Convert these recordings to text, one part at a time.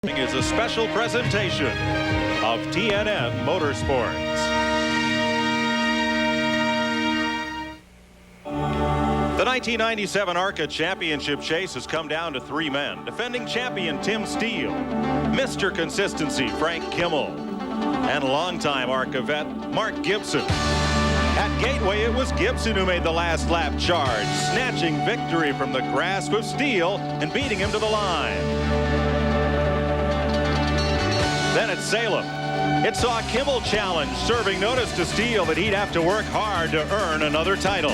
Is a special presentation of TNN Motorsports. The 1997 ARCA Championship chase has come down to 3 men. Defending champion Tim Steele, Mr. Consistency Frank Kimmel, and longtime ARCA vet Mark Gibson. At Gateway, it was Gibson who made the last lap charge, snatching victory from the grasp of Steele and beating him to the line. Then at Salem, it saw Kimmel challenge, serving notice to Steele that he'd have to work hard to earn another title.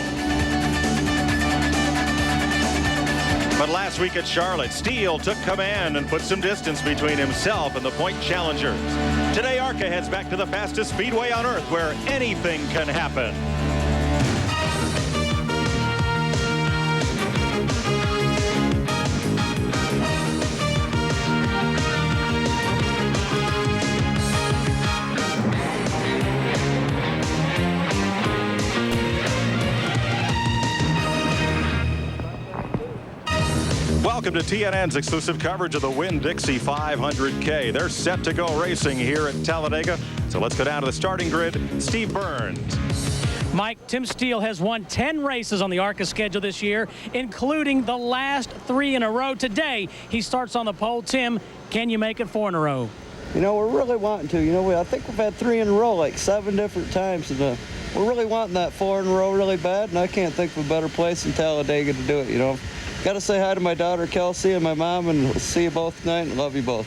But last week at Charlotte, Steele took command and put some distance between himself and the point challengers. Today, ARCA heads back to the fastest speedway on earth, where anything can happen. Welcome to TNN's exclusive coverage of the Winn-Dixie 500k. They're set to go racing here at Talladega. So let's go down to the starting grid. Steve Burns. Mike, Tim Steele has won 10 races on the ARCA schedule this year, including the last 3 in a row. Today, he starts on the pole. Tim, can you make it 4 in a row? You know, we're really wanting to. You know, I think we've had 3 in a row like 7 different times. And, we're really wanting that 4 in a row really bad, and I can't think of a better place than Talladega to do it, you know. Got to say hi to my daughter, Kelsey, and my mom, and we'll see you both tonight. Love you both.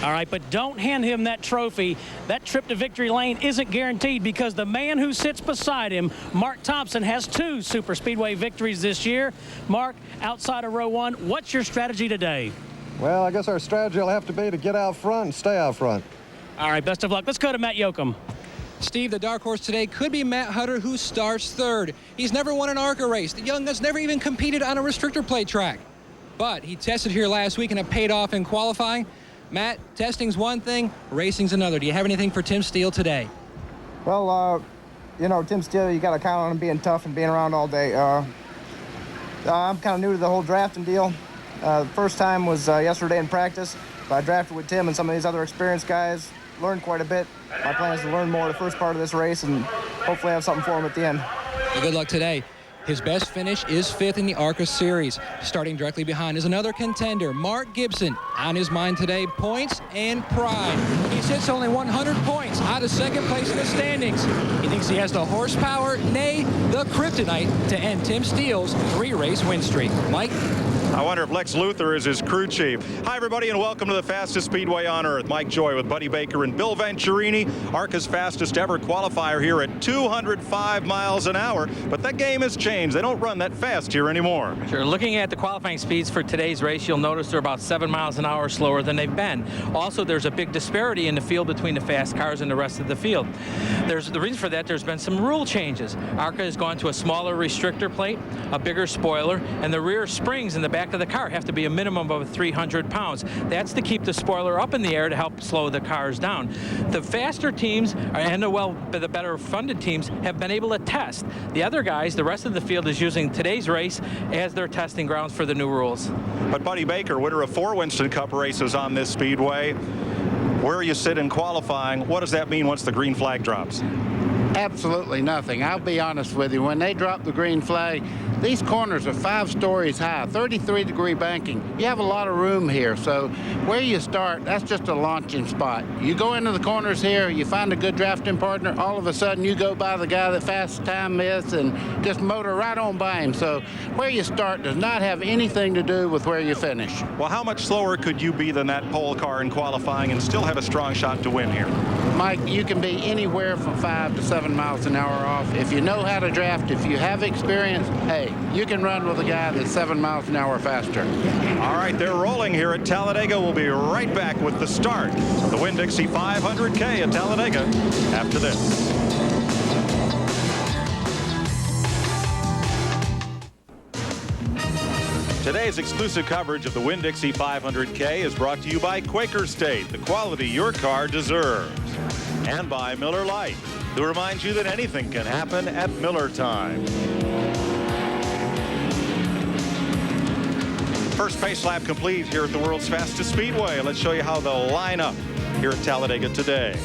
All right, but don't hand him that trophy. That trip to victory lane isn't guaranteed, because the man who sits beside him, Mark Thompson, has 2 super speedway victories this year. Mark, outside of row 1, what's your strategy today? Well, I guess our strategy will have to be to get out front and stay out front. All right, best of luck. Let's go to Matt Yoakum. Steve, the dark horse today could be Matt Hutter, who starts 3rd. He's never won an ARCA race. The young gun's never even competed on a restrictor plate track. But he tested here last week and it paid off in qualifying. Matt, testing's one thing, racing's another. Do you have anything for Tim Steele today? Well, you know, Tim Steele, you got to count on him being tough and being around all day. I'm kind of new to the whole drafting deal. The first time was yesterday in practice. But I drafted with Tim and some of these other experienced guys. Learned quite a bit. My plan is to learn more the first part of this race and hopefully have something for him at the end. Well, good luck today. His best finish is 5th in the ARCA series. Starting directly behind is another contender, Mark Gibson. On his mind today, points and pride. He sits only 100 points out of 2nd place in the standings. He thinks he has the horsepower, nay, the kryptonite, to end Tim Steele's 3-race win streak. Mike? I wonder if Lex Luthor is his crew chief. Hi, everybody, and welcome to the fastest speedway on earth. Mike Joy with Buddy Baker and Bill Venturini. ARCA's fastest ever qualifier here at 205 miles an hour. But that game has changed. They don't run that fast here anymore. Sure. Looking at the qualifying speeds for today's race, you'll notice they're about 7 miles an hour slower than they've been. Also, there's a big disparity in the field between the fast cars and the rest of the field. There's the reason for that. There's been some rule changes. ARCA has gone to a smaller restrictor plate, a bigger spoiler, and the rear springs in the back of the car have to be a minimum of 300 pounds. That's to keep the spoiler up in the air to help slow the cars down. The faster teams and the better funded teams have been able to test. The other guys, the rest of the field, is using today's race as their testing grounds for the new rules. But Buddy Baker, winner of 4 Winston Cup races on this speedway, where you sit in qualifying, what does that mean once the green flag drops? Absolutely nothing. I'll be honest with you. When they drop the green flag, these corners are 5 stories high, 33-degree banking. You have a lot of room here, so where you start, that's just a launching spot. You go into the corners here, you find a good drafting partner, all of a sudden you go by the guy that fast time is and just motor right on by him. So where you start does not have anything to do with where you finish. Well, how much slower could you be than that pole car in qualifying and still have a strong shot to win here? Mike, you can be anywhere from 5 to 7 miles an hour off. If you know how to draft, if you have experience, hey, you can run with a guy that's 7 miles an hour faster. All right, they're rolling here at Talladega. We'll be right back with the start of the Winn-Dixie 500k at Talladega after this. Today's exclusive coverage of the Winn-Dixie 500k is brought to you by Quaker State, the quality your car deserves, and by Miller Lite, who reminds you that anything can happen at Miller time. First pace lap complete here at the world's fastest speedway. Let's show you how they'll line up here at Talladega today.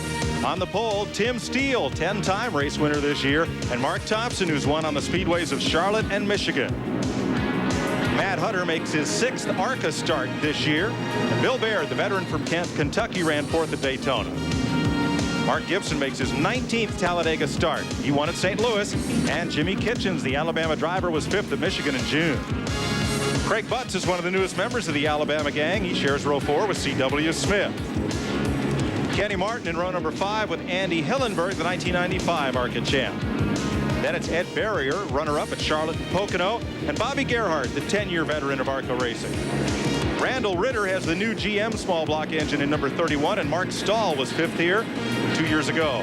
On the pole, Tim Steele, 10-time race winner this year, and Mark Thompson, who's won on the speedways of Charlotte and Michigan. Matt Hutter makes his 6th ARCA start this year. And Bill Baird, the veteran from Kentucky, ran 4th at Daytona. Mark Gibson makes his 19th Talladega start. He won at St. Louis. And Jimmy Kitchens, the Alabama driver, was 5th at Michigan in June. Craig Butts is one of the newest members of the Alabama gang. He shares row 4 with C.W. Smith. Kenny Martin in row number 5 with Andy Hillenberg, the 1995 ARCA champ. Then it's Ed Barrier, runner-up at Charlotte and Pocono, and Bobby Gerhardt, the 10-year veteran of ARCA racing. Randall Ritter has the new GM small block engine in number 31, and Mark Stahl was 5th here 2 years ago.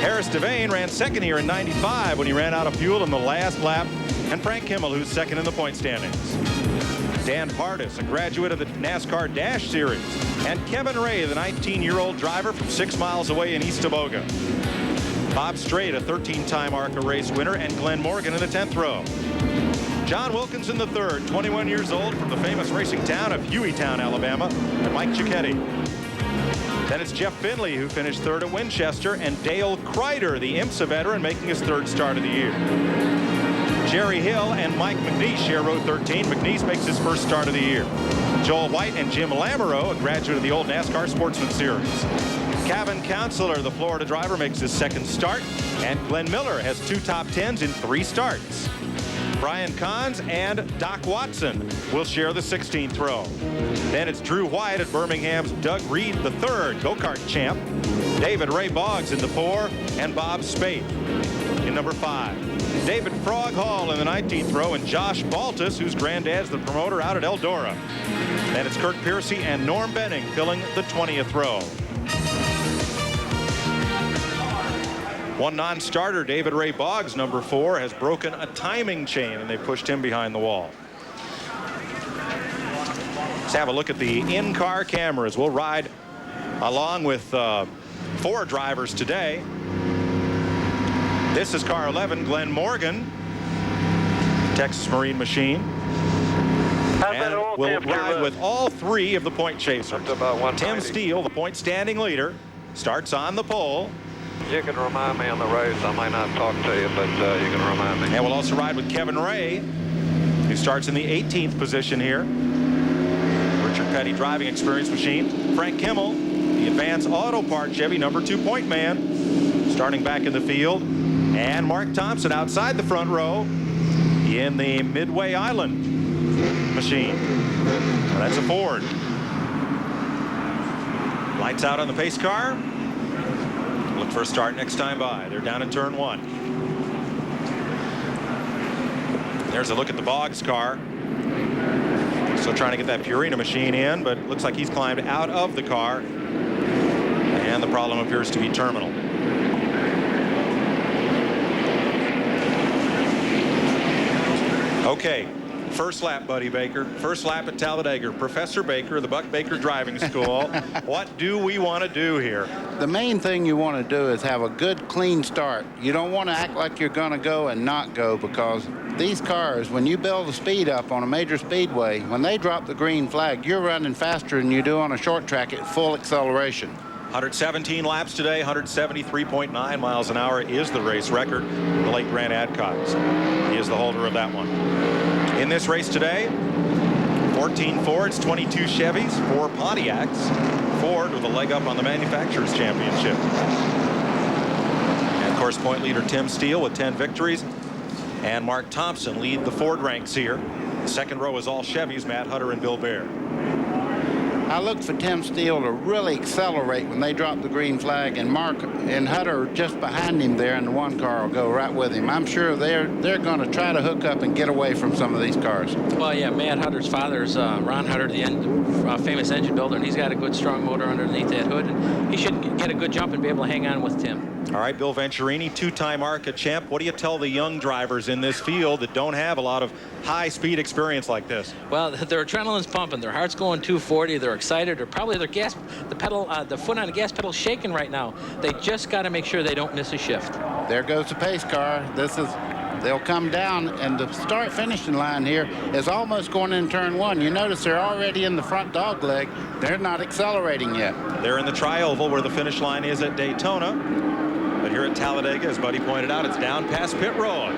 Harris Devane ran 2nd here in 95 when he ran out of fuel in the last lap, and Frank Kimmel, who's 2nd in the point standings. Dan Pardis, a graduate of the NASCAR Dash Series, and Kevin Ray, the 19-year-old driver from 6 miles away in East Toboga. Bob Strait, a 13-time ARCA race winner, and Glenn Morgan in the 10th row. John Wilkinson III, 21 years old, from the famous racing town of Hueytown, Alabama, and Mike Cicchetti. Then it's Jeff Finley, who finished 3rd at Winchester, and Dale Kreider, the IMSA veteran, making his 3rd start of the year. Jerry Hill and Mike McNeese share row 13. McNeese makes his 1st start of the year. Joel White and Jim Lamoureux, a graduate of the old NASCAR Sportsman Series. Kevin Counselor, the Florida driver, makes his 2nd start, and Glenn Miller has 2 top 10s in 3 starts. Brian Kahns and Doc Watson will share the 16th row. Then it's Drew White at Birmingham's Doug Reed III, go-kart champ. David Ray Boggs in the 4, and Bob Spate in number 5. David Frog Hall in the 19th row, and Josh Baltus, whose granddad's the promoter out at Eldora. Then it's Kirk Piercy and Norm Benning filling the 20th row. One non-starter, David Ray Boggs, number 4, has broken a timing chain, and they pushed him behind the wall. Let's have a look at the in-car cameras. We'll ride along with 4 drivers today. This is car 11, Glenn Morgan, Texas Marine Machine. And we'll ride with all 3 of the point chasers. Tim Steele, the point standing leader, starts on the pole. You can remind me on the race. I might not talk to you, but you can remind me. And we'll also ride with Kevin Ray, who starts in the 18th position here. Richard Petty driving experience machine. Frank Kimmel, the Advance Auto Part Chevy number 2 point man, starting back in the field. And Mark Thompson outside the front row in the Midway Island machine. That's a Ford. Lights out on the pace car. Look for a start next time by. They're down in turn 1. There's a look at the Boggs car. Still trying to get that Purina machine in, but looks like he's climbed out of the car. And the problem appears to be terminal. Okay, first lap, Buddy Baker. First lap at Talladega. Professor Baker, the Buck Baker Driving School. What do we want to do here? The main thing you want to do is have a good, clean start. You don't want to act like you're going to go and not go, because these cars, when you build the speed up on a major speedway, when they drop the green flag, you're running faster than you do on a short track at full acceleration. 117 laps today, 173.9 miles an hour is the race record. The late Grant Adcox, he is the holder of that one. In this race today, 14 Fords, 22 Chevys, 4 Pontiacs. Ford with a leg up on the Manufacturers Championship. And of course, point leader Tim Steele with 10 victories. And Mark Thompson lead the Ford ranks here. The second row is all Chevys, Matt Hutter and Bill Baird. I look for Tim Steele to really accelerate when they drop the green flag, and Mark and Hutter just behind him there, and the 1 car will go right with him. I'm sure they're going to try to hook up and get away from some of these cars. Well, yeah, Matt Hutter's father's Ron Hutter, the famous engine builder, and he's got a good, strong motor underneath that hood, and he should get a good jump and be able to hang on with Tim. All right, Bill Venturini, 2-time ARCA champ. What do you tell the young drivers in this field that don't have a lot of high-speed experience like this? Well, their adrenaline's pumping. Their heart's going 240. They're excited. Or probably their gas, the foot on the gas pedal shaking right now. They just got to make sure they don't miss a shift. There goes the pace car. This is They'll come down, and the start-finishing line here is almost going in turn one. You notice they're already in the front dog leg. They're not accelerating yet. They're in the tri-oval where the finish line is at Daytona. But here at Talladega, as Buddy pointed out, it's down past pit road.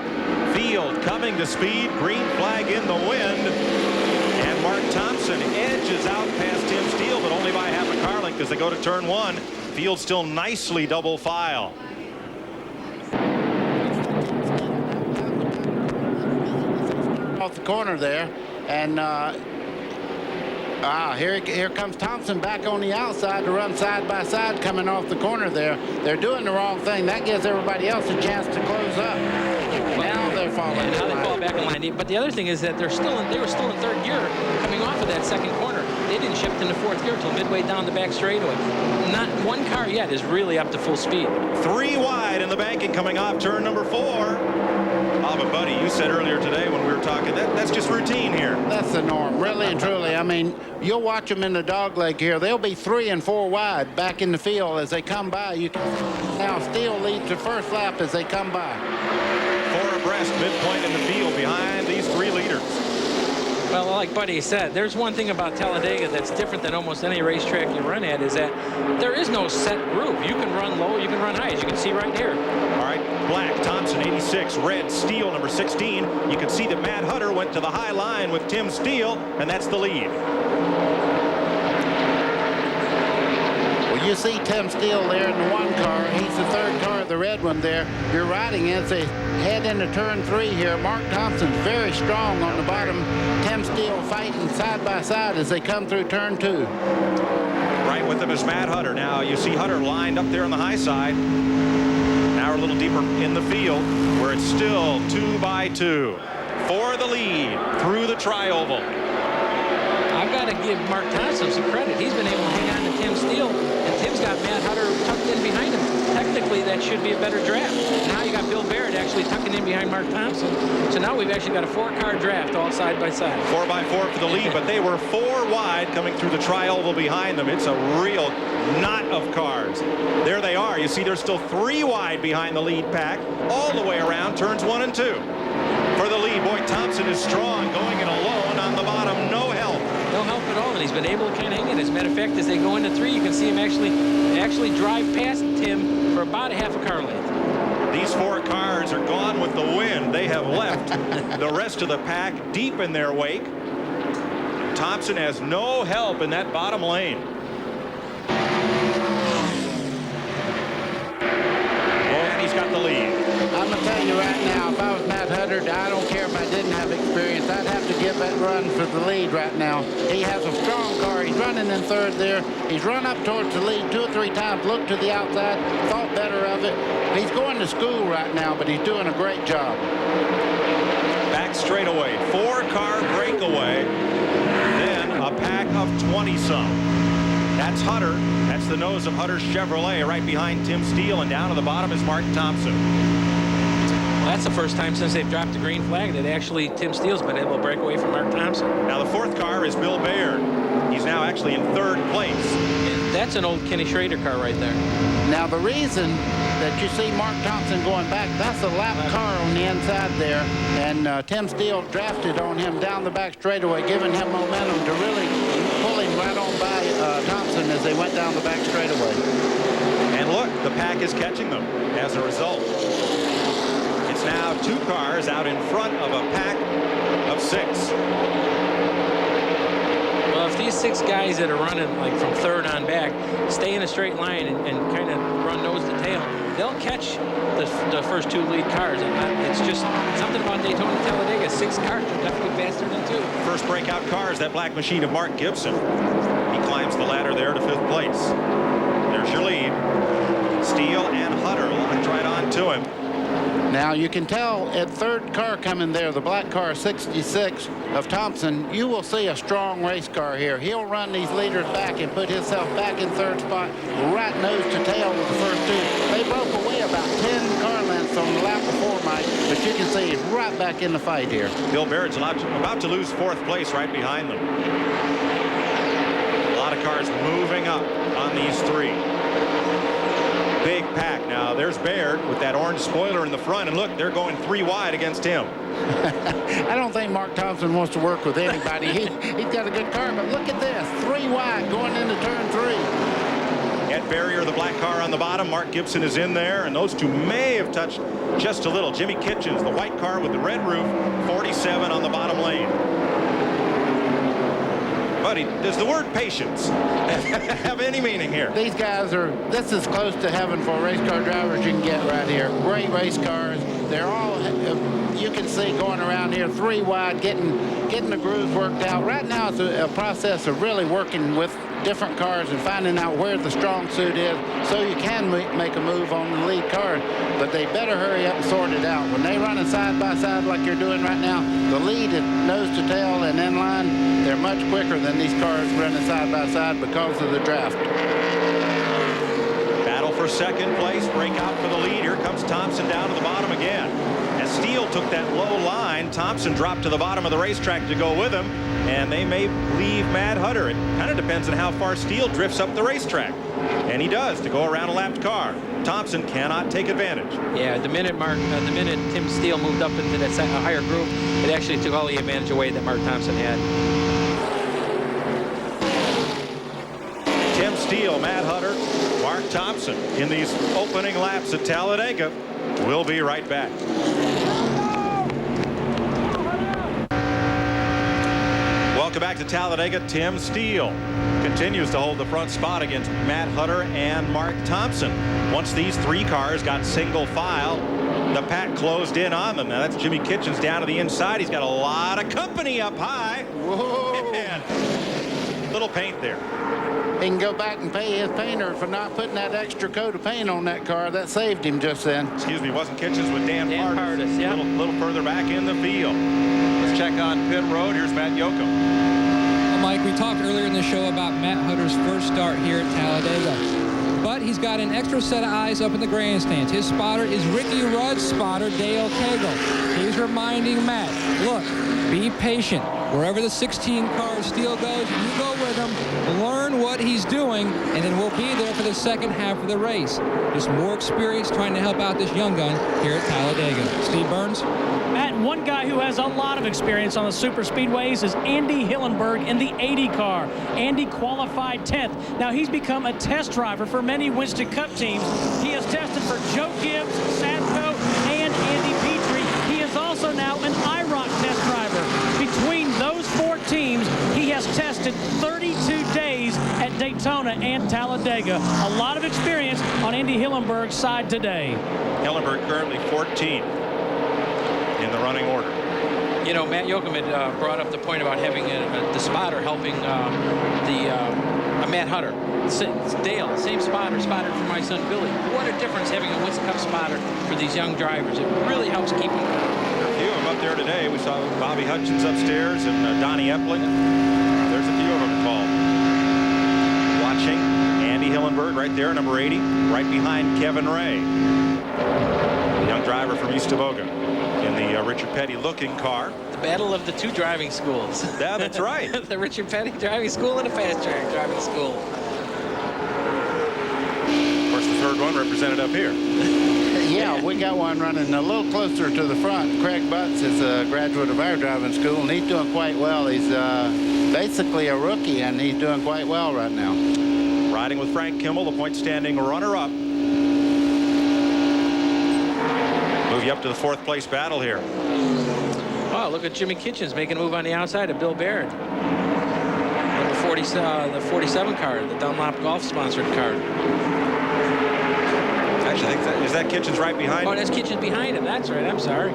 Field coming to speed, green flag in the wind. And Mark Thompson edges out past Tim Steele, but only by half a car length as they go to turn one. Field still nicely double file. Off the corner there, and here comes Thompson back on the outside to run side by side coming off the corner there. They're doing the wrong thing. That gives everybody else a chance to close up. Now they're falling. And now they fall back in line. But the other thing is that they were still in third gear coming off of that second corner. They didn't shift into fourth gear until midway down the back straightaway. Not one car yet is really up to full speed. 3 wide in the banking coming off turn number 4. Oh, but Buddy, you said earlier today when we were talking, that's just routine here. That's the norm, really and truly. I mean, you'll watch them in the dog leg here. They'll be 3 and 4 wide back in the field as they come by. You can now Steele leads the first lap as they come by. 4 abreast, midpoint in the field behind these 3 leaders. Well, like Buddy said, there's one thing about Talladega that's different than almost any racetrack you run at, is that there is no set groove. You can run low, you can run high, as you can see right here. All right, black, Thompson, 86, red, Steele, number 16. You can see that Matt Hutter went to the high line with Tim Steele, and that's the lead. Well, you see Tim Steele there in the 1 car. He's the 3rd car, the red one there. You're riding as they head into turn 3 here. Mark Thompson's very strong on the bottom. Tim Steele fighting side by side as they come through turn 2. Right with them is Matt Hutter. Now you see Hutter lined up there on the high side. Now we're a little deeper in the field where it's still 2 by 2 for the lead through the tri-oval. I've got to give Mark Thompson some credit. He's been able to hang on to Tim Steele, and Tim's got Matt Hutter tucked in behind him. Technically, that should be a better draft. Now you got Bill Barrett actually tucking in behind Mark Thompson. So now we've actually got a 4-car draft all side by side. 4 by 4 for the lead, but they were 4 wide coming through the tri-oval behind them. It's a real knot of cars. There they are. You see they're still 3 wide behind the lead pack all the way around turns 1 and 2. For the lead, boy, Thompson is strong, going in alone on the bottom, no help. No help at all, and he's been able to kind of hang it. As a matter of fact, as they go into 3, you can see him actually drive past Tim for about a half a car length. These 4 cars are gone with the wind. They have left the rest of the pack deep in their wake. Thompson has no help in that bottom lane. And he's got the lead. I'm going to tell you right now, if I was Matt Hutter, I don't care if I didn't have experience. I'd have to give that run for the lead right now. He has a strong car. He's running in 3rd there. He's run up towards the lead 2 or 3 times, looked to the outside, thought better of it. He's going to school right now, but he's doing a great job. Back straightaway, 4-car breakaway, then a pack of 20-some. That's Hutter. That's the nose of Hutter's Chevrolet right behind Tim Steele, and down to the bottom is Mark Thompson. Well, that's the first time since they've dropped the green flag that actually Tim Steele's been able to break away from Mark Thompson. Now the 4th car is Bill Baird. He's now actually in 3rd place. And that's an old Kenny Schrader car right there. Now the reason that you see Mark Thompson going back, that's a lap car on the inside there, and Tim Steele drafted on him down the back straightaway, giving him momentum to really pull him right on by Thompson as they went down the back straightaway. And look, the pack is catching them as a result. It's now 2 cars out in front of a pack of 6. Well, if these 6 guys that are running like from 3rd on back stay in a straight line and kind of run nose to tail, they'll catch the first 2 lead cars. And it's just something about Daytona Talladega. 6 cars are definitely faster than 2. First breakout car is that black machine of Mark Gibson. He climbs the ladder there to 5th place. There's your lead. Steele and Hutter locked right on to him. Now you can tell at 3rd car coming there, the black car 66 of Thompson, you will see a strong race car here. He'll run these leaders back and put himself back in 3rd spot, right nose to tail with the first 2. They broke away about 10 car lengths on the lap before, Mike, but you can see he's right back in the fight here. Bill Barrett's about to lose 4th place right behind them. A lot of cars moving up on these 3. big pack. Now there's Baird with that orange spoiler in the front, and look, they're going 3 wide against him. I don't think Mark Thompson wants to work with anybody. He's got a good car, but look at this, 3 wide going into turn 3. Ed Barrier, the black car on the bottom. Mark Gibson is in there, and those two may have touched just a little. Jimmy Kitchens, the white car with the red roof, 47 on the bottom lane. Buddy, does the word patience have any meaning here? These guys are, this is close to heaven for race car drivers you can get right here. Great race cars. They're all, you can see going around here 3 wide, getting the grooves worked out. Right now it's a process of really working with different cars and finding out where the strong suit is so you can make a move on the lead car. But they better hurry up and sort it out. When they running side by side like you're doing right now, the lead is nose to tail and in line. They're much quicker than these cars running side by side because of the draft. Battle for second place, break out for the lead. Here comes Thompson down to the bottom again. As Steele took that low line, Thompson dropped to the bottom of the racetrack to go with him, and they may leave Mad Hutter. It kind of depends on how far Steele drifts up the racetrack, and he does to go around a lapped car. Thompson cannot take advantage. Yeah, the minute Tim Steele moved up into that higher group, it actually took all the advantage away that Mark Thompson had. Tim Steele, Mad Hutter, Mark Thompson in these opening laps at Talladega. We'll be right back. Welcome back to Talladega. Tim Steele continues to hold the front spot against Matt Hutter and Mark Thompson. Once these 3 cars got single file, the pack closed in on them. Now that's Jimmy Kitchens down to the inside. He's got a lot of company up high. Whoa. And little paint there. He can go back and pay his painter for not putting that extra coat of paint on that car. That saved him just then. Excuse me, wasn't Kitchens with Dan Pardis, yeah. A little further back in the field. Let's check on pit road. Here's Matt Yoakum. Well, Mike, we talked earlier in the show about Matt Hutter's first start here at Talladega. But he's got an extra set of eyes up in the grandstands. His spotter is Ricky Rudd's spotter, Dale Cagle. He's reminding Matt, look, be patient. Wherever the 16 car Steele goes, you go with him, learn what he's doing, and then we'll be there for the second half of the race. Just more experience trying to help out this young gun here at Talladega. Steve Burns? Matt, one guy who has a lot of experience on the super speedways is Andy Hillenberg in the 80 car. Andy qualified 10th. Now he's become a test driver for many Winston Cup teams. He has tested for Joe Gibbs, Sadko, and Andy Petrie. He is also now an IROC test driver. Between those 4 teams, he has tested 32 days at Daytona and Talladega. A lot of experience on Andy Hillenberg's side today. Hillenberg currently 14th in the running order. You know, Matt Yoakum had brought up the point about having the spotter helping Matt Hutter. It's Dale, same spotter, spotted for my son Billy. What a difference having a Winston Cup spotter for these young drivers. It really helps keep them. A few of them up there today. We saw Bobby Hutchins upstairs and Donnie Epling. There's a few of them involved. Watching Andy Hillenberg right there, number 80, right behind Kevin Ray, the young driver from East Tavoga in the Richard Petty looking car. The battle of the 2 driving schools. Yeah, that's right. The Richard Petty driving school and the fast track driving school. Of course, the third one represented up here. Yeah, we got one running a little closer to the front. Craig Butts is a graduate of our driving school, and he's doing quite well. He's basically a rookie, and he's doing quite well right now. Riding with Frank Kimmel, the point standing runner-up. Move you up to the 4th place battle here. Oh, look at Jimmy Kitchens making a move on the outside of Bill Baird. Number 47, the 47 car, the Dunlop Golf sponsored car. Actually, I think is that Kitchens right behind him? Oh, that's Kitchens behind him. That's right. I'm sorry.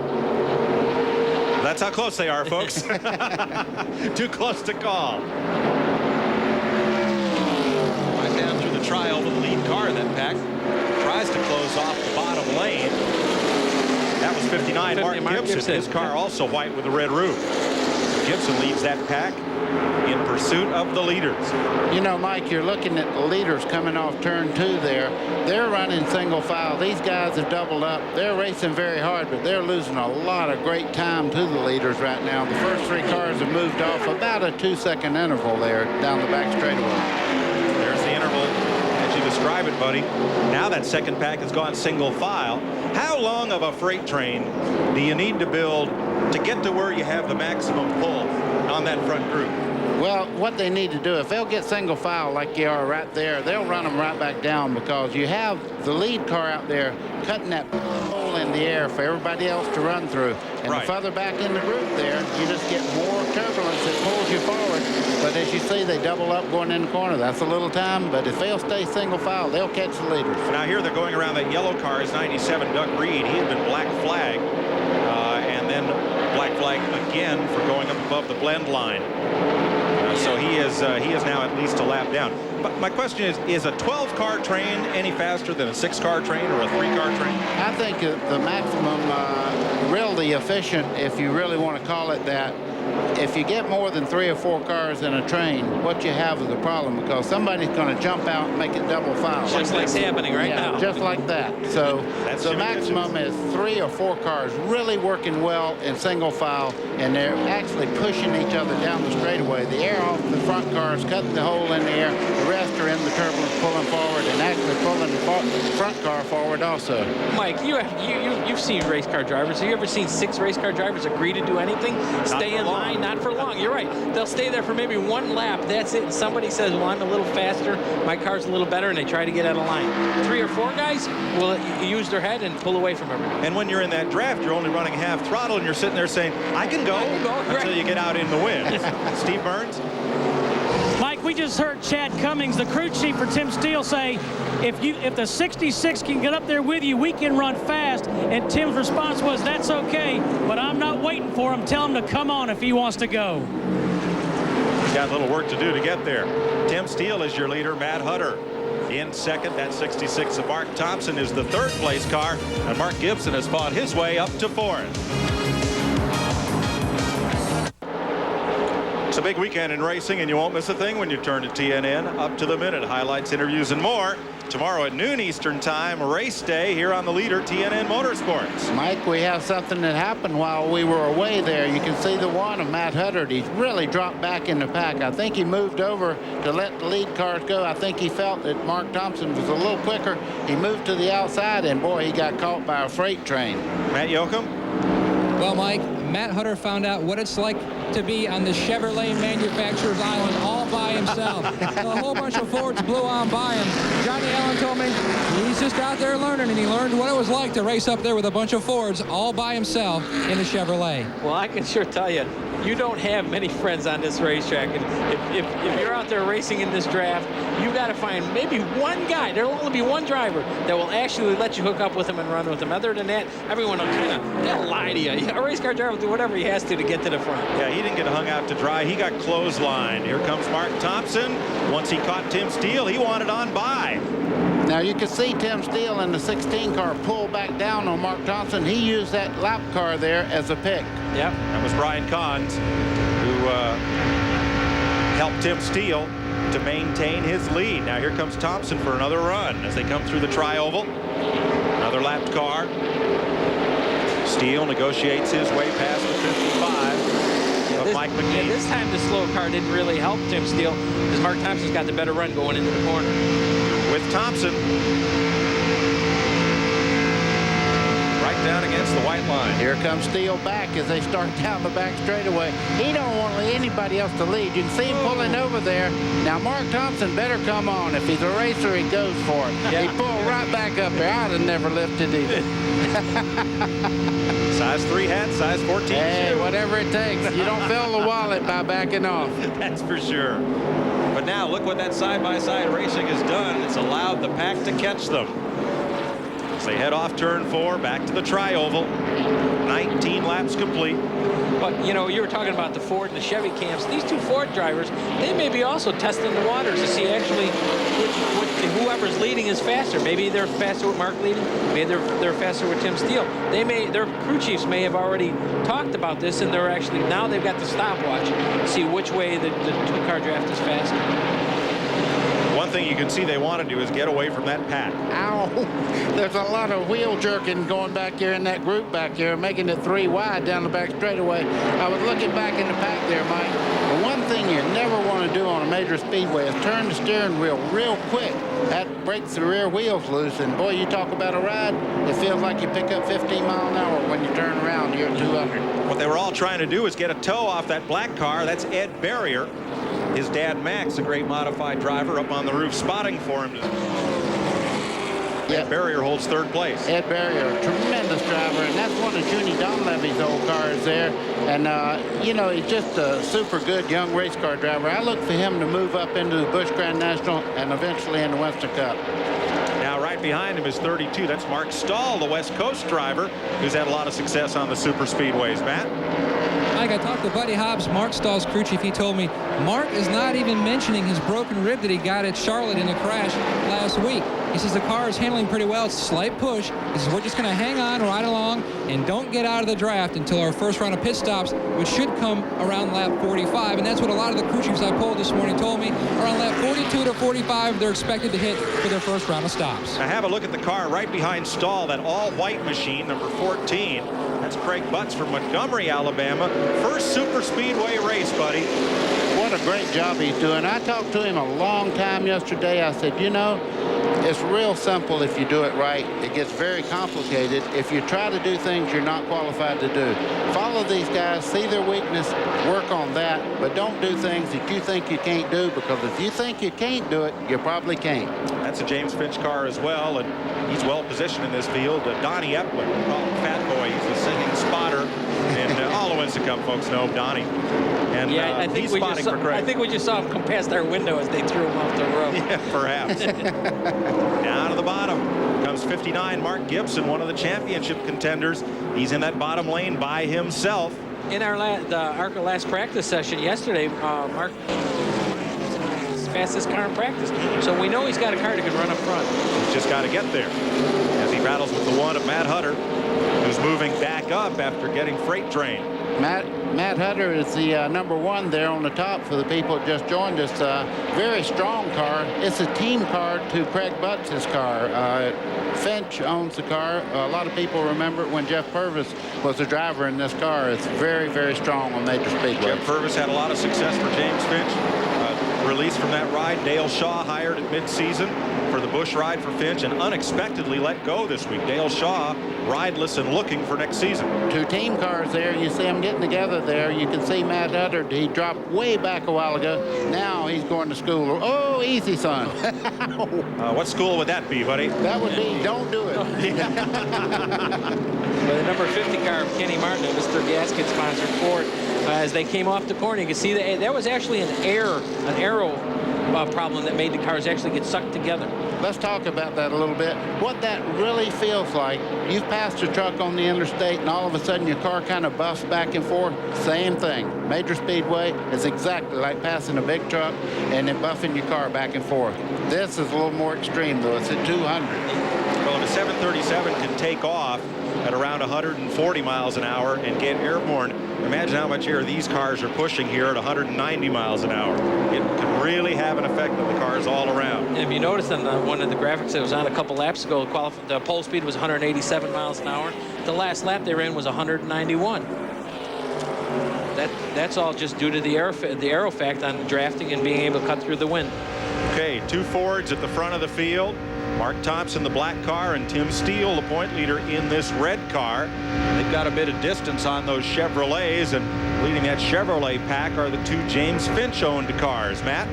That's how close they are, folks. Too close to call. Right down through the trial with the lead car in that pack. Tries to close off the bottom lane. That was 59, Mark Gibson. His car also white with a red roof. Gibson leads that pack in pursuit of the leaders. You know, Mike, you're looking at the leaders coming off turn 2 there. They're running single file. These guys have doubled up. They're racing very hard, but they're losing a lot of great time to the leaders right now. The first 3 cars have moved off about a 2-second interval there down the back straightaway. There's the interval as you describe it, buddy. Now that second pack has gone single file. How long of a freight train do you need to build to get to where you have the maximum pull on that front group? Well, what they need to do, if they'll get single file like you are right there, they'll run them right back down, because you have the lead car out there cutting that hole in the air for everybody else to run through. And the further back in the group there, you just get more turbulence that pulls you forward. But as you see, they double up going in the corner. That's a little time, but if they'll stay single file, they'll catch the leaders. Now here they're going around that yellow car is 97 Doug Reed. He had been black flagged, and then black flag again for going up above the blend line. So he is now at least a lap down. But my question is a 12-car train any faster than a 6-car train or a 3-car train? I think the maximum, really efficient, if you really want to call it that, if you get more than 3 or 4 cars in a train, what you have is a problem, because somebody's going to jump out and make it double file. Just like it's happening right now. Just like that. So the maximum is 3 or 4 cars really working well in single file, and they're actually pushing each other down the straightaway. The air off the front cars cutting the hole in the air. The rest are in the turbulence pulling forward and actually pulling the front car forward also. Mike, you've seen race car drivers. Have you ever seen 6 race car drivers agree to do anything? Stay in line, not for long. You're right. They'll stay there for maybe 1 lap. That's it. And somebody says, well, I'm a little faster. My car's a little better, and they try to get out of line. 3 or 4 guys will use their head and pull away from everybody. And when you're in that draft, you're only running half throttle, and you're sitting there saying, I can go until you get out in the wind. Steve Burns? Mike, we just heard Chad Cummings, the crew chief for Tim Steele, say, if the 66 can get up there with you, we can run fast. And Tim's response was, that's okay, but I'm not waiting for him. Tell him to come on if he wants to go. He's got a little work to do to get there. Tim Steele is your leader. Matt Hutter in second. That 66 of Mark Thompson is the 3rd place car. And Mark Gibson has fought his way up to 4th. It's a big weekend in racing, and you won't miss a thing when you turn to TNN. Up to the minute, highlights, interviews, and more. Tomorrow at noon Eastern Time, race day here on the leader, TNN Motorsports. Mike, we have something that happened while we were away there. You can see the one of Matt Hutter. He's really dropped back in the pack. I think he moved over to let the lead cars go. I think he felt that Mark Thompson was a little quicker. He moved to the outside, and boy, he got caught by a freight train. Matt Yoakum? Well, Mike, Matt Hutter found out what it's like to be on the Chevrolet manufacturer's island all by himself. A whole bunch of Fords blew on by him. Johnny Allen told me he's just out there learning, and he learned what it was like to race up there with a bunch of Fords all by himself in a Chevrolet. Well, I can sure tell you, you don't have many friends on this racetrack. And if you're out there racing in this draft, you got to find maybe 1 guy. There'll only be 1 driver that will actually let you hook up with him and run with him. Other than that, everyone will kind of lie to you. A race car driver will do whatever he has to get to the front. Yeah, he didn't get hung out to dry. He got clotheslined. Here comes Mark Thompson. Once he caught Tim Steele, he wanted on by. Now you can see Tim Steele in the 16 car pull back down on Mark Thompson. He used that lap car there as a pick. Yep, that was Brian Kahns who helped Tim Steele to maintain his lead. Now here comes Thompson for another run as they come through the tri-oval. Another lapped car. Steele negotiates his way past the 55 of Mike McGee. Yeah, this time the slow car didn't really help Tim Steele because Mark Thompson's got the better run going into the corner. With Thompson right down against the white line. Here comes Steele back as they start down the back straightaway. He don't want anybody else to lead. You can see him pulling over there. Now Mark Thompson better come on. If he's a racer, he goes for it. Yeah. He pulled right back up there. I'd have never lifted either. Size 3 hat, size 14 Hey, shoe. whatever it takes. You don't fill the wallet by backing off. That's for sure. But now look what that side-by-side racing has done. It's allowed the pack to catch them. As they head off turn 4, back to the tri-oval. 19 laps complete. But, you know, you were talking about the Ford and the Chevy camps. These 2 Ford drivers, they may be also testing the waters to see actually whoever's leading is faster. Maybe they're faster with Mark leading. Maybe they're faster with Tim Steele. Their crew chiefs may have already talked about this, and they're actually, now they've got the stopwatch to see which way the 2-car draft is faster. One thing you can see they want to do is get away from that pack. Ow. There's a lot of wheel jerking going back here in that group back here, making it 3 wide down the back straightaway. I was looking back in the pack there, Mike. The one thing you never ever want to do on a major speedway is turn the steering wheel real quick. That breaks the rear wheels loose, and boy, you talk about a ride, it feels like you pick up 15 miles an hour when you turn around here at 200. What they were all trying to do is get a tow off that black car. That's Ed Barrier. His dad, Max, a great modified driver, up on the roof spotting for him. Ed Barrier holds third place. Ed Barrier, a tremendous driver, and that's one of Junie Donlevy's old cars there. And, you know, he's just a super good young race car driver. I look for him to move up into the Busch Grand National and eventually in the Western Cup. Now, right behind him is 32. That's Mark Stahl, the West Coast driver, who's had a lot of success on the super speedways. Matt? Mike, I talked to Buddy Hobbs, Mark Stahl's crew chief. He told me Mark is not even mentioning his broken rib that he got at Charlotte in a crash last week. He says the car is handling pretty well. It's a slight push. He says we're just going to hang on right along and don't get out of the draft until our first round of pit stops, which should come around lap 45. And that's what a lot of the crew chiefs I polled this morning told me. Around lap 42 to 45, they're expected to hit for their first round of stops. Now have a look at the car right behind Stahl, that all-white machine, number 14. That's Craig Butts from Montgomery, Alabama. First super speedway race, buddy. What a great job he's doing. I talked to him a long time yesterday. I said, you know, it's real simple if you do it right. It gets very complicated if you try to do things you're not qualified to do. Follow these guys, see their weakness, work on that, but don't do things that you think you can't do, because if you think you can't do it, you probably can't. That's a James Finch car as well, and he's well positioned in this field. Donnie Epler, we call him Fat Boy. He's the singing spotter, and all the Winston folks know Donnie. And yeah, I think he's spotting for Craig. I think we just saw him come past our window as they threw him off the road. Yeah, perhaps. Down to the bottom comes 59, Mark Gibson, one of the championship contenders. He's in that bottom lane by himself. In our the ARCA last practice session yesterday, Mark was the fastest car in practice. So we know he's got a car that can run up front. He's just got to get there as he battles with the one of Matt Hutter, who's moving back up after getting freight trained. Matt Hutter is the number one there on the top for the people that just joined us. Very strong car. It's a team car to Craig Butts' car. Finch owns the car. A lot of people remember it when Jeff Purvis was the driver in this car. It's very, very strong on major speedways. Jeff Purvis had a lot of success for James Finch. Released from that ride, Dale Shaw hired at mid-season for the Busch ride for Finch and unexpectedly let go this week. Dale Shaw rideless and looking for next season. Two team cars there. You see them getting together there. You can see Matt Hutter. He dropped way back a while ago. Now he's going to school. Oh, easy, son. What school would that be, buddy? That would be don't do it. Well, the number 50 car of Kenny Martin, Mr. Gasket sponsored Ford, as they came off the corner, you can see that was actually an aero problem that made the cars actually get sucked together. Let's talk about that a little bit. What that really feels like, you've passed a truck on the interstate and all of a sudden your car kind of buffs back and forth. Same thing. Major speedway is exactly like passing a big truck and then buffing your car back and forth. This is a little more extreme though. It's at 200. Well, if a 737 can take off at around 140 miles an hour and get airborne, imagine how much air these cars are pushing here at 190 miles an hour. It can really have an effect on the cars all around. And if you notice on one of the graphics that was on a couple laps ago, the pole speed was 187 miles an hour. The last lap they ran was 191. That's all just due to the aero fact on drafting and being able to cut through the wind. Okay, two Fords at the front of the field. Mark Thompson, the black car, and Tim Steele, the point leader in this red car. They've got a bit of distance on those Chevrolets, and leading that Chevrolet pack are the two James Finch-owned cars. Matt?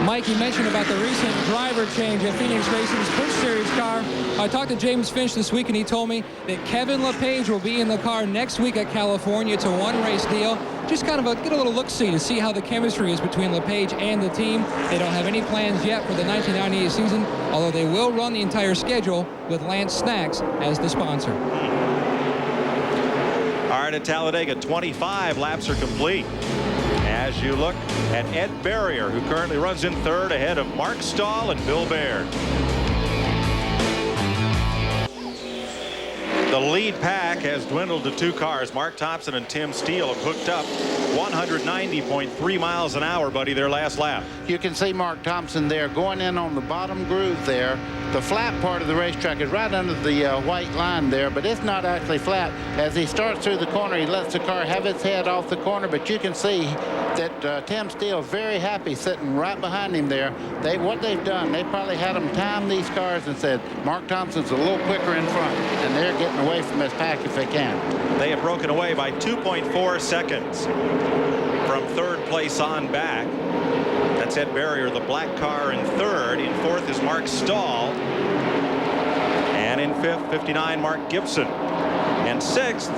Mike, you mentioned about the recent driver change at Phoenix Racing's Busch Series car. I talked to James Finch this week, and he told me that Kevin LePage will be in the car next week at California. It's a one-race deal. Just kind of get a little look-see to see how the chemistry is between LePage and the team. They don't have any plans yet for the 1998 season, although they will run the entire schedule with Lance Snacks as the sponsor. All right, at Talladega, 25 laps are complete. As you look at Ed Barrier, who currently runs in third ahead of Mark Stahl and Bill Baird. The The lead pack has dwindled to 2 cars. Mark Thompson and Tim Steele have hooked up 190.3 miles an hour, buddy, their last lap. You can see Mark Thompson there going in on the bottom groove there. The flat part of the racetrack is right under the white line there, but it's not actually flat. As he starts through the corner, he lets the car have its head off the corner, but you can see that Tim Steele is very happy sitting right behind him there. What they've done, they probably had him time these cars and said, Mark Thompson's a little quicker in front, and they're getting away from his pack if they can. They have broken away by 2.4 seconds from 3rd place on back. That's Ed Barrier, the black car, in 3rd. In 4th is Mark Stahl. And in 5th, 59, Mark Gibson. And 6th,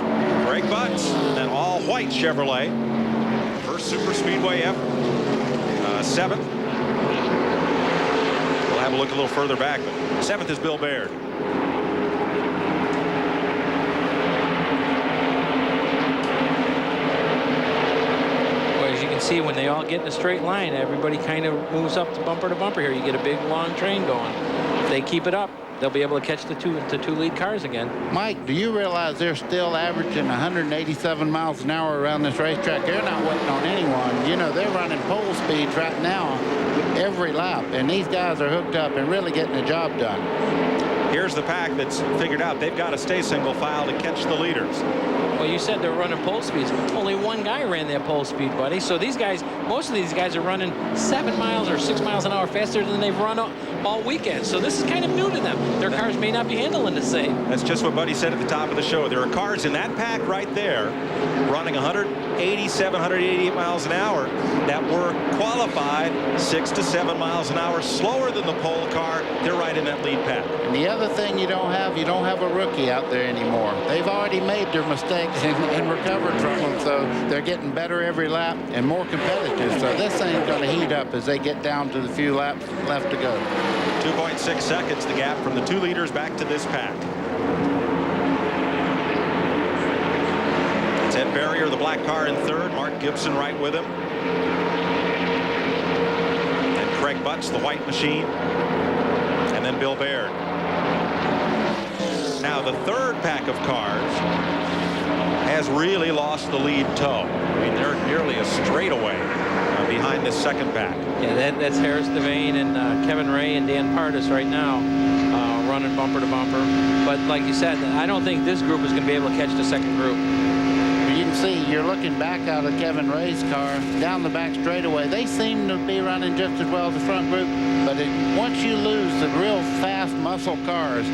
Greg Butts, an all-white Chevrolet. First super speedway ever. 7th. We'll have a look a little further back, but 7th is Bill Baird. See, when they all get in a straight line, everybody kind of moves up to bumper here. You get a big long train going. If they keep it up, they'll be able to catch the two lead cars again. Mike, do you realize they're still averaging 187 miles an hour around this racetrack? They're not waiting on anyone. You know, they're running pole speeds right now every lap, and these guys are hooked up and really getting the job done. Here's the pack that's figured out they've got to stay single file to catch the leaders. Well, you said they're running pole speeds. Only one guy ran that pole speed, buddy. So these guys, most of these guys are running 7 miles or 6 miles an hour faster than they've run all weekend. So this is kind of new to them. Their cars may not be handling the same. That's just what Buddy said at the top of the show. There are cars in that pack right there running 187, 188 miles an hour that were qualified 6 to 7 miles an hour slower than the pole car. They're right in that lead pack. And the other thing you don't have a rookie out there anymore. They've already made their mistakes and recovered from them, so they're getting better every lap and more competitive. So this thing's going to heat up as they get down to the few laps left to go. 2.6 seconds the gap from the 2 leaders back to this pack. It's Ed Barrier, the black car, in 3rd. Mark Gibson right with him. And Craig Butts, the white machine. And then Bill Baird. Now the 3rd pack of cars has really lost the lead tow. I mean, they're nearly a straightaway behind this 2nd pack. Yeah, that's Harris Devane and Kevin Ray and Dan Pardis right now running bumper to bumper. But like you said, I don't think this group is going to be able to catch the 2nd group. You can see, you're looking back out of Kevin Ray's car down the back straightaway. They seem to be running just as well as the front group, but once you lose the real fast muscle cars,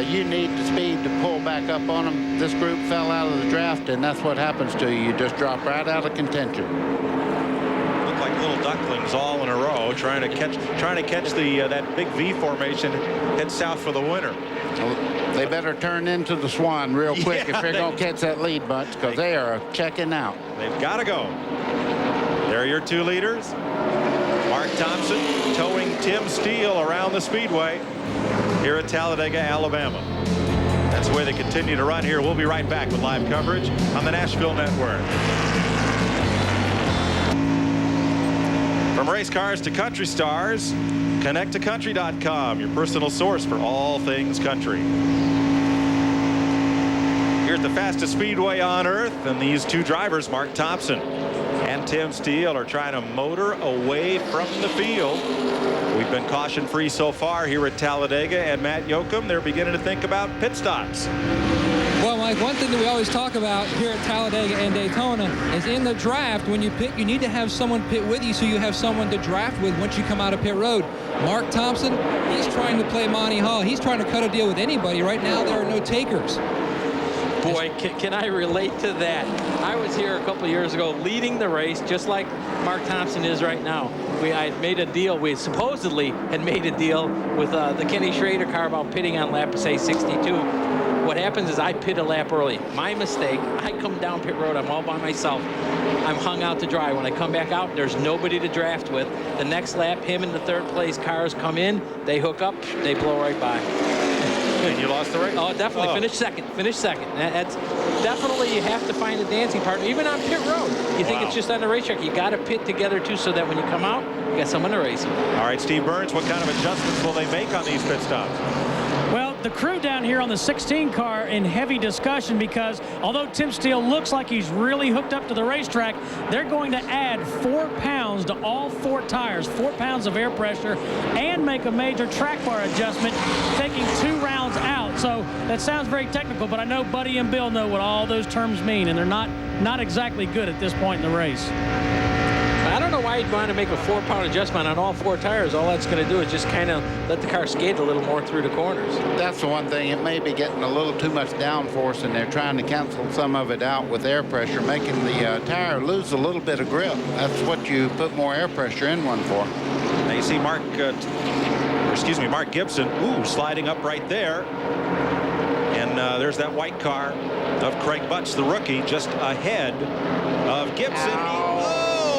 you need the speed to pull back up on them. This group fell out of the draft, and that's what happens to you. You just drop right out of contention. Look like little ducklings all in a row, trying to catch that big V formation, head south for the winner. Well, they better turn into the Swan real quick if they're going to catch that lead bunch, because they are checking out. They've got to go. There are your 2 leaders. Mark Thompson towing Tim Steele around the speedway here at Talladega, Alabama. That's where they continue to run here. We'll be right back with live coverage on the Nashville Network. From race cars to country stars, connecttocountry.com, your personal source for all things country. Here at the fastest speedway on earth, and these 2 drivers, Mark Thompson and Tim Steele, are trying to motor away from the field. We've been caution-free so far here at Talladega, and Matt Yoakum, they're beginning to think about pit stops. Well, Mike, one thing that we always talk about here at Talladega and Daytona is in the draft, when you pit, you need to have someone pit with you so you have someone to draft with once you come out of pit road. Mark Thompson, he's trying to play Monty Hall. He's trying to cut a deal with anybody. Right now, there are no takers. Boy, can I relate to that. I was here a couple years ago leading the race just like Mark Thompson is right now. I had made a deal. We supposedly had made a deal with the Kenny Schrader car about pitting on lap, say, 62. What happens is I pit a lap early. My mistake. I come down pit road. I'm all by myself. I'm hung out to dry. When I come back out, there's nobody to draft with. The next lap, him and the 3rd place cars come in. They hook up. They blow right by. And you lost the race? Oh, definitely. Finish second. That's definitely, you have to find a dancing partner, even on pit road. You think it's just on the racetrack. You got to pit together, too, so that when you come out, you got someone to race. All right, Steve Burns, what kind of adjustments will they make on these pit stops? Well, the crew down here on the 16 car in heavy discussion because although Tim Steele looks like he's really hooked up to the racetrack, they're going to add 4 pounds to all 4 tires, 4 pounds of air pressure, and make a major track bar adjustment, taking 2 rounds out. So that sounds very technical, but I know Buddy and Bill know what all those terms mean, and they're not exactly good at this point in the race. I don't know why you'd want to make a 4-pound adjustment on all 4 tires. All that's going to do is just kind of let the car skate a little more through the corners. That's the one thing. It may be getting a little too much downforce, and they're trying to cancel some of it out with air pressure, making the tire lose a little bit of grip. That's what you put more air pressure in one for. Now you see Mark Gibson, sliding up right there. And there's that white car of Craig Butts, the rookie, just ahead of Gibson.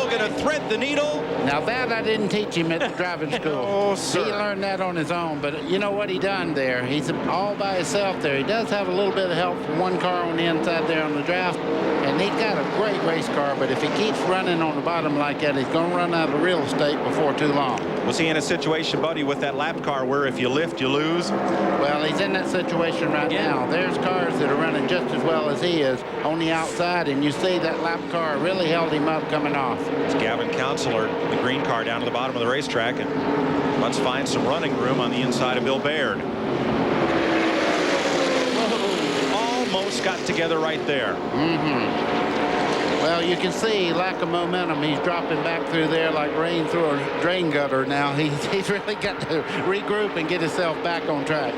Going to thread the needle. Now that I didn't teach him at the driving school. Oh, sir. He learned that on his own, but you know what he done there? He's all by himself there. He does have a little bit of help from one car on the inside there on the draft, and he's got a great race car, but if he keeps running on the bottom like that, he's going to run out of real estate before too long. Was he in a situation, Buddy, with that lap car where if you lift, you lose? Well, he's in that situation right now. There's cars that are running just as well as he is on the outside, and you see that lap car really held him up coming off. It's Gavin Counselor, the green car, down to the bottom of the racetrack, and let's find some running room on the inside of Bill Baird. Almost got together right there. Well, you can see lack of momentum. He's dropping back through there like rain through a drain gutter now. He's really got to regroup and get himself back on track.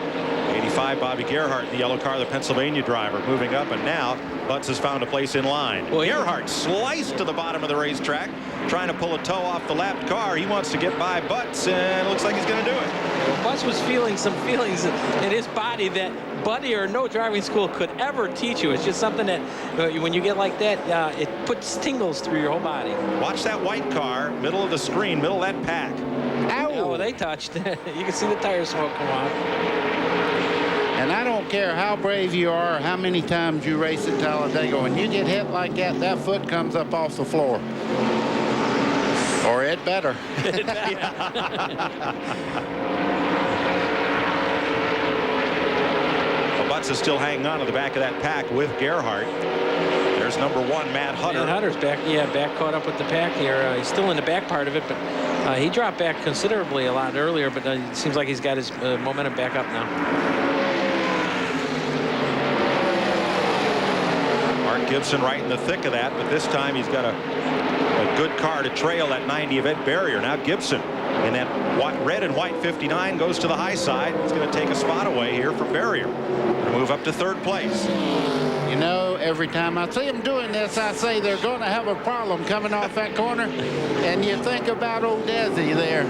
85, Bobby Gerhart, the yellow car, the Pennsylvania driver, moving up, and now Butts has found a place in line. Well, Gerhart sliced to the bottom of the racetrack, trying to pull a toe off the lapped car. He wants to get by Butts, and it looks like he's going to do it. Well, Butts was feeling some feelings in his body that Buddy or no driving school could ever teach you. It's just something that when you get like that, it puts tingles through your whole body. Watch that white car, middle of the screen, middle of that pack. Ow! Oh, they touched. You can see the tire smoke come on. And I don't care how brave you are or how many times you race at Talladega, when you get hit like that, that foot comes up off the floor. Or it better. Well, Butts is still hanging on to the back of that pack with Gerhart. There's number 1, Matt Hutter. Matt Hutter's back caught up with the pack here. He's still in the back part of it, but he dropped back considerably a lot earlier, but it seems like he's got his momentum back up now. Gibson right in the thick of that, but this time he's got a good car to trail that 90 of Ed Barrier. Now Gibson in that red and white 59 goes to the high side. It's going to take a spot away here from Barrier to move up to 3rd place. You know, every time I see them doing this, I say they're going to have a problem coming off that corner. And you think about old Desi there.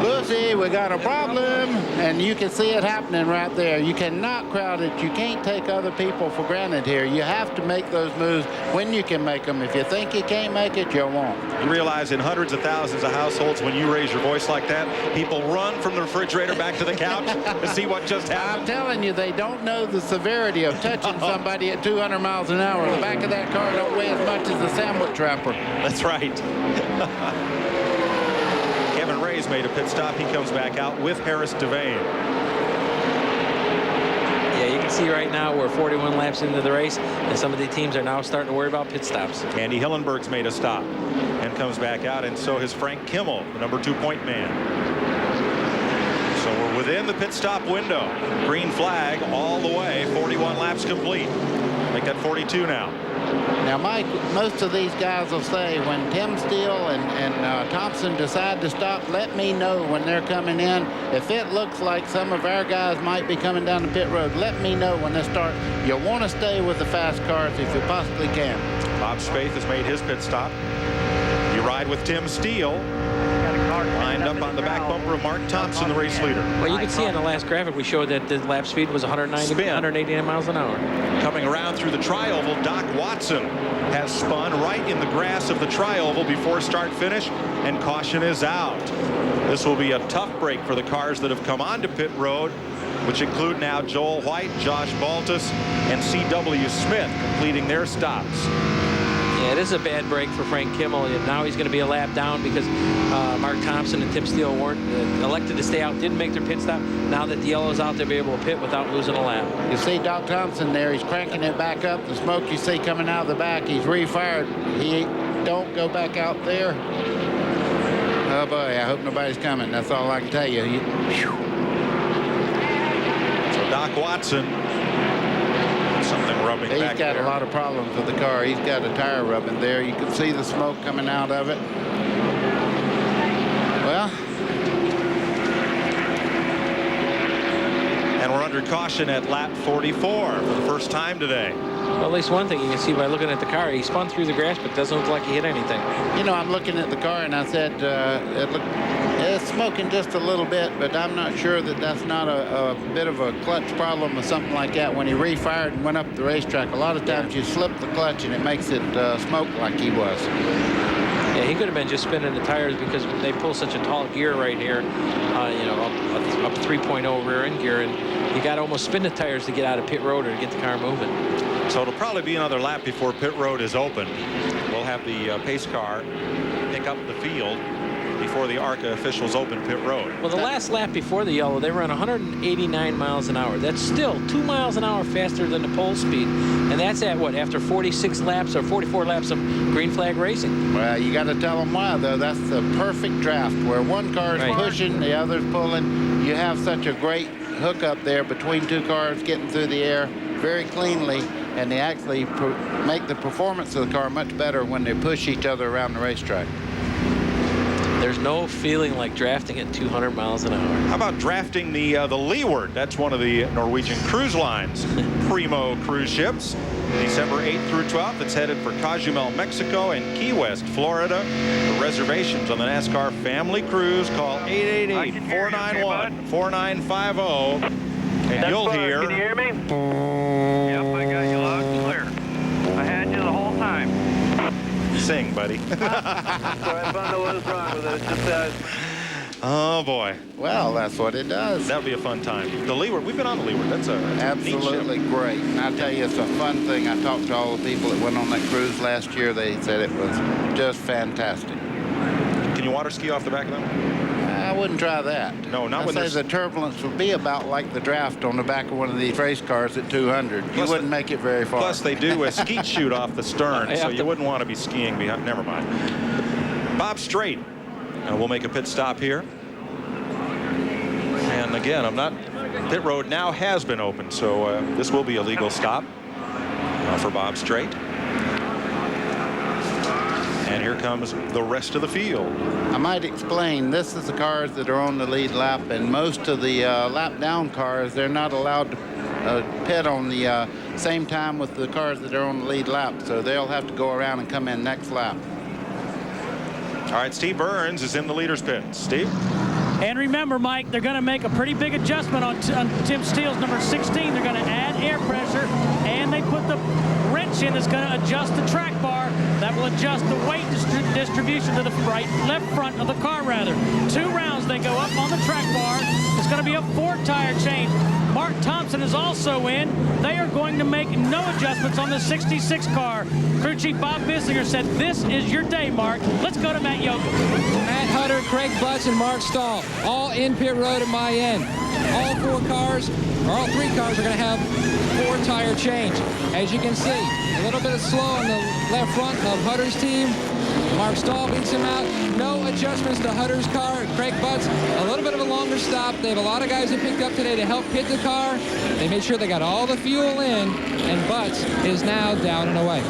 Lucy, we got a problem. And you can see it happening right there. You cannot crowd it. You can't take other people for granted here. You have to make those moves when you can make them. If you think you can't make it, you won't. You realize in hundreds of thousands of households, when you raise your voice like that, people run from the refrigerator back to the couch to see what just happened. I'm telling you, they don't know the severity of touching somebody at 200 miles an hour. The back of that car don't weigh as much as a sandwich wrapper. That's right. Kevin Ray's made a pit stop. He comes back out with Harris Devane. Yeah, you can see right now we're 41 laps into the race, and some of the teams are now starting to worry about pit stops. Andy Hillenberg's made a stop and comes back out, and so has Frank Kimmel, the number 2 point man. So we're within the pit stop window. Green flag all the way. 41 laps complete. Make that 42 now. Now, Mike, most of these guys will say when Tim Steele and Thompson decide to stop, let me know when they're coming in. If it looks like some of our guys might be coming down the pit road, let me know when they start. You want to stay with the fast cars if you possibly can. Bob Spaeth has made his pit stop. You ride with Tim Steele. Lined up on the back bumper of Mark Thompson, the race leader. Well, you can see on the last graphic we showed that the lap speed was 189 miles an hour. Coming around through the tri-oval, Doc Watson has spun right in the grass of the tri-oval before start finish, and caution is out. This will be a tough break for the cars that have come onto pit road, which include now Joel White, Josh Baltus, and C.W. Smith completing their stops. Yeah, it is a bad break for Frank Kimmel. And now he's going to be a lap down because Mark Thompson and Tim Steele weren't elected to stay out, didn't make their pit stop. Now that the yellow's out, they'll be able to pit without losing a lap. You see Doc Thompson there. He's cranking it back up. The smoke you see coming out of the back, he's refired. He don't go back out there. Oh, boy, I hope nobody's coming. That's all I can tell you. So Doc Watson, something rubbing back there. He's got a lot of problems with the car. He's got a tire rubbing there. You can see the smoke coming out of it. Well, and we're under caution at lap 44 for the first time today. Well, at least one thing you can see by looking at the car, he spun through the grass, but doesn't look like he hit anything. you know, I'm looking at the car and I said, it's smoking just a little bit, but I'm not sure that that's not a bit of a clutch problem or something like that. When he refired and went up the racetrack, a lot of times you slip the clutch and it makes it smoke like he was. Yeah, he could have been just spinning the tires because they pull such a tall gear right here, you know, up 3.0 rear end gear, and you got to almost spin the tires to get out of pit road or to get the car moving. So it'll probably be another lap before pit road is open. We'll have the pace car pick up the field before the ARCA officials open pit road. Well, the last lap before the yellow, they ran 189 miles an hour. That's still 2 miles an hour faster than the pole speed. And that's at what, after 46 laps or 44 laps of green flag racing? Well, you got to tell them why, though. That's the perfect draft where one car is pushing, the other's pulling. You have such a great hookup there between two cars getting through the air very cleanly, and they actually make the performance of the car much better when they push each other around the racetrack. There's no feeling like drafting at 200 miles an hour. How about drafting the Leeward? That's one of the Norwegian Cruise Line's primo cruise ships. December 8th through 12th, it's headed for Cozumel, Mexico, and Key West, Florida. For reservations on the NASCAR Family Cruise, call 888-491-4950, and you'll hear. Can you hear me? Yep, I got you loud and clear. I had you the whole time. Sing, buddy. Sorry, Bondo was wrong with it. It's just Oh, boy. Well, that's what it does. That would be a fun time. The Leeward, we've been on the Leeward. That's a Absolutely great. And I tell you, it's a fun thing. I talked to all the people that went on that cruise last year. They said it was just fantastic. Can you water ski off the back of them? I wouldn't try that. No, not I when say there's... the turbulence would be about like the draft on the back of one of these race cars at 200. You wouldn't make it very far. Plus, they do a skeet shoot off the stern, so you wouldn't want to be skiing behind. Never mind. Bob Strait will make a pit stop here. And again, pit road now has been opened, so this will be a legal stop for Bob Strait. And here comes the rest of the field. I might explain, this is the cars that are on the lead lap, and most of the lap down cars, they're not allowed to pit on the same time with the cars that are on the lead lap, so they'll have to go around and come in next lap. All right, Steve Burns is in the leader's pit. Steve? And remember, Mike, they're going to make a pretty big adjustment on Tim Steele's number 16. They're going to add air pressure, and they put the wrench in that's going to adjust the track bar. That will adjust the weight distribution to the left front of the car, rather. 2 rounds, they go up on the track bar. It's going to be a 4-tire change. Mark Thompson is also in. They are going to make no adjustments on the 66 car. Crew Chief Bob Bissinger said, this is your day, Mark. Let's go to Matt Yoakum. Matt Hutter, Craig Butts, and Mark Stahl, all in pit road at my end. All 3 cars are going to have 4-tire change. As you can see, a little bit of slow on the left front of Hutter's team. Mark Stahl beats him out. No adjustments to Hutter's car. Craig Butts, a little bit of a longer stop. They have a lot of guys that picked up today to help pit the car. They made sure they got all the fuel in, and Butts is now down and away.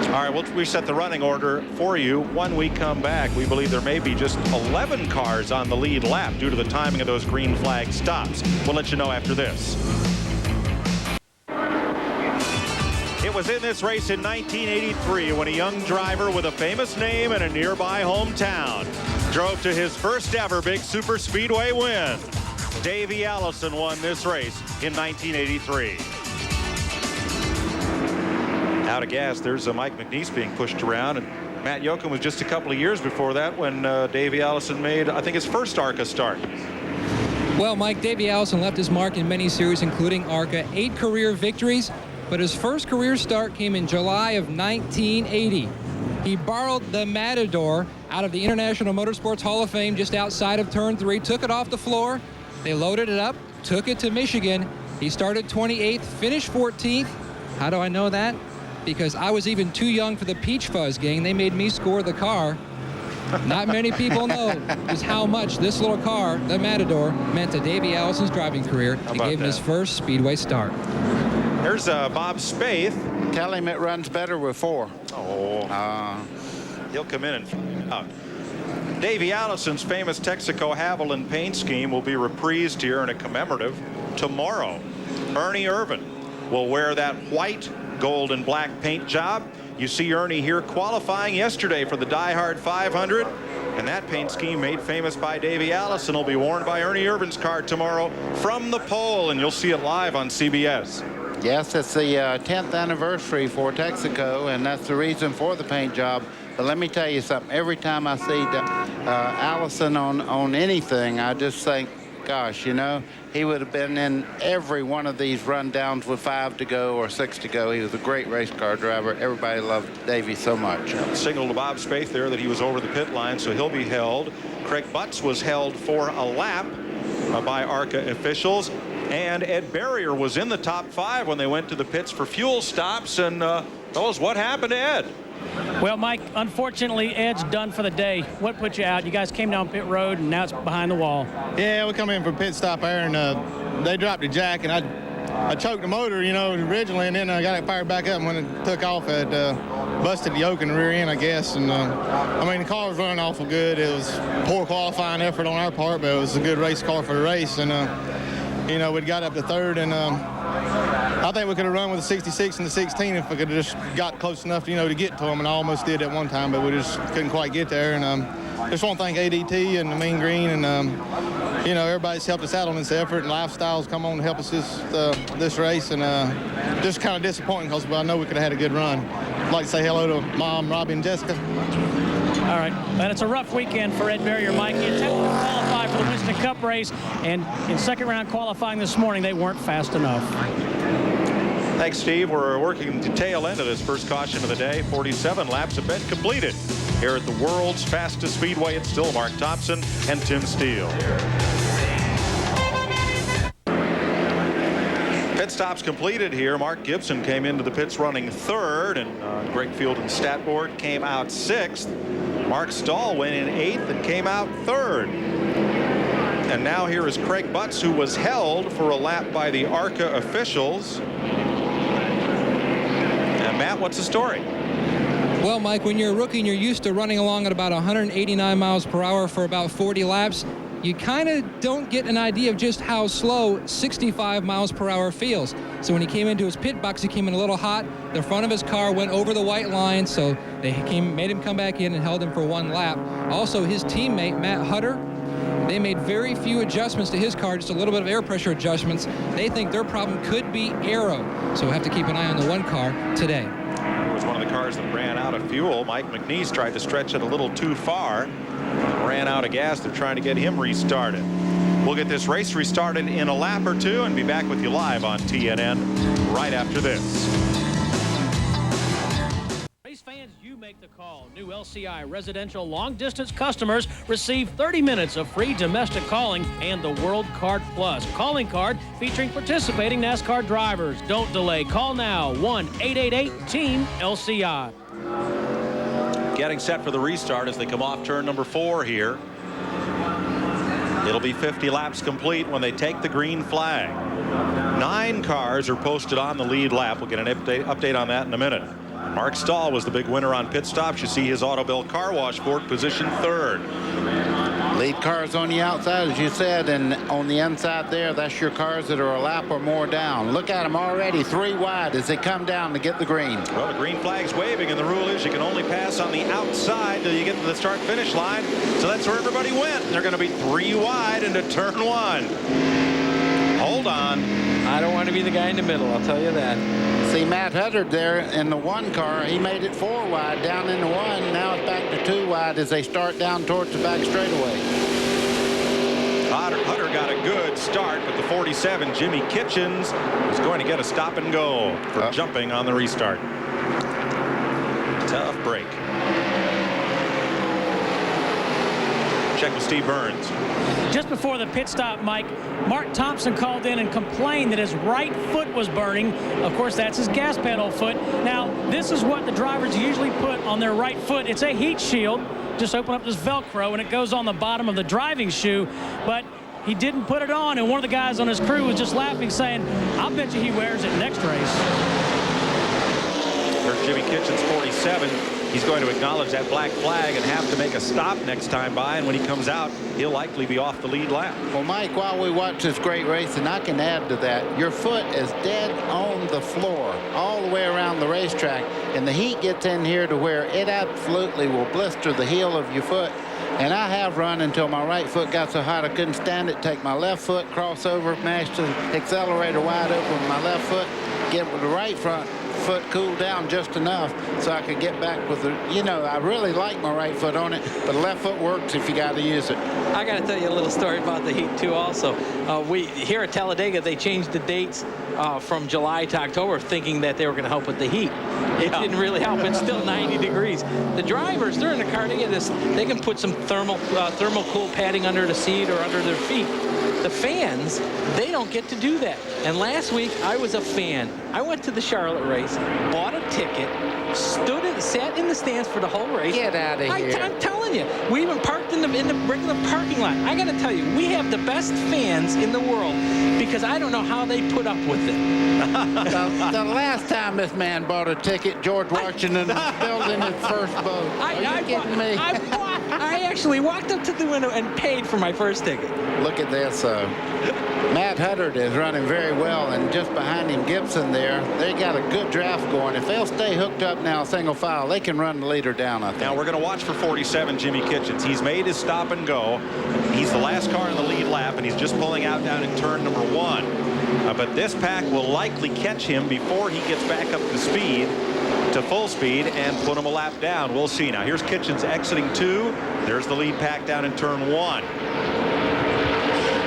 All right, we'll reset the running order for you. When we come back, we believe there may be just 11 cars on the lead lap due to the timing of those green flag stops. We'll let you know after this. It was in this race in 1983 when a young driver with a famous name in a nearby hometown drove to his first ever big super speedway win. Davey Allison won this race in 1983. Out of gas, there's a Mike McNeese being pushed around, and Matt Yoakum was just a couple of years before that when Davey Allison made, I think, his first ARCA start. Well, Mike, Davey Allison left his mark in many series, including ARCA, 8 career victories. but his first career start came in July of 1980. He borrowed the Matador out of the International Motorsports Hall of Fame just outside of Turn 3, took it off the floor. They loaded it up, took it to Michigan. He started 28th, finished 14th. How do I know that? Because I was even too young for the Peach Fuzz gang. They made me score the car. Not many people know just how much this little car, the Matador, meant to Davey Allison's driving career and gave him his first Speedway start. Here's Bob Spaeth. Tell him it runs better with 4. Oh. He'll come in and find out. Davey Allison's famous Texaco Haviland paint scheme will be reprised here in a commemorative tomorrow. Ernie Irvan will wear that white, gold, and black paint job. You see Ernie here qualifying yesterday for the Die Hard 500. And that paint scheme made famous by Davey Allison will be worn by Ernie Irvan's car tomorrow from the pole, and you'll see it live on CBS. Yes, it's the 10th anniversary for Texaco, and that's the reason for the paint job. But let me tell you something. Every time I see Allison on anything, I just think, gosh, you know, he would have been in every one of these rundowns with 5 to go or 6 to go. He was a great race car driver. Everybody loved Davey so much. Signal to Bob Spaeth there that he was over the pit line, so he'll be held. Craig Butts was held for a lap by ARCA officials. And Ed Barrier was in the top 5 when they went to the pits for fuel stops. And fellas, what happened to Ed? Well, Mike, unfortunately, Ed's done for the day. What put you out? You guys came down pit road, and now it's behind the wall. Yeah, we come in for pit stop there, and they dropped the jack, and I choked the motor, you know, originally, and then I got it fired back up, and when it took off, it busted the yoke in the rear end, I guess. And I mean, the car was running awful good. It was poor qualifying effort on our part, but it was a good race car for the race. And you know, we'd got up to 3rd, and I think we could have run with the 66 and the 16 if we could have just got close enough, you know, to get to them, and I almost did at one time, but we just couldn't quite get there. And just want to thank ADT and the Mean Green, and you know, everybody's helped us out on this effort, and Lifestyles come on to help us this race, and just kind of disappointing because I know we could have had a good run. I'd like to say hello to Mom, Robbie, and Jessica. All right, and it's a rough weekend for Ed Barrier, Mike. He attempted to qualify for the Winston Cup race, and in second round qualifying this morning, they weren't fast enough. Thanks, Steve. We're working the tail end of this first caution of the day. 47 laps have been completed here at the world's fastest speedway. It's still Mark Thompson and Tim Steele. Pit stops completed here. Mark Gibson came into the pits running 3rd, and Greg Field and Statboard came out 6th. Mark Stahl went in 8th and came out 3rd. And now here is Craig Butts, who was held for a lap by the ARCA officials. And Matt, what's the story? Well, Mike, when you're a rookie and you're used to running along at about 189 miles per hour for about 40 laps, you kind of don't get an idea of just how slow 65 miles per hour feels. So when he came into his pit box, he came in a little hot. The front of his car went over the white line, so they made him come back in and held him for 1 lap. Also, his teammate, Matt Hutter, they made very few adjustments to his car, just a little bit of air pressure adjustments. They think their problem could be aero, so we'll have to keep an eye on the 1 car today. It was one of the cars that ran out of fuel. Mike McNeese tried to stretch it a little too far. Ran out of gas. They're trying to get him restarted. We'll get this race restarted in a lap or 2 and be back with you live on TNN right after this. Race fans, you make the call. New LCI residential long-distance customers receive 30 minutes of free domestic calling and the World Card Plus calling card featuring participating NASCAR drivers. Don't delay. Call now. 1-888-TEAM-LCI. Getting set for the restart as they come off turn number 4 here. It'll be 50 laps complete when they take the green flag. 9 cars are posted on the lead lap. We'll get an update on that in a minute. Mark Stahl was the big winner on pit stops. You see his Autobill Car Wash Ford position 3rd. Lead cars on the outside, as you said, and on the inside there, that's your cars that are a lap or more down. Look at them already 3 wide as they come down to get the green. Well, the green flag's waving, and the rule is you can only pass on the outside till you get to the start-finish line. So that's where everybody went. They're going to be 3 wide into turn 1. Hold on. I don't want to be the guy in the middle, I'll tell you that. See Matt Huddard there in the 1 car. He made it 4 wide down into 1. Now it's back to 2 wide as they start down towards the back straightaway. Hutter got a good start, but the 47, Jimmy Kitchens, is going to get a stop and go for jumping on the restart. Tough break. Check with Steve Burns. Just before the pit stop, Mike, Mark Thompson called in and complained that his right foot was burning. Of course, that's his gas pedal foot. Now, this is what the drivers usually put on their right foot. It's a heat shield. Just open up this Velcro, and it goes on the bottom of the driving shoe. But he didn't put it on, and one of the guys on his crew was just laughing, saying, I'll bet you he wears it next race. There's Jimmy Kitchens, 47. He's going to acknowledge that black flag and have to make a stop next time by, and when he comes out, he'll likely be off the lead lap. Well, Mike, while we watch this great race, and I can add to that, your foot is dead on the floor all the way around the racetrack, and the heat gets in here to where it absolutely will blister the heel of your foot. And I have run until my right foot got so hot I couldn't stand it. Take my left foot, cross over, mash the accelerator wide open with my left foot, get with the right front foot cooled down just enough so I could get back with the, you know, I really like my right foot on it, but the left foot works if you got to use it. I got to tell you a little story about the heat too also. We here at Talladega, they changed the dates from July to October, thinking that they were going to help with the heat. It didn't really help. It's still 90 degrees. The drivers, they're in the car, they get this, they can put some thermal cool padding under the seat or under their feet. The fans, they don't get to do that. And last week, I was a fan. I went to the Charlotte race, bought a ticket, sat in the stands for the whole race. Get out of here. I'm telling you, we even parked in the regular parking lot. I got to tell you, we have the best fans in the world because I don't know how they put up with it. The last time this man bought a ticket, George Washington was building his first boat. Are you kidding me? I actually walked up to the window and paid for my first ticket. Look at this. Matt Hutter is running very well, and just behind him, Gibson there. They got a good draft going. If they'll stay hooked up now, single file, they can run the leader down, I think. Now we're going to watch for 47, Jimmy Kitchens. He's made his stop and go. He's the last car in the lead lap, and he's just pulling out down in turn number 1. But this pack will likely catch him before he gets back up to speed, to full speed, and put him a lap down. We'll see. Now here's Kitchens exiting 2. There's the lead pack down in turn 1.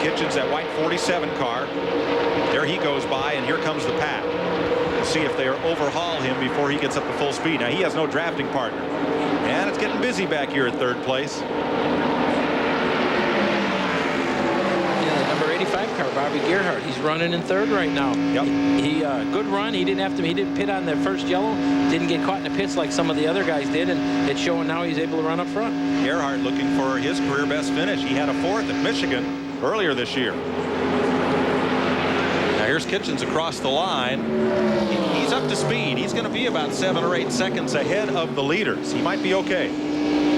Kitchens, that white 47 car. There he goes by, and here comes the pack. We'll see if they overhaul him before he gets up to full speed. Now he has no drafting partner, and it's getting busy back here at third place. Yeah, the number 85 car, Bobby Gerhardt, he's running in third right now. Yep. He good run. He didn't pit on the first yellow. Didn't get caught in the pits like some of the other guys did, and it's showing now he's able to run up front. Gerhardt looking for his career best finish. He had a 4th at Michigan earlier this year. Now here's Kitchens across the line. He's up to speed. He's going to be about 7 or 8 seconds ahead of the leaders. He might be okay.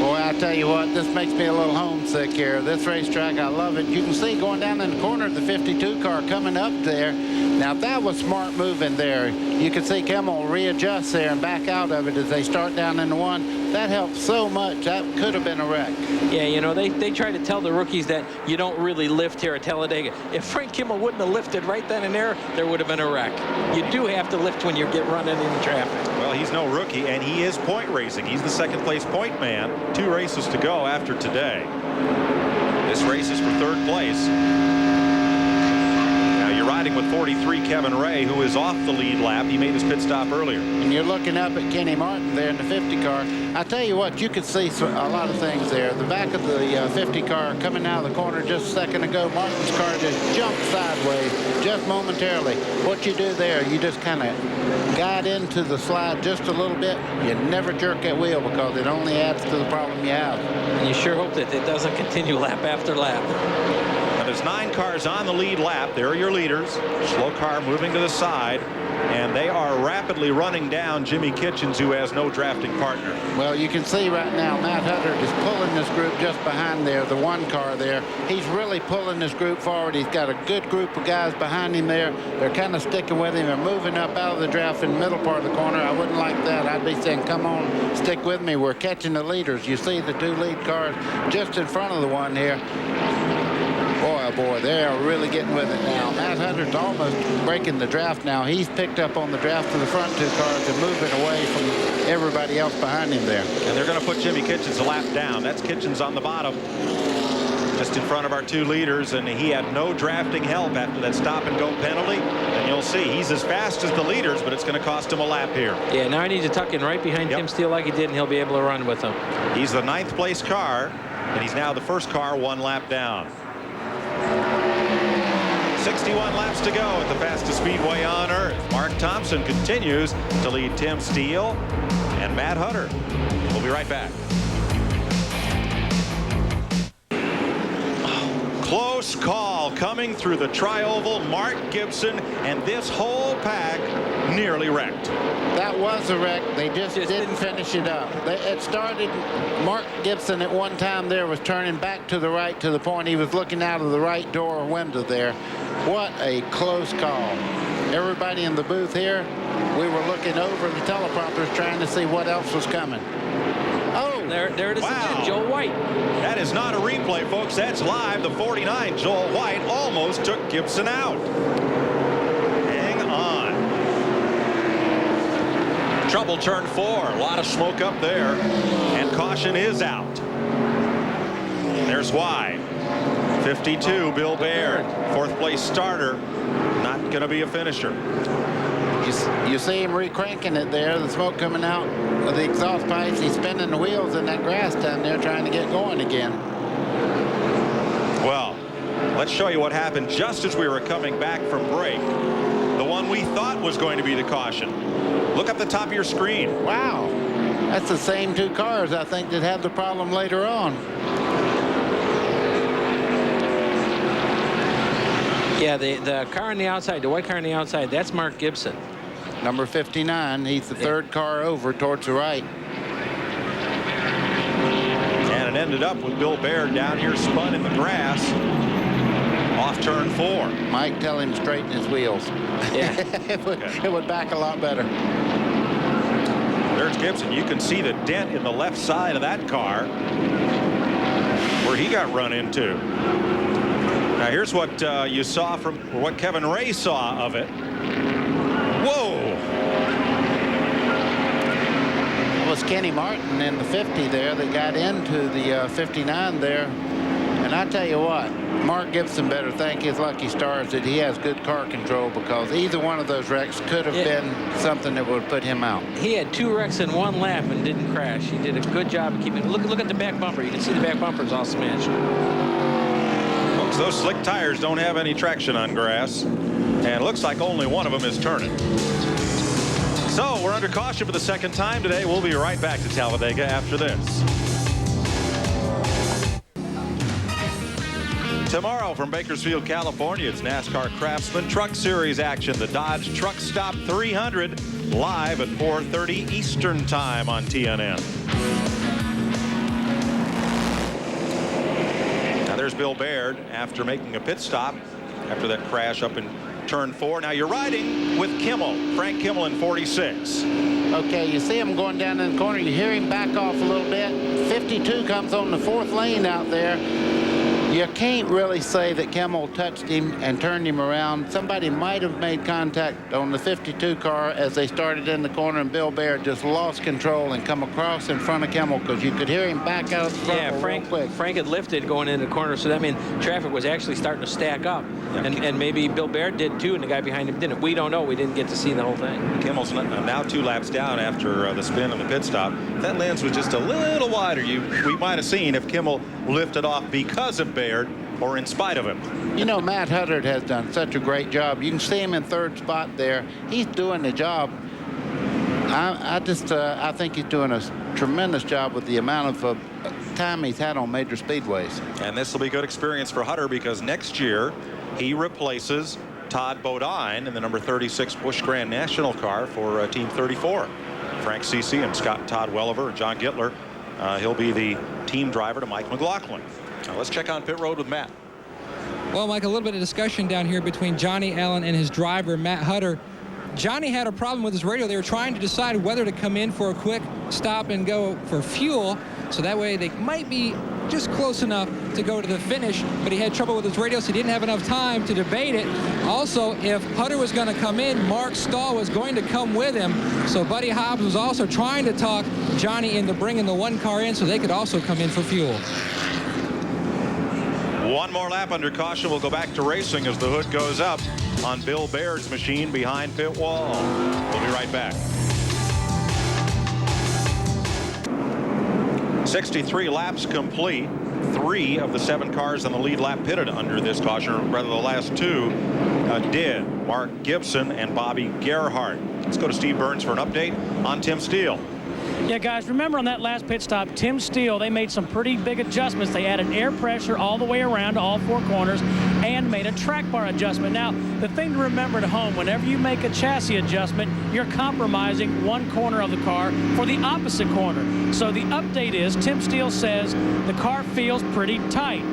Boy, I tell you what, this makes me a little homesick here. This racetrack, I love it. You can see going down in the corner the 52 car coming up there. Now that was smart moving there. You can see Kimmel readjust there and back out of it as they start down in the 1. That helped so much. That could have been a wreck. Yeah, you know, they try to tell the rookies that you don't really lift here at Talladega. If Frank Kimmel wouldn't have lifted right then and there would have been a wreck. You do have to lift when you get running in traffic. Well, he's no rookie, and he is point racing. He's the 2nd place point man. 2 races to go after today. This race is for 3rd place. Now you're riding with 43 Kevin Ray, who is off the lead lap. He made his pit stop earlier. And you're looking up at Kenny Martin there in the 50 car. I tell you what, you could see a lot of things there. The back of the 50 car coming out of the corner just a second ago. Martin's car just jumped sideways just momentarily. What you do there, you just kind of guide into the slide just a little bit. You never jerk that wheel because it only adds to the problem you have. And you sure hope that it doesn't continue lap after lap. Now there's 9 cars on the lead lap. There are your leaders. Slow car moving to the side, and they are rapidly running down Jimmy Kitchens, who has no drafting partner. Well, you can see right now Matt Hutter is pulling this group just behind there, the 1 car there. He's really pulling this group forward. He's got a good group of guys behind him there. They're kind of sticking with him and moving up out of the draft in the middle part of the corner. I wouldn't like that. I'd be saying, come on, stick with me. We're catching the leaders. You see the 2 lead cars just in front of the 1 here. Boy, oh boy, they are really getting with it now. Matt Hutter's almost breaking the draft now. He's picked up on the draft of the front 2 cars and moving away from everybody else behind him there. And they're going to put Jimmy Kitchens a lap down. That's Kitchens on the bottom. just in front of our 2 leaders, and he had no drafting help after that stop-and-go penalty. And you'll see he's as fast as the leaders, but it's going to cost him a lap here. Yeah, now he needs to tuck in right behind Tim Steele like he did, and he'll be able to run with him. He's the 9th place car, and he's now the first car 1 lap down. 61 laps to go at the fastest speedway on earth. Mark Thompson continues to lead Tim Steele and Matt Hutter. We'll be right back. Close call coming through the tri-oval. Mark Gibson and this whole pack nearly wrecked. That was a wreck. They just didn't finish it up. It started, Mark Gibson at one time there was turning back to the right to the point he was looking out of the right door or window there. What a close call. Everybody in the booth here, we were looking over the teleprompters trying to see what else was coming. Oh, there it is wow. again, Joel White. That is not a replay, folks. That's live. The 49, Joel White, almost took Gibson out. Hang on. Trouble turn 4. A lot of smoke up there. And caution is out. There's why. 52, Bill Baird. 4th place starter. Not going to be a finisher. You see him recranking it there, the smoke coming out of the exhaust pipes. He's spinning the wheels in that grass down there trying to get going again. Well, let's show you what happened just as we were coming back from break. The one we thought was going to be the caution. Look up the top of your screen. Wow. That's the same 2 cars, I think, that had the problem later on. Yeah, the car on the outside, the white car on the outside, that's Mark Gibson. Number 59, he's the 3rd car over towards the right. And it ended up with Bill Baird down here spun in the grass off turn 4. Mike, tell him to straighten his wheels. Yeah. it would back a lot better. There's Gibson. You can see the dent in the left side of that car where he got run into. Now here's what you saw from what Kevin Ray saw of it. Whoa! It was Kenny Martin in the 50 there that got into the 59 there. And I tell you what, Mark Gibson better thank his lucky stars that he has good car control, because either one of those wrecks could have been something that would put him out. He had 2 wrecks in 1 lap and didn't crash. He did a good job of keeping. Look at the back bumper. You can see the back bumper is all smashed. Folks, those slick tires don't have any traction on grass, and it looks like only one of them is turning. So we're under caution for the 2nd time today. We'll be right back to Talladega after this. Tomorrow from Bakersfield, California, it's NASCAR Craftsman Truck Series action. The Dodge Truck Stop 300 live at 4:30 Eastern Time on TNN. Now there's Bill Baird after making a pit stop after that crash up in turn 4. Now you're riding with Kimmel, Frank Kimmel in 46. Okay, you see him going down in the corner. You hear him back off a little bit. 52 comes on the 4th lane out there. You can't really say that Kimmel touched him and turned him around. Somebody might have made contact on the 52 car as they started in the corner, and Bill Baird just lost control and come across in front of Kimmel, because you could hear him back out of the circle. Yeah, Frank had lifted going into the corner, so that means traffic was actually starting to stack up. And maybe Bill Baird did too, and the guy behind him didn't. We don't know. We didn't get to see the whole thing. Kimmel's now 2 laps down after the spin on the pit stop. If that lens was just a little wider, we might have seen if Kimmel lifted off because of Baird or in spite of him. You know, Matt Hutter has done such a great job. You can see him in 3rd spot there. He's doing the job. I think he's doing a tremendous job with the amount of time he's had on major speedways. And this will be good experience for Hutter, because next year he replaces Todd Bodine in the number 36 Busch Grand National car for Team 34. Frank Cece and Scott and Todd Welliver and John Gittler. He'll be the team driver to Mike McLaughlin. Now let's check on pit road with Matt. Well, Mike, a little bit of discussion down here between Johnny Allen and his driver, Matt Hutter. Johnny had a problem with his radio. They were trying to decide whether to come in for a quick stop and go for fuel, so that way they might be just close enough to go to the finish, but he had trouble with his radio, so he didn't have enough time to debate it. Also, if Hutter was going to come in, Mark Stahl was going to come with him, so Buddy Hobbs was also trying to talk Johnny into bringing the 1 car in so they could also come in for fuel. One more lap under caution. We'll go back to racing as the hood goes up on Bill Baird's machine behind pit wall. We'll be right back. 63 laps complete. 3 of the 7 cars on the lead lap pitted under this caution, or rather the last 2 did. Mark Gibson and Bobby Gerhart. Let's go to Steve Burns for an update on Tim Steele. Yeah, guys, remember on that last pit stop, Tim Steele, they made some pretty big adjustments. They added air pressure all the way around to all 4 corners and made a track bar adjustment. Now, the thing to remember at home, whenever you make a chassis adjustment, you're compromising one corner of the car for the opposite corner. So the update is, Tim Steele says the car feels pretty tight.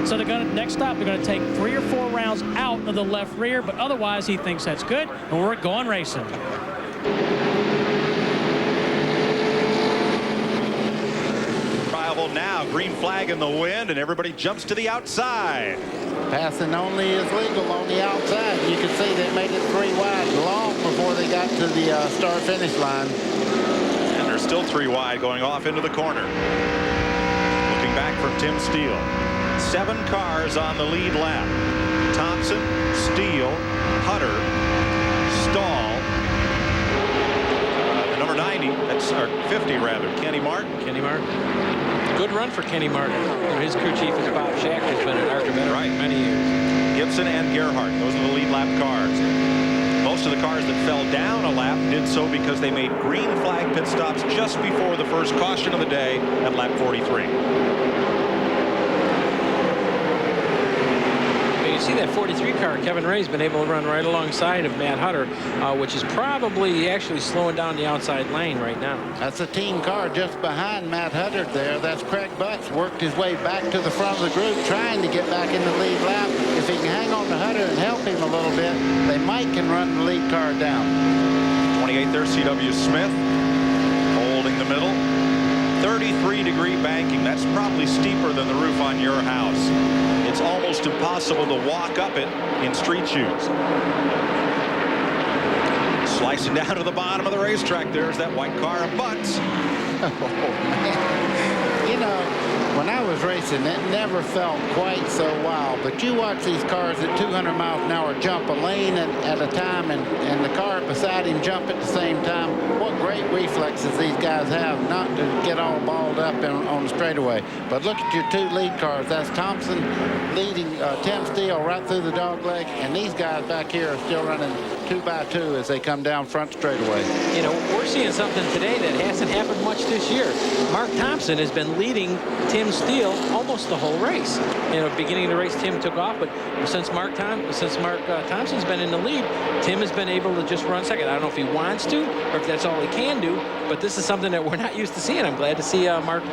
So they're going to, next stop, they're going to take 3 or 4 rounds out of the left rear, but otherwise he thinks that's good, and we're going racing. Now, green flag in the wind, and everybody jumps to the outside. Passing only is legal on the outside. You can see they made it 3 wide long before they got to the start-finish line. And they're still 3 wide going off into the corner. Looking back from Tim Steele. 7 cars on the lead lap. Thompson, Steele, Hutter, Stahl, number 90, that's our 50 rather, Kenny Martin. Kenny Martin. Good run for Kenny Martin. His crew chief is Bob Shack, who's been at ARCA Bondo for many years. Gibson and Gerhart, those are the lead lap cars. Most of the cars that fell down a lap did so because they made green flag pit stops just before the first caution of the day at lap 43. You see that 43 car, Kevin Ray's been able to run right alongside of Matt Hutter, which is probably actually slowing down the outside lane right now. That's a team car just behind Matt Hutter there. That's Craig Butts, worked his way back to the front of the group, trying to get back in the lead lap. If he can hang on to Hutter and help him a little bit, they might can run the lead car down. 28 there, C.W. Smith, holding the middle. 33-degree banking. That's probably steeper than the roof on your house. It's almost impossible to walk up it in street shoes. Slicing down to the bottom of the racetrack. There's that white car of Butts. Oh, man. You know, when I was racing, it never felt quite so wild. But you watch these cars at 200 miles an hour jump a lane at a time, and the car beside him jump at the same time. What great reflexes these guys have not to get all balled up on the straightaway. But look at your 2 lead cars. That's Thompson leading Tim Steele right through the dog leg, and these guys back here are still running 2 by 2 as they come down front straightaway. You know, we're seeing something today that hasn't happened much this year. Mark Thompson has been leading Tim Steele almost the whole race. You know, beginning of the race, Tim took off, but since Mark Thompson's been in the lead, Tim has been able to just run second. I don't know if he wants to or if that's all he can do, but this is something that we're not used to seeing. I'm glad to see Mark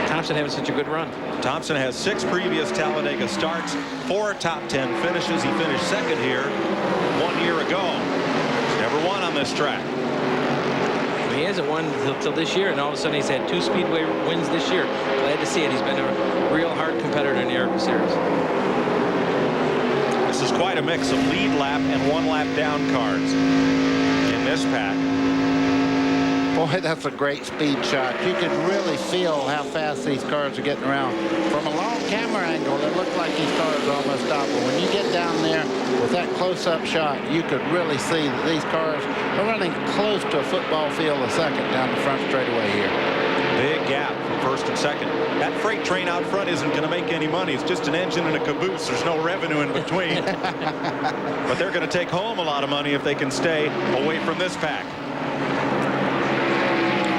Thompson having such a good run. Thompson has 6 previous Talladega starts, 4 top 10 finishes. He finished second here 1 year ago. He's never won on this track. He hasn't won until this year, and all of a sudden he's had 2 Speedway wins this year. Glad to see it. He's been a real hard competitor in the ARCA Series. This is quite a mix of lead lap and 1 lap down cars in this pack. Boy, that's a great speed shot. You can really feel how fast these cars are getting around. From a long camera angle, it looked like these cars are almost stopped. But when you get down there with that close-up shot, you could really see that these cars are running close to a football field a second down the front straightaway here. Big gap from first and second. That freight train out front isn't going to make any money. It's just an engine and a caboose. There's no revenue in between. But they're going to take home a lot of money if they can stay away from this pack.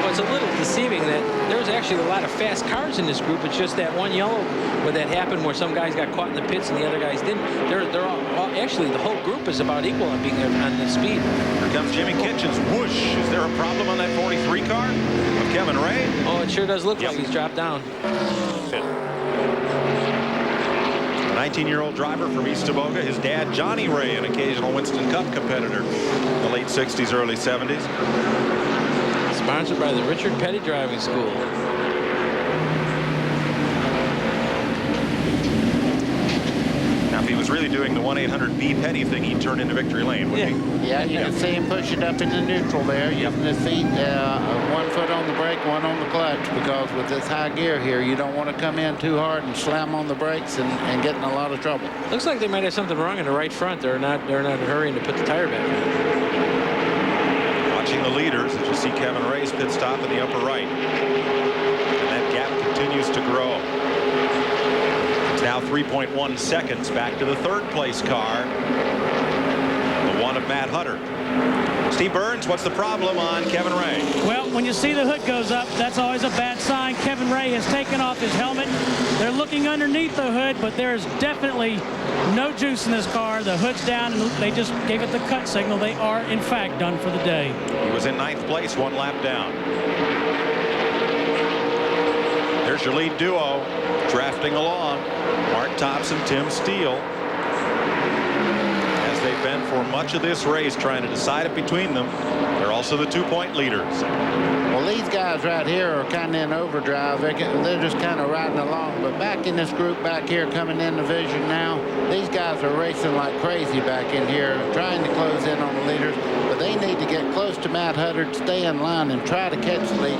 It's a little deceiving that there's actually a lot of fast cars in this group. It's just that one yellow where that happened, where some guys got caught in the pits and the other guys didn't. They're all actually, the whole group is about equal on being on the speed. Here comes Jimmy Kitchens. Whoosh! Is there a problem on that 43 car of Kevin Ray? Oh, it sure does look like he's dropped down. A 19-year-old driver from East Tavoga. His dad, Johnny Ray, an occasional Winston Cup competitor in the late 60s, early 70s. Sponsored by the Richard Petty Driving School. Now, if he was was really doing the 1-800-B Petty thing, he'd turn into victory lane, wouldn't he? Yeah, you can see him push it up into neutral there, using his feet, 1 foot on the brake, 1 on the clutch, because with this high gear here, you don't want to come in too hard and slam on the brakes and get in a lot of trouble. Looks like they might have something wrong in the right front. They're not hurrying to put the tire back on. Watching the leaders as you see Kevin Ray's pit stop in the upper right. And that gap continues to grow. It's now 3.1 seconds back to the 3rd place car, the one of Matt Hutter. Steve Burns, what's the problem on Kevin Ray? Well, when you see the hood goes up, that's always a bad sign. Kevin Ray has taken off his helmet. They're looking underneath the hood, but there's definitely no juice in this car. The hood's down, and they just gave it the cut signal. They are, in fact, done for the day. He was in 9th place, 1 lap down. There's your lead duo drafting along. Mark Thompson, Tim Steele. As they've been for much of this race, trying to decide it between them. They're also the 2-point leaders. Well, these guys right here are kind of in overdrive. They're just kind of riding along. But back in this group back here coming in the vision now, these guys are racing like crazy back in here, trying to close in on the leaders. But they need to get close to Matt Hutter, stay in line, and try to catch the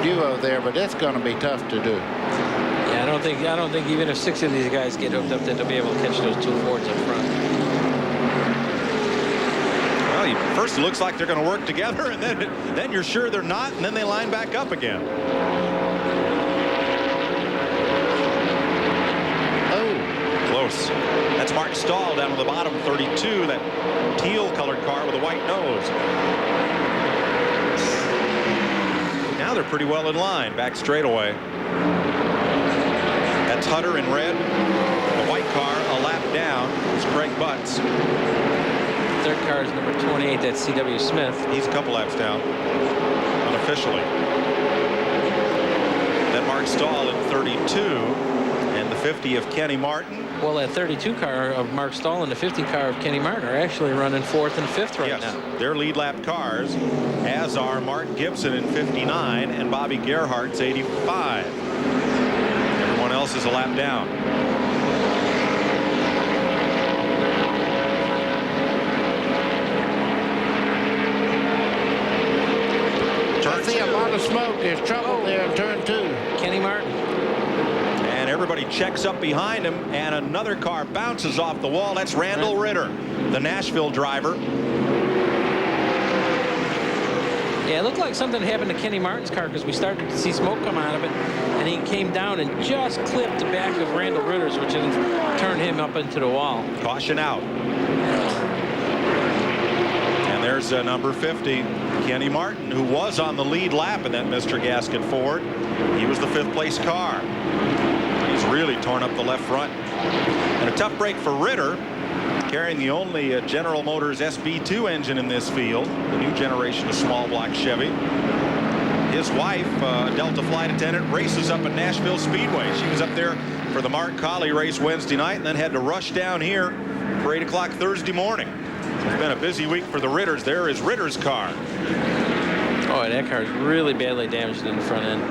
duo there. But it's going to be tough to do. Yeah, I don't think even if 6 of these guys get hooked up, that they'll be able to catch those 2 Fords up front. First it looks like they're going to work together, and then you're sure they're not, and then they line back up again. Oh, close. That's Mark Stahl down on the bottom, 32, that teal colored car with a white nose. Now they're pretty well in line, back straightaway. That's Hutter in red. The white car a lap down is Craig Butts. 3rd car is number 28. That's C.W. Smith. He's a couple laps down, unofficially. Then Mark Stahl in 32, and the 50 of Kenny Martin. Well, that 32 car of Mark Stahl and the 50 car of Kenny Martin are actually running 4th and 5th right now. They're lead lap cars, as are Mark Gibson in 59 and Bobby Gerhardt's 85. Everyone else is a lap down. I see a lot of smoke. There's trouble there in turn 2. Kenny Martin. And everybody checks up behind him, and another car bounces off the wall. That's Randall Ritter, the Nashville driver. Yeah, it looked like something happened to Kenny Martin's car because we started to see smoke come out of it, and he came down and just clipped the back of Randall Ritter's, which then turned him up into the wall. Caution out. And there's number 50, Kenny Martin, who was on the lead lap in that Mr. Gasket Ford. He was the 5th place car. He's really torn up the left front. And a tough break for Ritter, carrying the only General Motors SB2 engine in this field, the new generation of small block Chevy. His wife, a Delta flight attendant, races up at Nashville Speedway. She was up there for the Mark Colley race Wednesday night and then had to rush down here for 8 o'clock Thursday morning. It's been a busy week for the Ritters. There is Ritter's car. Oh, that car is really badly damaged in the front end.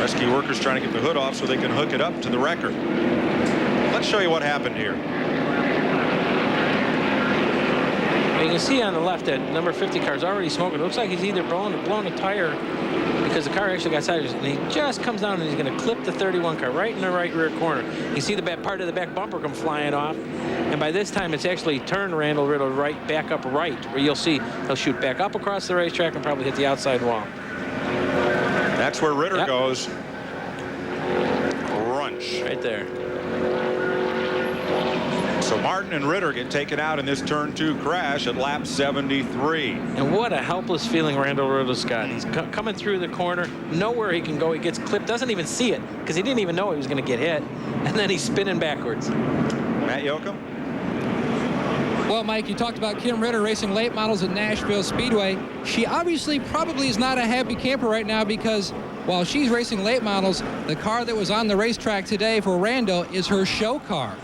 Rescue workers trying to get the hood off so they can hook it up to the wrecker. Let's show you what happened here. You can see on the left that number 50 car is already smoking. It looks like he's either blown a tire because the car actually got sideways, and he just comes down and he's going to clip the 31 car right in the right rear corner. You see the back part of the back bumper come flying off, and by this time it's actually turned Randall Ritter back up right, where you'll see he'll shoot back up across the racetrack and probably hit the outside wall. That's where Ritter goes. Crunch. Right there. So Martin and Ritter get taken out in this turn 2 crash at lap 73. And what a helpless feeling Randall Ritter's got. He's coming through the corner, nowhere he can go. He gets clipped, doesn't even see it because he didn't even know he was going to get hit, and then he's spinning backwards. Matt Yoakum? Well, Mike, you talked about Kim Ritter racing late models at Nashville Speedway. She obviously probably is not a happy camper right now because while she's racing late models, the car that was on the racetrack today for Randall is her show car.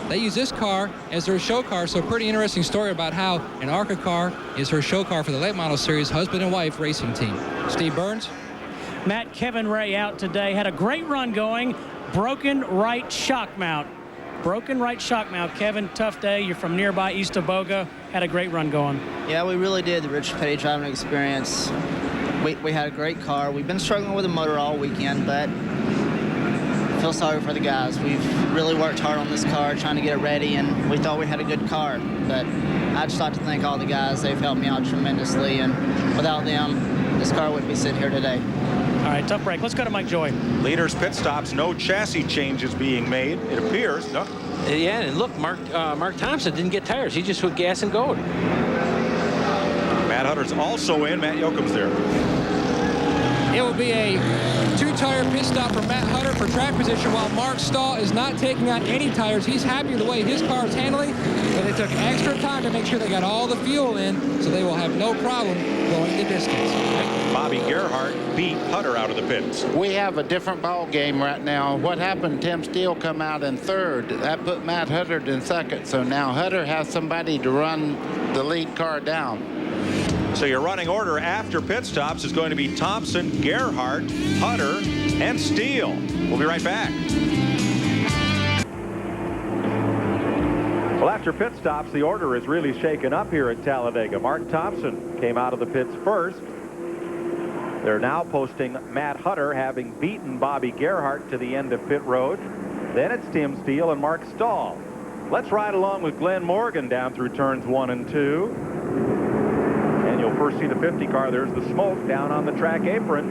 They use this car as their show car, so pretty interesting story about how an ARCA car is her show car for the late model series husband and wife racing team. Steve Burns? Matt, Kevin Ray out today, had a great run going. broken right shock mount. Broken right shock mount. Kevin, tough day. You're from nearby East Tavoga. Had a great run going. Yeah, we really did. The Richard Petty driving experience. We had a great car. We've been struggling with the motor all weekend, but I feel sorry for the guys. We've really worked hard on this car, trying to get it ready, and we thought we had a good car. But I'd just like to thank all the guys. They've helped me out tremendously, and without them, this car wouldn't be sitting here today. All right, tough break. Let's go to Mike Joy. Leaders pit stops, no chassis changes being made, it appears. No. Yeah, and look, Mark Thompson didn't get tires. He just went gas and gold. Matt Hutter's also in. Matt Yoakum's there. It will be a 2-tire pit stop for Matt Hutter for track position, while Mark Stahl is not taking on any tires. He's happy with the way his car is handling, but they took extra time to make sure they got all the fuel in, so they will have no problem going the distance. Bobby Gerhart beat Hutter out of the pits. We have a different ball game right now. What happened? Tim Steele come out in third. That put Matt Hutter in second. So now Hutter has somebody to run the lead car down. So your running order after pit stops is going to be Thompson, Gerhart, Hutter, and Steele. We'll be right back. Well, after pit stops, the order is really shaken up here at Talladega. Mark Thompson came out of the pits first. They're now posting Matt Hutter having beaten Bobby Gerhart to the end of pit road. Then it's Tim Steele and Mark Stahl. Let's ride along with Glenn Morgan down through turns 1 and 2. And you'll first see the 50 car. There's the smoke down on the track apron.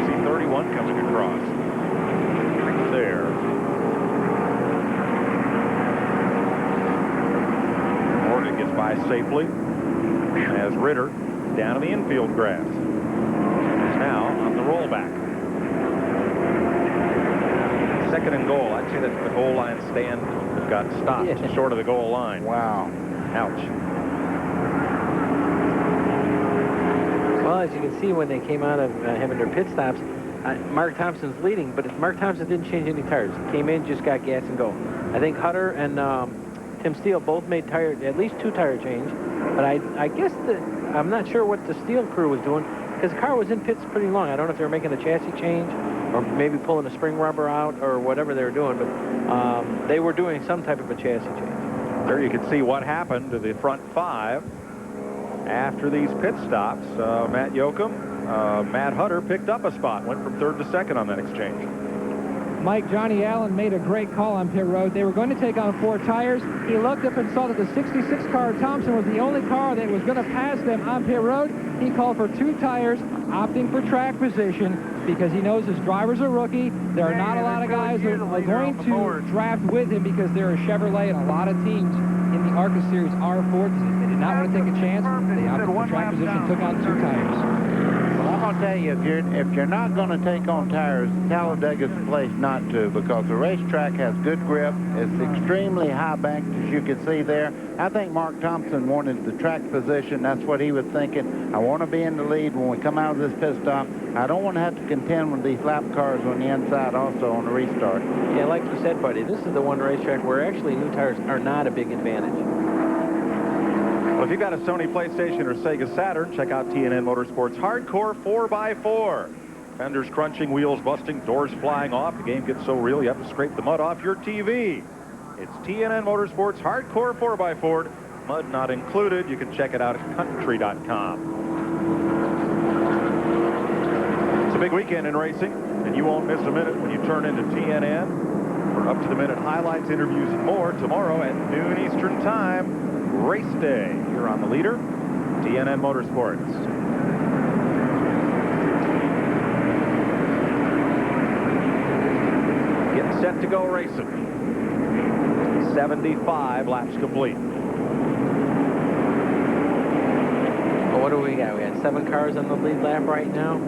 See 31 coming across. There. Morgan gets by safely as Ritter down in the infield grass. Now on the rollback. Second and goal. I'd say that the goal line stand got stopped short of the goal line. Wow. Ouch. Well, as you can see, when they came out of having their pit stops, Mark Thompson's leading, but Mark Thompson didn't change any tires. Came in, just got gas and go. I think Hutter and Tim Steele both made at least 2 tire change, but I guess I'm not sure what the Steele crew was doing, because the car was in pits pretty long. I don't know if they were making a chassis change or maybe pulling a spring rubber out or whatever they were doing, but they were doing some type of a chassis change. There you can see what happened to the front 5 after these pit stops. Matt Yoakum, Matt Hutter picked up a spot, went from 3rd to 2nd on that exchange. Mike, Johnny Allen made a great call on pit road. They were going to take on 4 tires. He looked up and saw that the 66 car Thompson was the only car that was going to pass them on pit road. He called for 2 tires, opting for track position because he knows his driver's a rookie. There are not a lot of guys that are going to draft with him because they're a Chevrolet, and a lot of teams in the ARCA Series are Fords. They did not want to take a chance. They opted for track position, took on 2 tires. Well, I'm going to tell you, if you're not going to take on tires, Talladega's the place not to, because the racetrack has good grip. It's extremely high banked, as you can see there. I think Mark Thompson wanted the track position. That's what he was thinking. I want to be in the lead when we come out of this pit stop. I don't want to have to contend with these lap cars on the inside also on the restart. Yeah, like you said, buddy, this is the one racetrack where actually new tires are not a big advantage. Well, if you've got a Sony PlayStation or Sega Saturn, check out TNN Motorsports Hardcore 4x4. Fenders crunching, wheels busting, doors flying off. The game gets so real you have to scrape the mud off your TV. It's TNN Motorsports Hardcore 4x4. Mud not included. You can check it out at country.com. It's a big weekend in racing, and you won't miss a minute when you turn into TNN for up-to-the-minute highlights, interviews, and more tomorrow at noon Eastern Time. Race day here on the leader, TNN Motorsports. Getting set to go racing. 75 laps complete. Well, what do we got? We had 7 cars on the lead lap right now.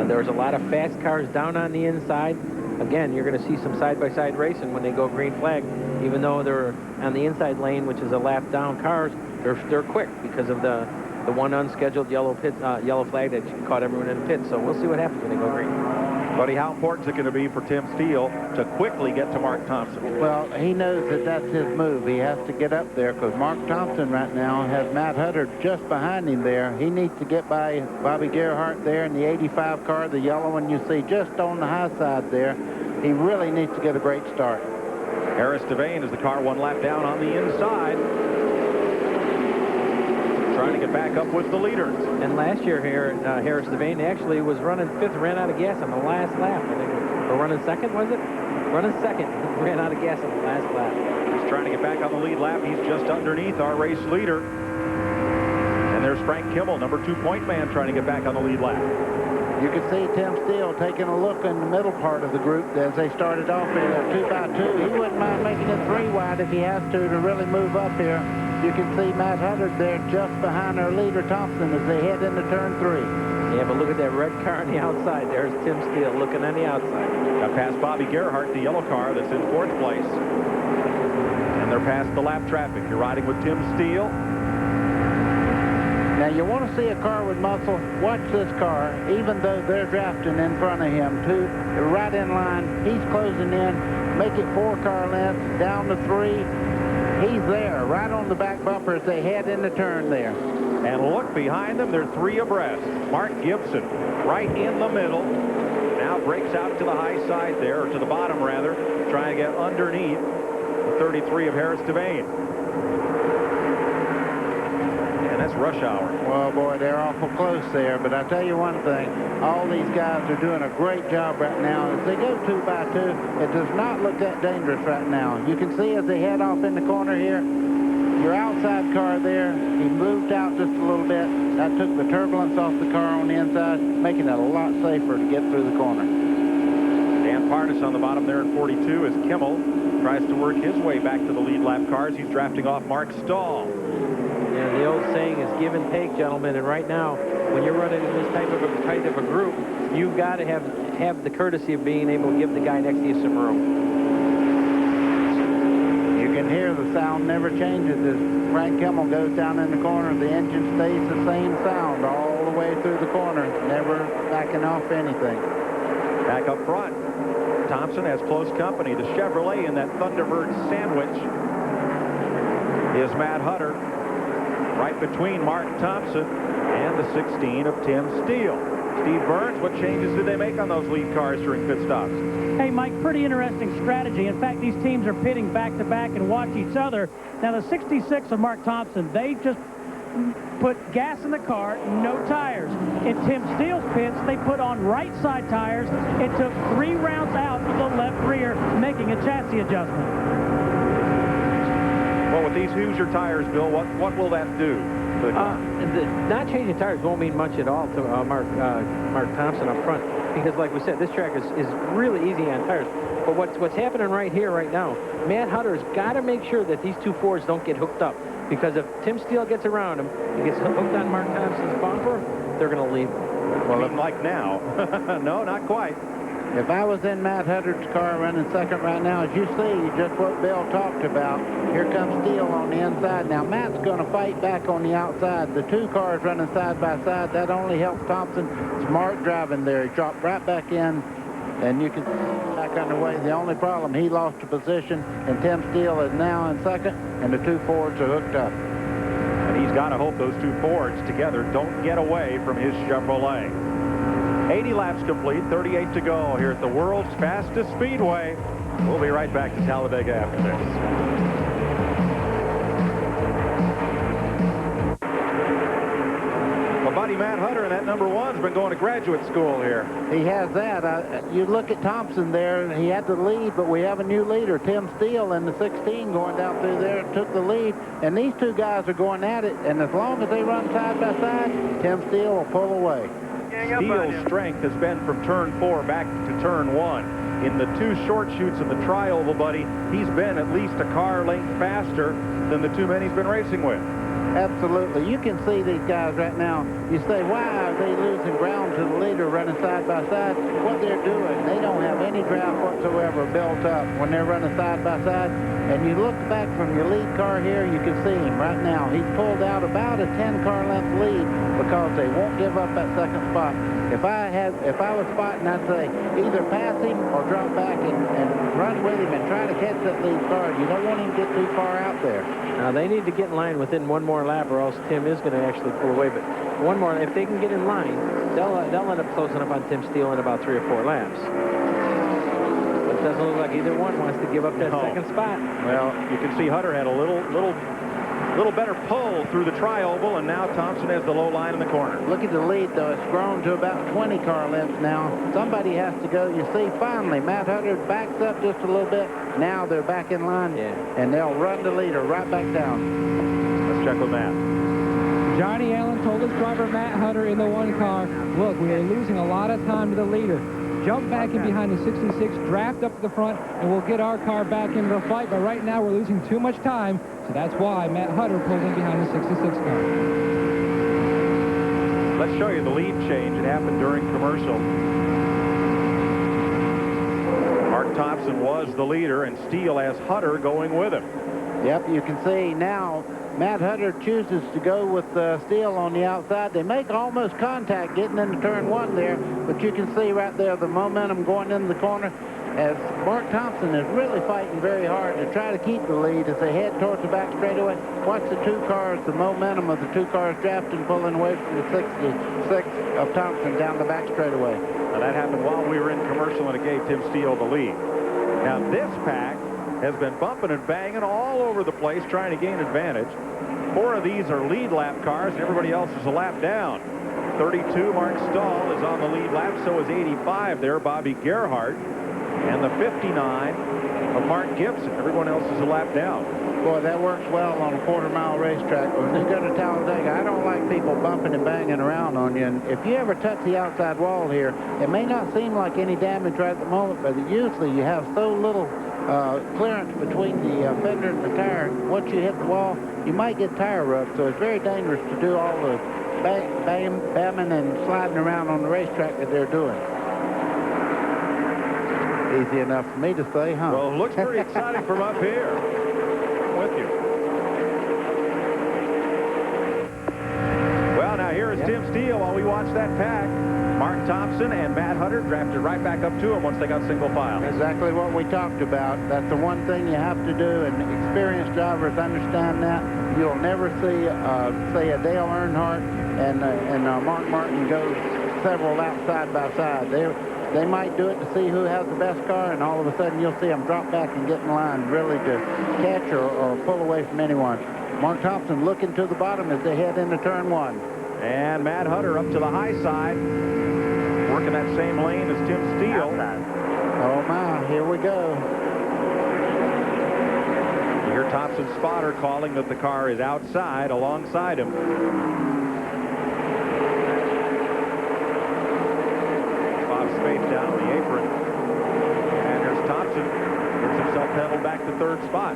There's a lot of fast cars down on the inside. Again, you're going to see some side-by-side racing when they go green flag. Even though they're on the inside lane, which is a lap down cars, they're quick because of the the one unscheduled yellow flag that caught everyone in the pit. So we'll see what happens when they go green. Buddy, how important is it going to be for Tim Steele to quickly get to Mark Thompson? Well, he knows that that's his move. He has to get up there because Mark Thompson right now has Matt Hutter just behind him there. He needs to get by Bobby Gerhart there in the 85 car, the yellow one you see just on the high side there. He really needs to get a great start. Harris Devane as the car one lap down on the inside. Trying to get back up with the leaders. And last year here, Harris Devane actually was running 5th, ran out of gas on the last lap. I think, or running 2nd, was it? Running 2nd, ran out of gas on the last lap. He's trying to get back on the lead lap. He's just underneath our race leader. And there's Frank Kimmel, number 2 point man, trying to get back on the lead lap. You can see Tim Steele taking a look in the middle part of the group as they started off there 2 by 2. He wouldn't mind making it 3 wide if he has to really move up here. You can see Matt Hutter there just behind our leader Thompson as they head into turn 3. Yeah, but look at that red car on the outside. There's Tim Steele looking on the outside. Got past Bobby Gerhart, the yellow car that's in 4th place. And they're past the lap traffic. You're riding with Tim Steele. Now you want to see a car with muscle, watch this car, even though they're drafting in front of him. Right in line, he's closing in, make it 4 car lengths, down to 3. He's there, right on the back bumper as they head into turn there. And look behind them, they're 3 abreast. Mark Gibson, right in the middle. Now breaks out to the high side there, or to the bottom rather, trying to get underneath the 33 of Harris Devane. And that's rush hour. Well, boy, they're awful close there. But I tell you one thing, all these guys are doing a great job right now. As they go 2 by 2, it does not look that dangerous right now. You can see as they head off in the corner here, your outside car there, he moved out just a little bit. That took the turbulence off the car on the inside, making it a lot safer to get through the corner. Dan Partis on the bottom there in 42 as Kimmel tries to work his way back to the lead lap cars. He's drafting off Mark Stahl. Yeah, the old saying is give and take, gentlemen. And right now, when you're running in this type of a group, you've got to have the courtesy of being able to give the guy next to you some room. You can hear the sound never changes as Frank Kimmel goes down in the corner. The engine stays the same sound all the way through the corner, never backing off anything. Back up front, Thompson has close company. The Chevrolet in that Thunderbird sandwich is Matt Hutter, right between Mark Thompson and the 16 of Tim Steele. Steve Burns, what changes did they make on those lead cars during pit stops? Hey, Mike, pretty interesting strategy. In fact, these teams are pitting back-to-back and watch each other. Now, the 66 of Mark Thompson, they just put gas in the car, no tires. In Tim Steele's pits, they put on right side tires. It took 3 rounds out of the left rear, making a chassis adjustment. Well, with these Hoosier tires, Bill, what will that do to the car? Not changing tires won't mean much at all to Mark Thompson up front, because like we said, this track is really easy on tires. But what's happening right here, right now, Matt Hutter's got to make sure that these 2 Fords don't get hooked up, because if Tim Steele gets around him, he gets hooked on Mark Thompson's bumper, they're going to leave. Well, like now. No, not quite. If I was in Matt Hutter's car running second right now, as you see, just what Bill talked about, here comes Steele on the inside. Now, Matt's going to fight back on the outside. The 2 cars running side by side, that only helps Thompson. Smart driving there. He dropped right back in, and you can see back underway. The only problem, he lost a position, and Tim Steele is now in second, and the 2 Fords are hooked up. And he's got to hope those 2 Fords together don't get away from his Chevrolet. 80 laps complete, 38 to go here at the world's fastest speedway. We'll be right back to Talladega after this. My buddy Matt Hutter in that number 1's been going to graduate school here. He has that. You look at Thompson there, he had the lead, but we have a new leader, Tim Steele, in the 16 going down through there, took the lead, and these 2 guys are going at it, and as long as they run side by side, Tim Steele will pull away. Steele's strength has been from turn 4 back to turn 1. In the 2 short shoots in the tri-oval, buddy, he's been at least a car length faster than the 2 men he's been racing with. Absolutely. You can see these guys right now. You say, why are they losing ground to the leader running side by side? What they're doing, they don't have any draft whatsoever built up when they're running side by side. And you look back from your lead car here, you can see him right now. He's pulled out about a 10-car length lead because they won't give up that second spot. If I was spotting, I'd say either pass him or drop back and run with him and try to catch that lead car. You don't want him to get too far out there. Now, they need to get in line within one more lap, or else Tim is going to actually pull away. But one more, if they can get in line, they'll end up closing up on Tim Steele in about 3 or 4 laps. But it doesn't look like either one wants to give up that second spot. Well, you can see Hutter had a little better pull through the tri-oval, and now Thompson has the low line in the corner. Look at the lead, though. It's grown to about 20 car lengths now. Somebody has to go. You see, finally, Matt Hutter backs up just a little bit. Now they're back in line, and they'll run the leader right back down. Let's check with Matt. Johnny Allen told his driver, Matt Hutter, in the 1 car, look, we are losing a lot of time to the leader. Jump back in behind the 66, draft up to the front, and we'll get our car back into the fight. But right now, we're losing too much time, so that's why Matt Hutter pulled in behind the 66 car. Let's show you the lead change. It happened during commercial. Mark Thompson was the leader, and Steele has Hutter going with him. Yep, you can see now Matt Hutter chooses to go with Steele on the outside. They make almost contact getting into turn 1 there, but you can see right there the momentum going into the corner as Mark Thompson is really fighting very hard to try to keep the lead as they head towards the back straightaway. Watch the 2 cars, the momentum of the 2 cars drafting, pulling away from the 66 of Thompson down the back straightaway. Now, that happened while we were in commercial, and it gave Tim Steele the lead. Now, this pack has been bumping and banging all over the place trying to gain advantage. 4 of these are lead lap cars, and everybody else is a lap down. 32, Mark Stahl, is on the lead lap. So is 85 there, Bobby Gerhardt. And the 59 of Mark Gibson. Everyone else is a lap down. Boy, that works well on a quarter-mile racetrack. When you go to Talladega, I don't like people bumping and banging around on you. And if you ever touch the outside wall here, it may not seem like any damage right at the moment, but usually you have so little clearance between the fender and the tire. Once you hit the wall, you might get tire rub. So it's very dangerous to do all the bamming and sliding around on the racetrack that they're doing. Easy enough for me to say, huh? Well, it looks pretty exciting from up here. I'm with you. Well, now here is Tim Steele while we watch that pack. Mark Thompson and Matt Hutter drafted right back up to him once they got single file. Exactly what we talked about. That's the one thing you have to do, and experienced drivers understand that. You'll never see, say, a Dale Earnhardt and Mark Martin go several laps side by side. They might do it to see who has the best car, and all of a sudden you'll see them drop back and get in line really to catch or pull away from anyone. Mark Thompson looking to the bottom as they head into turn 1. And Matt Hutter up to the high side, working that same lane as Tim Steele. Oh my, here we go. You hear Thompson's spotter calling that the car is outside alongside him. Spade down the apron, and there's Thompson. Gets himself pedaled back to 3rd spot.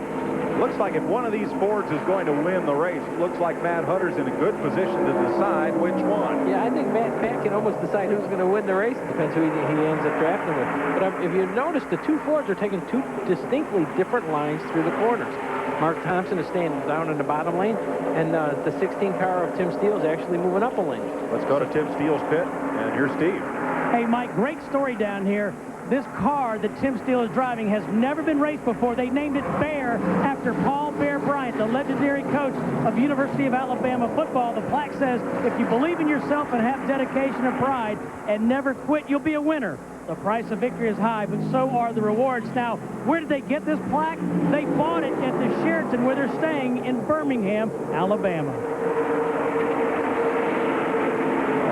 Looks like if one of these Fords is going to win the race, it looks like Matt Hutter's in a good position to decide which one. Yeah, I think Matt can almost decide who's going to win the race. It depends who he ends up drafting with. But if you notice, the 2 Fords are taking 2 distinctly different lines through the corners. Mark Thompson is staying down in the bottom lane, and the 16 car of Tim Steele is actually moving up a lane. Let's go to Tim Steele's pit, and here's Steve. Hey, Mike, great story down here. This car that Tim Steele is driving has never been raced before. They named it Bear after Paul Bear Bryant, the legendary coach of University of Alabama football. The plaque says, if you believe in yourself and have dedication and pride and never quit, you'll be a winner. The price of victory is high, but so are the rewards. Now, where did they get this plaque? They bought it at the Sheraton where they're staying in Birmingham, Alabama.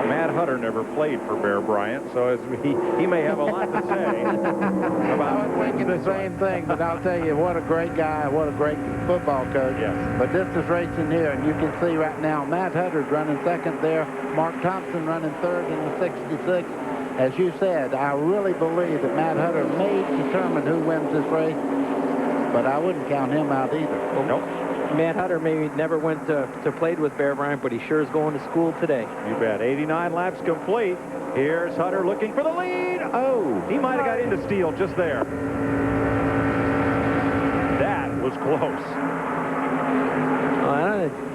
Matt Hutter never played for Bear Bryant, so he may have a lot to say about. I was thinking the same thing, but I'll tell you, what a great guy, what a great football coach. Yes. But this is racing here, and you can see right now Matt Hutter's running 2nd there, Mark Thompson running 3rd in the 66. As you said, I really believe that Matt Hutter may determine who wins this race, but I wouldn't count him out either. Nope. Matt Hutter maybe never went to played with Bear Bryant, but he sure is going to school today. You bet. 89 laps complete. Here's Hutter looking for the lead. Oh, he might have got into Steele just there. That was close.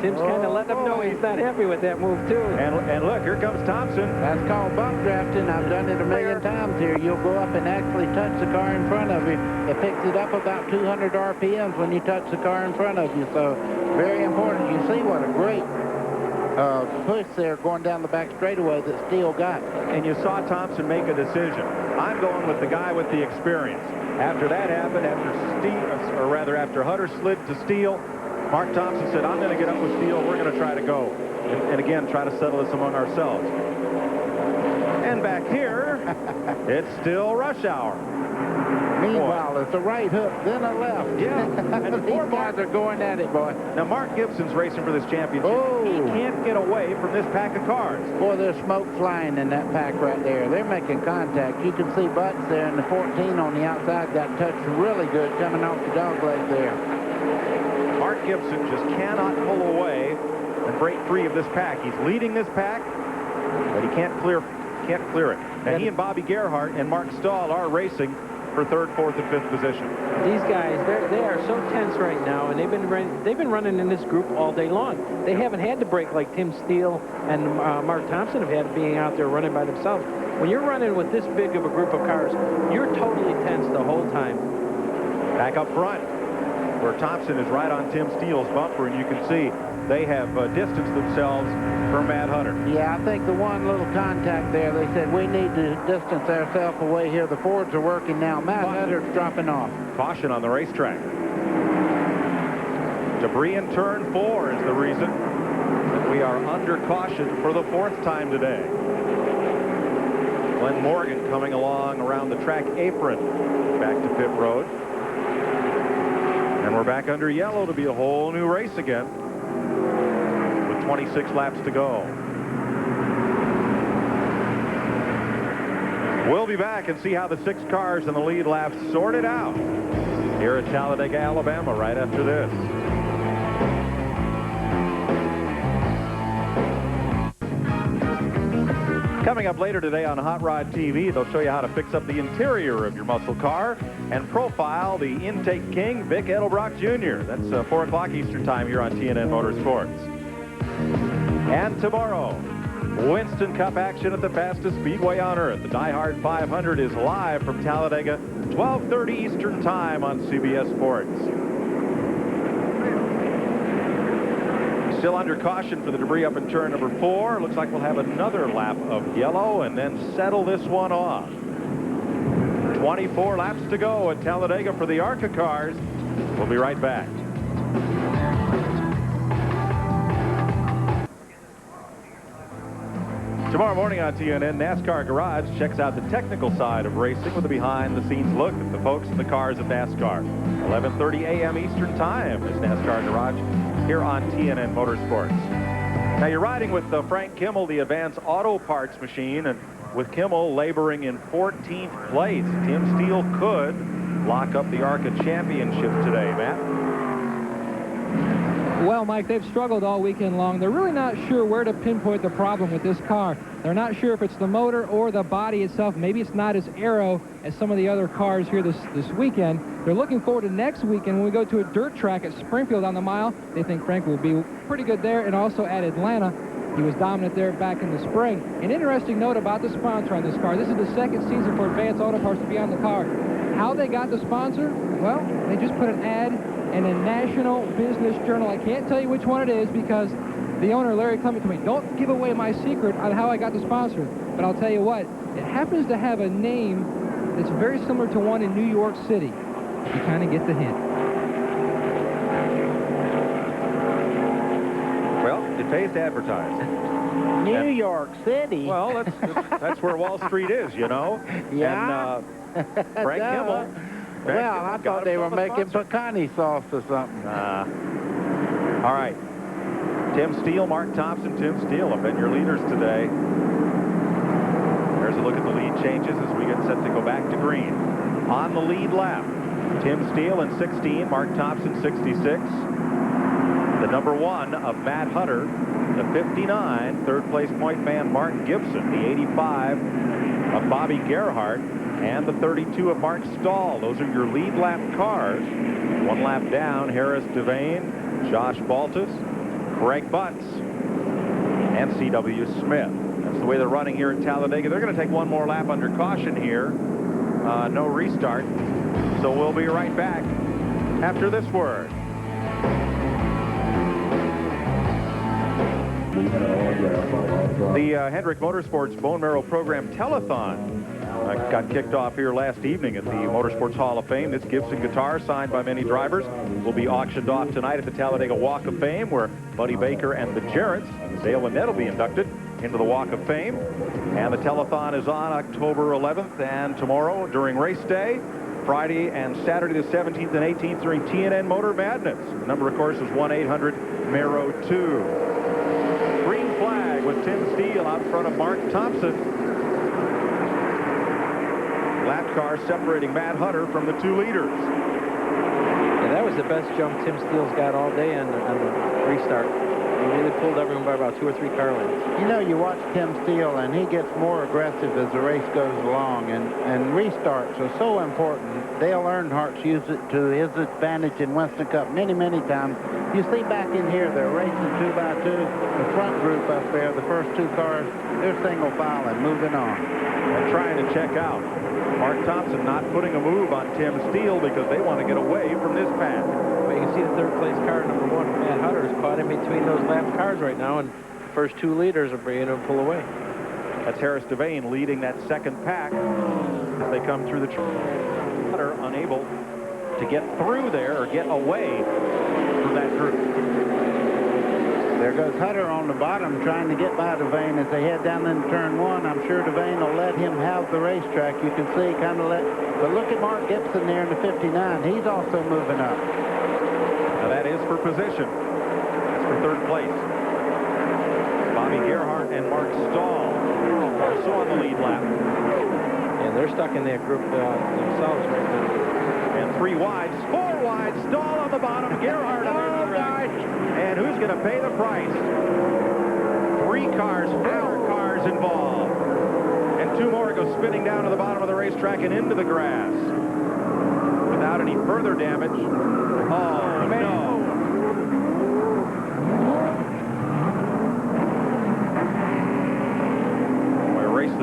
Tim's kind of letting him know he's not happy with that move, too. And look, here comes Thompson. That's called bump drafting. I've done it a million times here. You'll go up and actually touch the car in front of you. It picks it up about 200 RPMs when you touch the car in front of you. So very important. You see what a great push there going down the back straightaway that Steele got. And you saw Thompson make a decision. I'm going with the guy with the experience. After that happened, after Hutter slid to Steele, Mark Thompson said, I'm going to get up with Steele. We're going to try to go. And again, try to settle this among ourselves. And back here, it's still rush hour. Meanwhile, it's a right hook, then a left. Yeah. And these guys are going at it, boy. Now, Mark Gibson's racing for this championship. Oh. He can't get away from this pack of cars. Boy, there's smoke flying in that pack right there. They're making contact. You can see Butts there in the 14 on the outside got touched really good coming off the dog leg there. Mark Gibson just cannot pull away and break free of this pack. He's leading this pack, but he can't clear it. And he and Bobby Gerhardt and Mark Stahl are racing for 3rd, 4th, and 5th position. These guys, they are so tense right now, and they've been running in this group all day long. They haven't had to break like Tim Steele and Mark Thompson have had, being out there running by themselves. When you're running with this big of a group of cars, you're totally tense the whole time. Back up front, where Thompson is right on Tim Steele's bumper, and you can see they have distanced themselves from Matt Hutter. Yeah, I think the one little contact there, they said we need to distance ourselves away here. The Fords are working now. Matt Hutter's dropping off. Caution on the racetrack. Debris in turn 4 is the reason that we are under caution for the 4th time today. Glenn Morgan coming along around the track apron back to pit road. And we're back under yellow to be a whole new race again with 26 laps to go. We'll be back and see how the 6 cars in the lead laps sorted out here at Talladega, Alabama, right after this. Coming up later today on Hot Rod TV, they'll show you how to fix up the interior of your muscle car and profile the intake king, Vic Edelbrock Jr. That's 4 o'clock Eastern Time here on TNN Motorsports. And tomorrow, Winston Cup action at the fastest speedway on earth. The Die Hard 500 is live from Talladega, 12:30 Eastern Time on CBS Sports. Still under caution for the debris up in turn number 4. Looks like we'll have another lap of yellow and then settle this one off. 24 laps to go at Talladega for the ARCA cars. We'll be right back. Tomorrow morning on TNN, NASCAR Garage checks out the technical side of racing with a behind-the-scenes look at the folks and the cars of NASCAR. 11:30 a.m. Eastern Time is NASCAR Garage here on TNN Motorsports. Now you're riding with Frank Kimmel, the Advanced Auto Parts machine, and with Kimmel laboring in 14th place, Tim Steele could lock up the ARCA championship today, Matt. Well, Mike, they've struggled all weekend long. They're really not sure where to pinpoint the problem with this car. They're not sure if it's the motor or the body itself. Maybe it's not as aero as some of the other cars here this weekend. They're looking forward to next weekend when we go to a dirt track at Springfield on the mile. They think Frank will be pretty good there, and also at Atlanta. He was dominant there back in the spring. An interesting note about the sponsor on this car. This is the 2nd season for Advanced Auto Parts to be on the car. How they got the sponsor? Well, they just put an ad in a national business journal. I can't tell you which one it is because the owner, Larry Clement, told me, don't give away my secret on how I got the sponsor. But I'll tell you what, it happens to have a name that's very similar to one in New York City. You kind of get the hint. Well, it pays to advertise. New York City? Well, that's where Wall Street is, you know? Yeah. And Frank Kimmel. Well, I thought they were making pecani sauce or something. All right. Tim Steele, Mark Thompson, Tim Steele have been your leaders today. There's a look at the lead changes as we get set to go back to green. On the lead lap, Tim Steele in 16, Mark Thompson 66. The number 1 of Matt Hunter, the 59, third place point man Mark Gibson, the 85 of Bobby Gerhardt, and the 32 of Mark Stahl. Those are your lead lap cars. 1 lap down, Harris Devane, Josh Baltus, Craig Butts, and C.W. Smith. That's the way they're running here at Talladega. They're going to take 1 more lap under caution here. No restart. So we'll be right back after this word. The Hendrick Motorsports Bone Marrow Program Telethon got kicked off here last evening at the Motorsports Hall of Fame. This Gibson guitar, signed by many drivers, will be auctioned off tonight at the Talladega Walk of Fame, where Buddy Baker and the Jarretts, Dale Lynette, will be inducted into the Walk of Fame. And the telethon is on October 11th and tomorrow during race day, Friday and Saturday the 17th and 18th during TNN Motor Madness. The number, of course, is 1-800-MARROW-2. Green flag with Tim Steele out front of Mark Thompson. Lap car separating Matt Hunter from the 2 leaders. Yeah, that was the best jump Tim Steele's got all day on the restart. He really pulled everyone by about 2 or 3 car lengths. You know, you watch Tim Steele, and he gets more aggressive as the race goes along, and restarts are so important. Dale Earnhardt's used it to his advantage in Winston Cup many, many times. You see back in here, they're racing 2 by 2. The front group up there, the first 2 cars, they're single file and moving on. And trying to check out. Mark Thompson not putting a move on Tim Steele because they want to get away from this path. Well, you can see the third place car, number 1, Matt Hunter, is caught in between those lap cars right now, and the first 2 leaders are bringing him to pull away. That's Harris Devane leading that second pack as they come through the Hunter unable to get through there or get away from that group. There goes Hutter on the bottom trying to get by Devane as they head down into turn 1. I'm sure Devane will let him have the racetrack. You can see kind of but look at Mark Gibson there in the 59. He's also moving up. Now that is for position. That's for third place. Bobby Gerhardt and Mark Stahl also on the lead lap. And they're stuck in that group themselves right now. And 3 wides, 4 wide, Stahl on the bottom, Gerhardt on the right. And who's going to pay the price? 3 cars, 4 cars involved. And 2 more go spinning down to the bottom of the racetrack and into the grass. Without any further damage. Oh, no. A race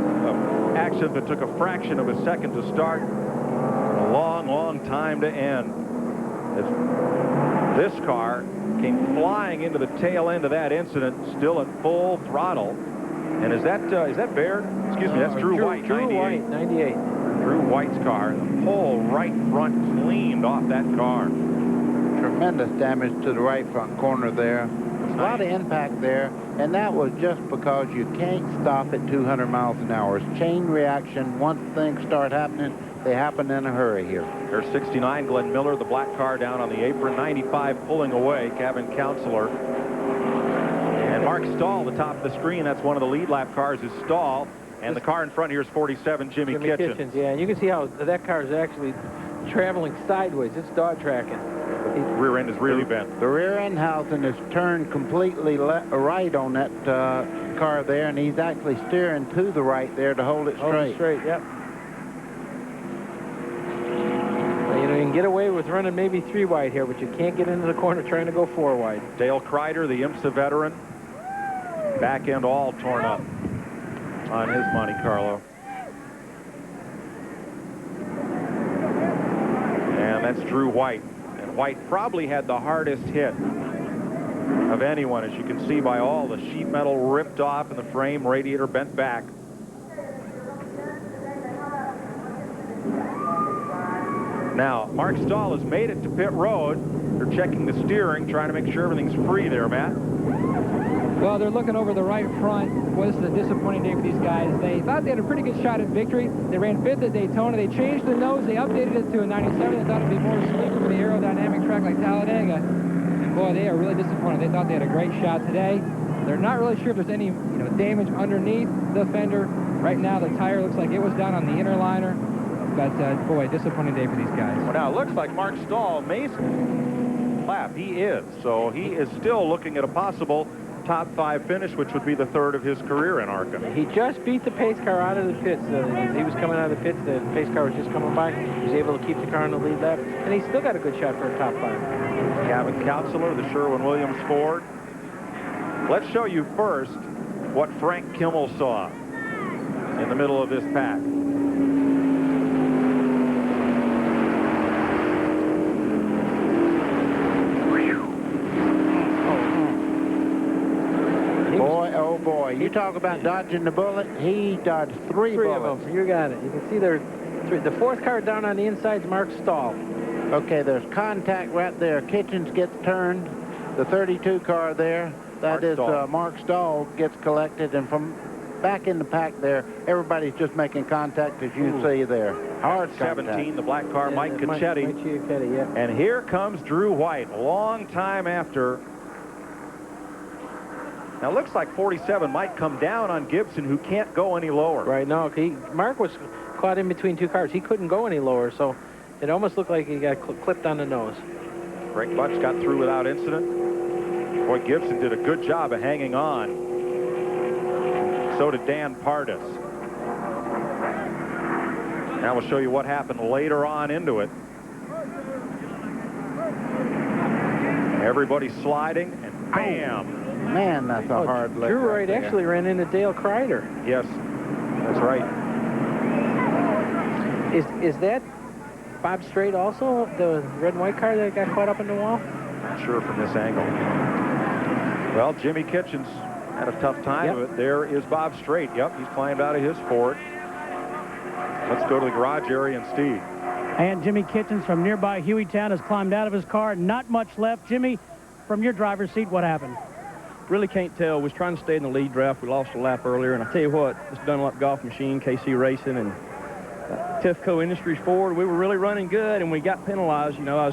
action that took a fraction of a second to start. A long, long time to end. As this car came flying into the tail end of that incident, still at full throttle. And is that Baird? Excuse me, that's Drew White, Drew 98. White, 98. Drew White's car. The whole right front cleaned off that car. Tremendous damage to the right front corner there. A lot of impact there, and that was just because you can't stop at 200 miles an hour. It's chain reaction. Once things start happening, they happen in a hurry here. There's 69, Glenn Miller, the black car down on the apron. 95 pulling away, cabin counselor. And Mark Stahl, the top of the screen, that's one of the lead lap cars, is Stahl. And the car in front here is 47, Jimmy Kitchens. Yeah, and you can see how that car is actually traveling sideways. It's dog tracking. The rear end is really bent. The rear end housing is turned completely right on that car there, and he's actually steering to the right there to hold it straight. Hold it straight, yep. Now, you know, you can get away with running maybe 3 wide here, but you can't get into the corner trying to go 4 wide. Dale Kreider, the IMSA veteran, back end all torn up on his Monte Carlo. And that's Drew White. And White probably had the hardest hit of anyone, as you can see by all the sheet metal ripped off and the frame radiator bent back. Now, Mark Stahl has made it to pit road. They're checking the steering, trying to make sure everything's free there, Matt. Well, they're looking over the right front. Well, this is a disappointing day for these guys. They thought they had a pretty good shot at victory. They ran 5th at Daytona. They changed the nose. They updated it to a 97. They thought it'd be more sleeker with the aerodynamic track like Talladega. And boy, they are really disappointed. They thought they had a great shot today. They're not really sure if there's any damage underneath the fender. Right now, the tire looks like it was down on the inner liner. But boy, disappointing day for these guys. Well, now it looks like Mark Stahl may lap. He is. So he is still looking at a possible top 5 finish, which would be the 3rd of his career in ARCA. He just beat the pace car out of the pits. As he was coming out of the pits, the pace car was just coming by. He was able to keep the car on the lead lap, and he still got a good shot for a top 5. Cabin counselor, the Sherwin-Williams Ford. Let's show you first what Frank Kimmel saw in the middle of this pack. Boy, oh boy, you talk about dodging the bullet. He dodged three bullets. of them. You got it. You can see there. The 4th car down on the inside is Mark Stahl. Okay, there's contact right there. Kitchens gets turned. The 32 car there, that is Mark Stahl gets collected, and from back in the pack there, everybody's just making contact, as you see there. Hard 17, contact. the black car, Mike Cacchetti. Mike Cacchetti, yeah. And here comes Drew White, a long time after. Now, it looks like 47 might come down on Gibson, who can't go any lower. Right, no, Mark was caught in between 2 cars. He couldn't go any lower, so it almost looked like he got clipped on the nose. Greg Butch got through without incident. Boy, Gibson did a good job of hanging on. So did Dan Pardis. Now we'll show you what happened later on into it. Everybody sliding, and bam! Man, that's a hard lick. Drew Wright actually ran into Dale Kreider. Yes, that's right. Is that Bob Strait also, the red and white car that got caught up in the wall? Not sure from this angle. Well, Jimmy Kitchens had a tough time of it. There is Bob Strait. Yep, he's climbed out of his Ford. Let's go to the garage area and Steve. And Jimmy Kitchens from nearby Hueytown has climbed out of his car. Not much left. Jimmy, from your driver's seat, what happened? Really can't tell. We was trying to stay in the lead draft. We lost a lap earlier. And I tell you what, this Dunlop Golf Machine, KC Racing, and Tifco Industries Ford, we were really running good, and we got penalized. You know,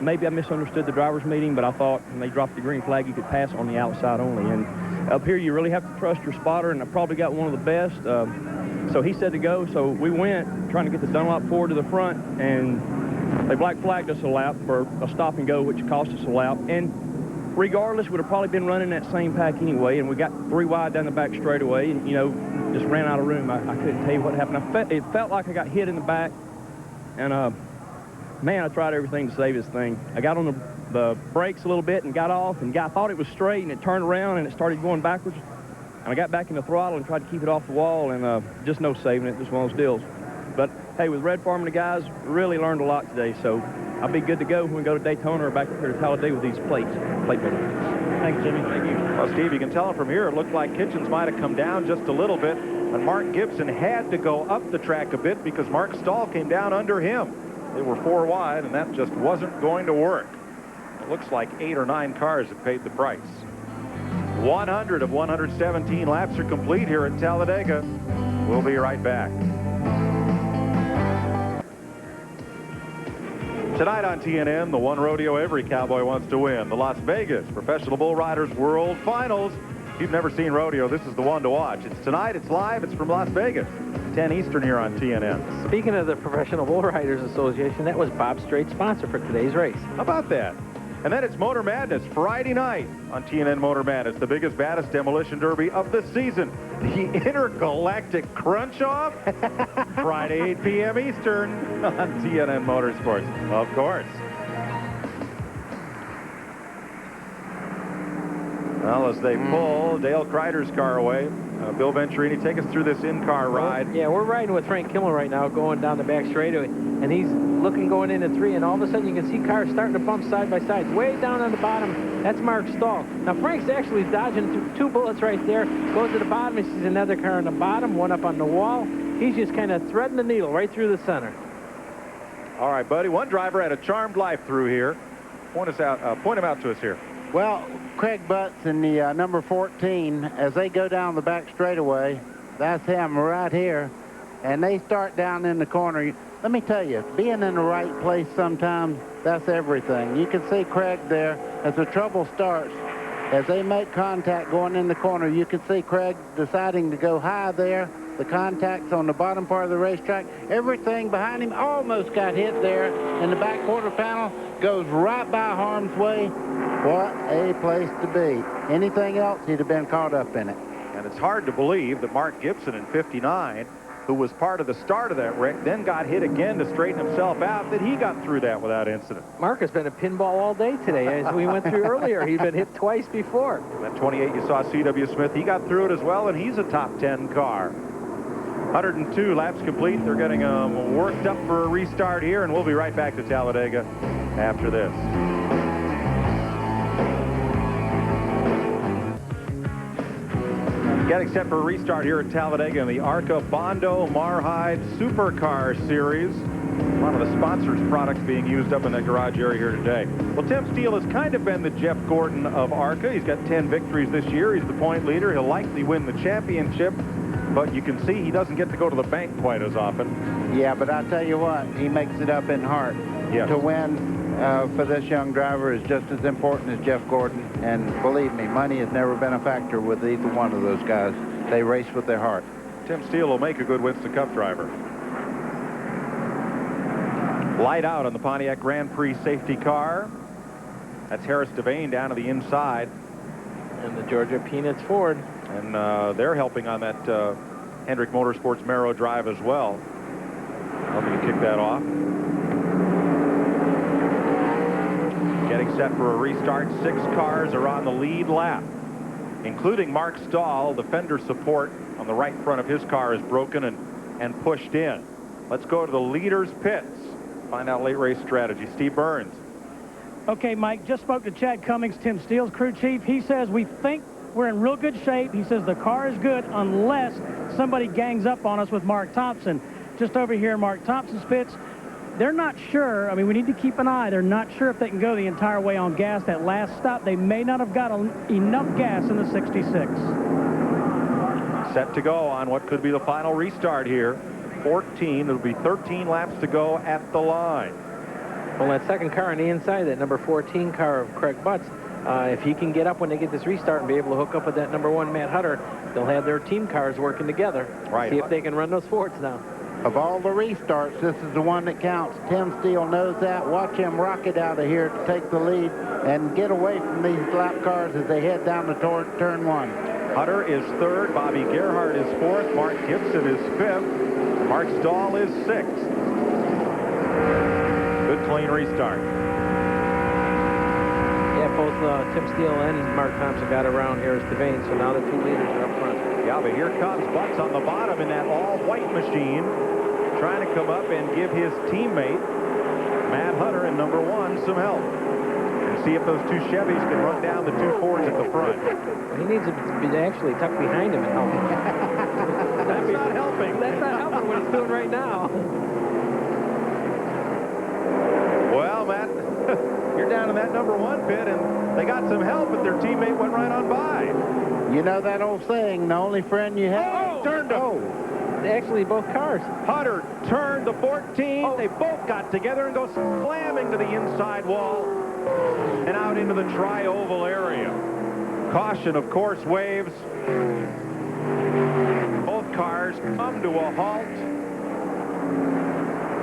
maybe I misunderstood the driver's meeting, but I thought when they dropped the green flag, you could pass on the outside only. And up here, you really have to trust your spotter, and I probably got one of the best. So he said to go, so we went trying to get the Dunlop Ford to the front, and they black flagged us a lap for a stop and go, which cost us a lap. And regardless, would have probably been running that same pack anyway, and we got 3 wide down the back straightaway, and, you know, just ran out of room. I couldn't tell you what happened. It felt like I got hit in the back, and, man, I tried everything to save this thing. I got on the brakes a little bit and got off, and I thought it was straight, and it turned around, and it started going backwards, and I got back in the throttle and tried to keep it off the wall, and just no saving it, just one of those deals. But, hey, with Red Farm and the guys, really learned a lot today, so I'll be good to go when we go to Daytona or back up here to Talladega with these plate builders. Thanks, Jimmy. Thank you. Well, Steve, you can tell from here, it looked like Kitchens might have come down just a little bit, and Mark Gibson had to go up the track a bit because Mark Stahl came down under him. They were 4 wide, and that just wasn't going to work. It looks like 8 or 9 cars have paid the price. 100 of 117 laps are complete here at Talladega. We'll be right back. Tonight on TNN, the one rodeo every cowboy wants to win, the Las Vegas Professional Bull Riders World Finals. If you've never seen rodeo, this is the one to watch. It's tonight, it's live, it's from Las Vegas. 10 Eastern here on TNN. Speaking of the Professional Bull Riders Association, that was Bob Strait's sponsor for today's race. How about that? And then it's Motor Madness Friday night on TNN Motor Madness, the biggest, baddest demolition derby of the season. The Intergalactic Crunch-Off, Friday, 8 p.m. Eastern on TNN Motorsports, of course. Well, as they pull Dale Kreider's car away, Bill Venturini, take us through this in-car ride. Yeah, we're riding with Frank Kimmel right now, going down the back straightaway, and he's looking going into 3, and all of a sudden you can see cars starting to bump side by side. Way down on the bottom, that's Mark Stahl. Now Frank's actually dodging through 2 bullets right there, goes to the bottom, he sees another car on the bottom, one up on the wall. He's just kind of threading the needle right through the center. All right, buddy, one driver had a charmed life through here. Point him out to us here. Well, Craig Butts in the number 14, as they go down the back straightaway, that's him right here, and they start down in the corner. Let me tell you, being in the right place sometimes, that's everything. You can see Craig there as the trouble starts. As they make contact going in the corner, you can see Craig deciding to go high there, the contacts on the bottom part of the racetrack. Everything behind him almost got hit there, and the back quarter panel goes right by harm's way. What a place to be. Anything else, he'd have been caught up in it. And it's hard to believe that Mark Gibson in 59, who was part of the start of that wreck, then got hit again to straighten himself out, that he got through that without incident. Mark has been a pinball all day today. As we went through earlier, he'd been hit twice before. That 28 you saw C.W. Smith, he got through it as well, and he's a top 10 car. 102 laps complete. They're getting worked up for a restart here, and we'll be right back to Talladega after this. Getting set for a restart here at Talladega in the ARCA Bondo Mar-Hyde Supercar Series. One of the sponsors' products being used up in that garage area here today. Well, Tim Steele has kind of been the Jeff Gordon of ARCA. He's got 10 victories this year. He's the point leader. He'll likely win the championship, but you can see he doesn't get to go to the bank quite as often. Yeah, but I tell you what, he makes it up in heart. Yes. To win for this young driver is just as important as Jeff Gordon, and believe me, money has never been a factor with either one of those guys. They race with their heart. Tim Steele will make a good Winston Cup driver. Light out on the Pontiac Grand Prix safety car. That's Harris Devane down to the inside. And the Georgia Peanuts Ford. And they're helping on that Hendrick Motorsports Mero drive as well. Helping to kick that off. Getting set for a restart. 6 cars are on the lead lap, including Mark Stahl. The fender support on the right front of his car is broken and pushed in. Let's go to the leader's pits. Find out late race strategy. Steve Burns. Okay, Mike, just spoke to Chad Cummings, Tim Steele's crew chief. He says we think we're in real good shape. He says the car is good unless somebody gangs up on us with Mark Thompson. Just over here in Mark Thompson's pits, they're not sure. I mean, we need to keep an eye. They're not sure if they can go the entire way on gas. That last stop, they may not have got enough gas in the 66. Set to go on what could be the final restart here. 14. It'll be 13 laps to go at the line. Well, that second car on the inside, that number 14 car of Craig Butts, if he can get up when they get this restart and be able to hook up with that number 1 Matt Hutter, they'll have their team cars working together. Right. See if they can run those Fords now. Of all the restarts, this is the one that counts. Tim Steele knows that. Watch him rocket out of here to take the lead and get away from these lap cars as they head down toward turn 1. Hutter is 3rd. Bobby Gerhardt is 4th. Mark Gibson is 5th. Mark Stahl is 6th. Good clean restart. Yeah, both Tim Steele and Mark Thompson got around Harris Devane, so now the 2 leaders are up front. Yeah, but here comes Butts on the bottom in that all-white machine, trying to come up and give his teammate, Matt Hutter in number 1, some help. And see if those 2 Chevys can run down the 2 Fords at the front. He needs to be actually tucked behind him and help him. That's not helping. That's not helping what he's doing right now. Well, Matt, you're down in that number 1 pit, and they got some help, but their teammate went right on by. You know that old saying, the only friend you have... Turned him. Actually, both cars. Hutter turned the 14. They both got together and go slamming to the inside wall and out into the tri-oval area. Caution, of course, waves. Both cars come to a halt.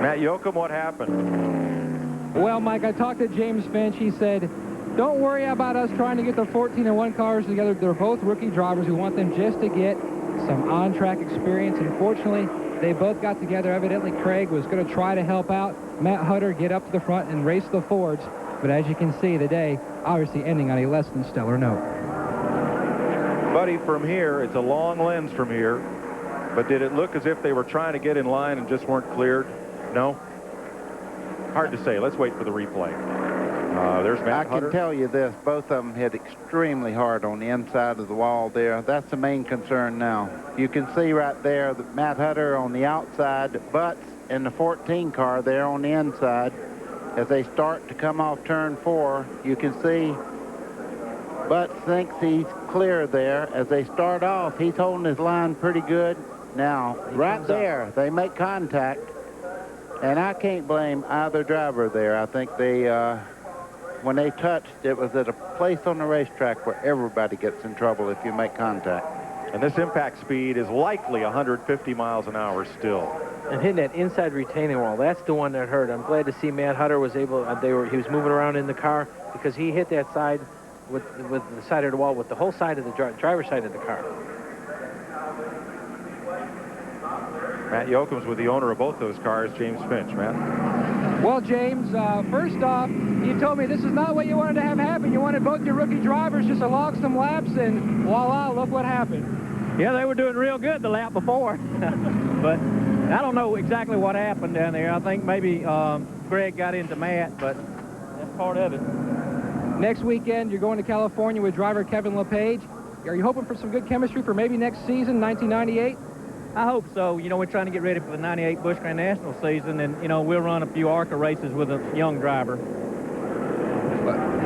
Matt Yoakum, what happened? Well, Mike, I talked to James Finch. He said, don't worry about us trying to get the 14-1 cars together. They're both rookie drivers. We want them just to get some on-track experience. Unfortunately, they both got together. Evidently, Craig was going to try to help out Matt Hutter get up to the front and race the Fords. But as you can see, the day obviously ending on a less than stellar note. Buddy, from here, it's a long lens from here. But did it look as if they were trying to get in line and just weren't cleared? No? Hard to say. Let's wait for the replay. There's Matt Hutter. I can tell you this, both of them hit extremely hard on the inside of the wall there. That's the main concern now. You can see right there that Matt Hutter on the outside, Butts in the 14 car there on the inside. As they start to come off turn 4, you can see Butts thinks he's clear there. As they start off, he's holding his line pretty good. Now, right there, they make contact. And I can't blame either driver there. I think they, when they touched, it was at a place on the racetrack where everybody gets in trouble if you make contact. And this impact speed is likely 150 miles an hour still. And hitting that inside retaining wall, that's the one that hurt. I'm glad to see Matt Hutter was able, he was moving around in the car because he hit that side with the side of the wall, with the whole side of the driver's side of the car. Matt Yoakum's with the owner of both those cars, James Finch. Matt? Well, James, first off, you told me this is not what you wanted to have happen. You wanted both your rookie drivers just to log some laps, and voila, look what happened. Yeah, they were doing real good the lap before. But I don't know exactly what happened down there. I think maybe Greg got into Matt, but that's part of it. Next weekend, you're going to California with driver Kevin LePage. Are you hoping for some good chemistry for maybe next season, 1998? I hope so. You know, we're trying to get ready for the 98 Busch Grand National season, and, you know, we'll run a few ARCA races with a young driver.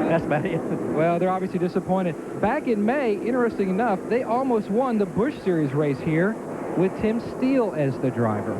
That's about it. Well, they're obviously disappointed. Back in May, interesting enough, they almost won the Busch Series race here with Tim Steele as the driver.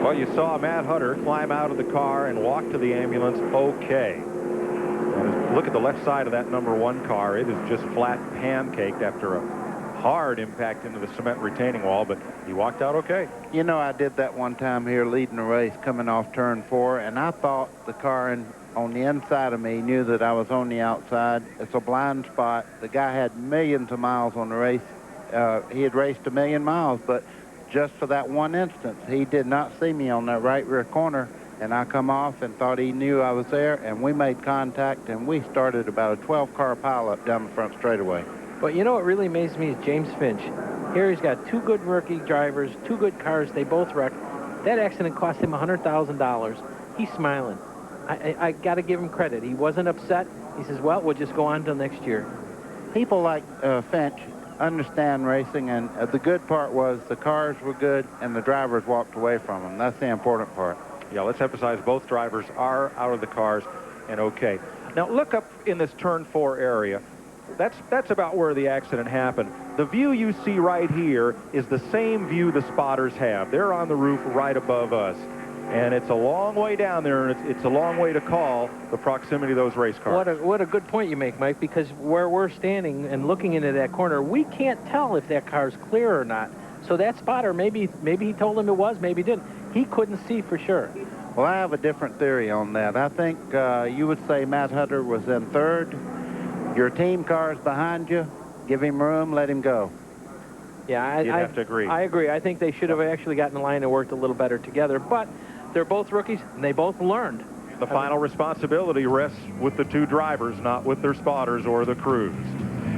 Well, you saw Matt Hutter climb out of the car and walk to the ambulance okay. And look at the left side of that #1 car. It is just flat pancaked after a hard impact into the cement retaining wall, but he walked out okay. You know, I did that one time here leading the race coming off turn 4, and I thought the car on the inside of me knew that I was on the outside. It's a blind spot. The guy had millions of miles on the race. He had raced 1 million miles, but just for that one instance, he did not see me on that right rear corner, and I come off and thought he knew I was there, and we made contact, and we started about a 12-car pileup down the front straightaway. But you know what really amazed me is James Finch. Here he's got 2 good rookie drivers, 2 good cars. They both wrecked. That accident cost him $100,000. He's smiling. I got to give him credit. He wasn't upset. He says, well, we'll just go on till next year. People like Finch understand racing, and the good part was the cars were good and the drivers walked away from them. That's the important part. Yeah, let's emphasize both drivers are out of the cars and okay. Now look up in this turn 4 area. That's about where the accident happened. The view you see right here is the same view the spotters have. They're on the roof right above us. And it's a long way down there, and it's a long way to call the proximity of those race cars. What a good point you make, Mike, because where we're standing and looking into that corner, we can't tell if that car's clear or not. So that spotter, maybe he told him it was, maybe he didn't. He couldn't see for sure. Well, I have a different theory on that. I think you would say Matt Hutter was in 3rd. Your team car's behind you. Give him room, let him go. Yeah, You'd have to agree. I agree. I think they should have actually gotten in line and worked a little better together. But they're both rookies, and they both learned. The final responsibility rests with the 2 drivers, not with their spotters or the crews.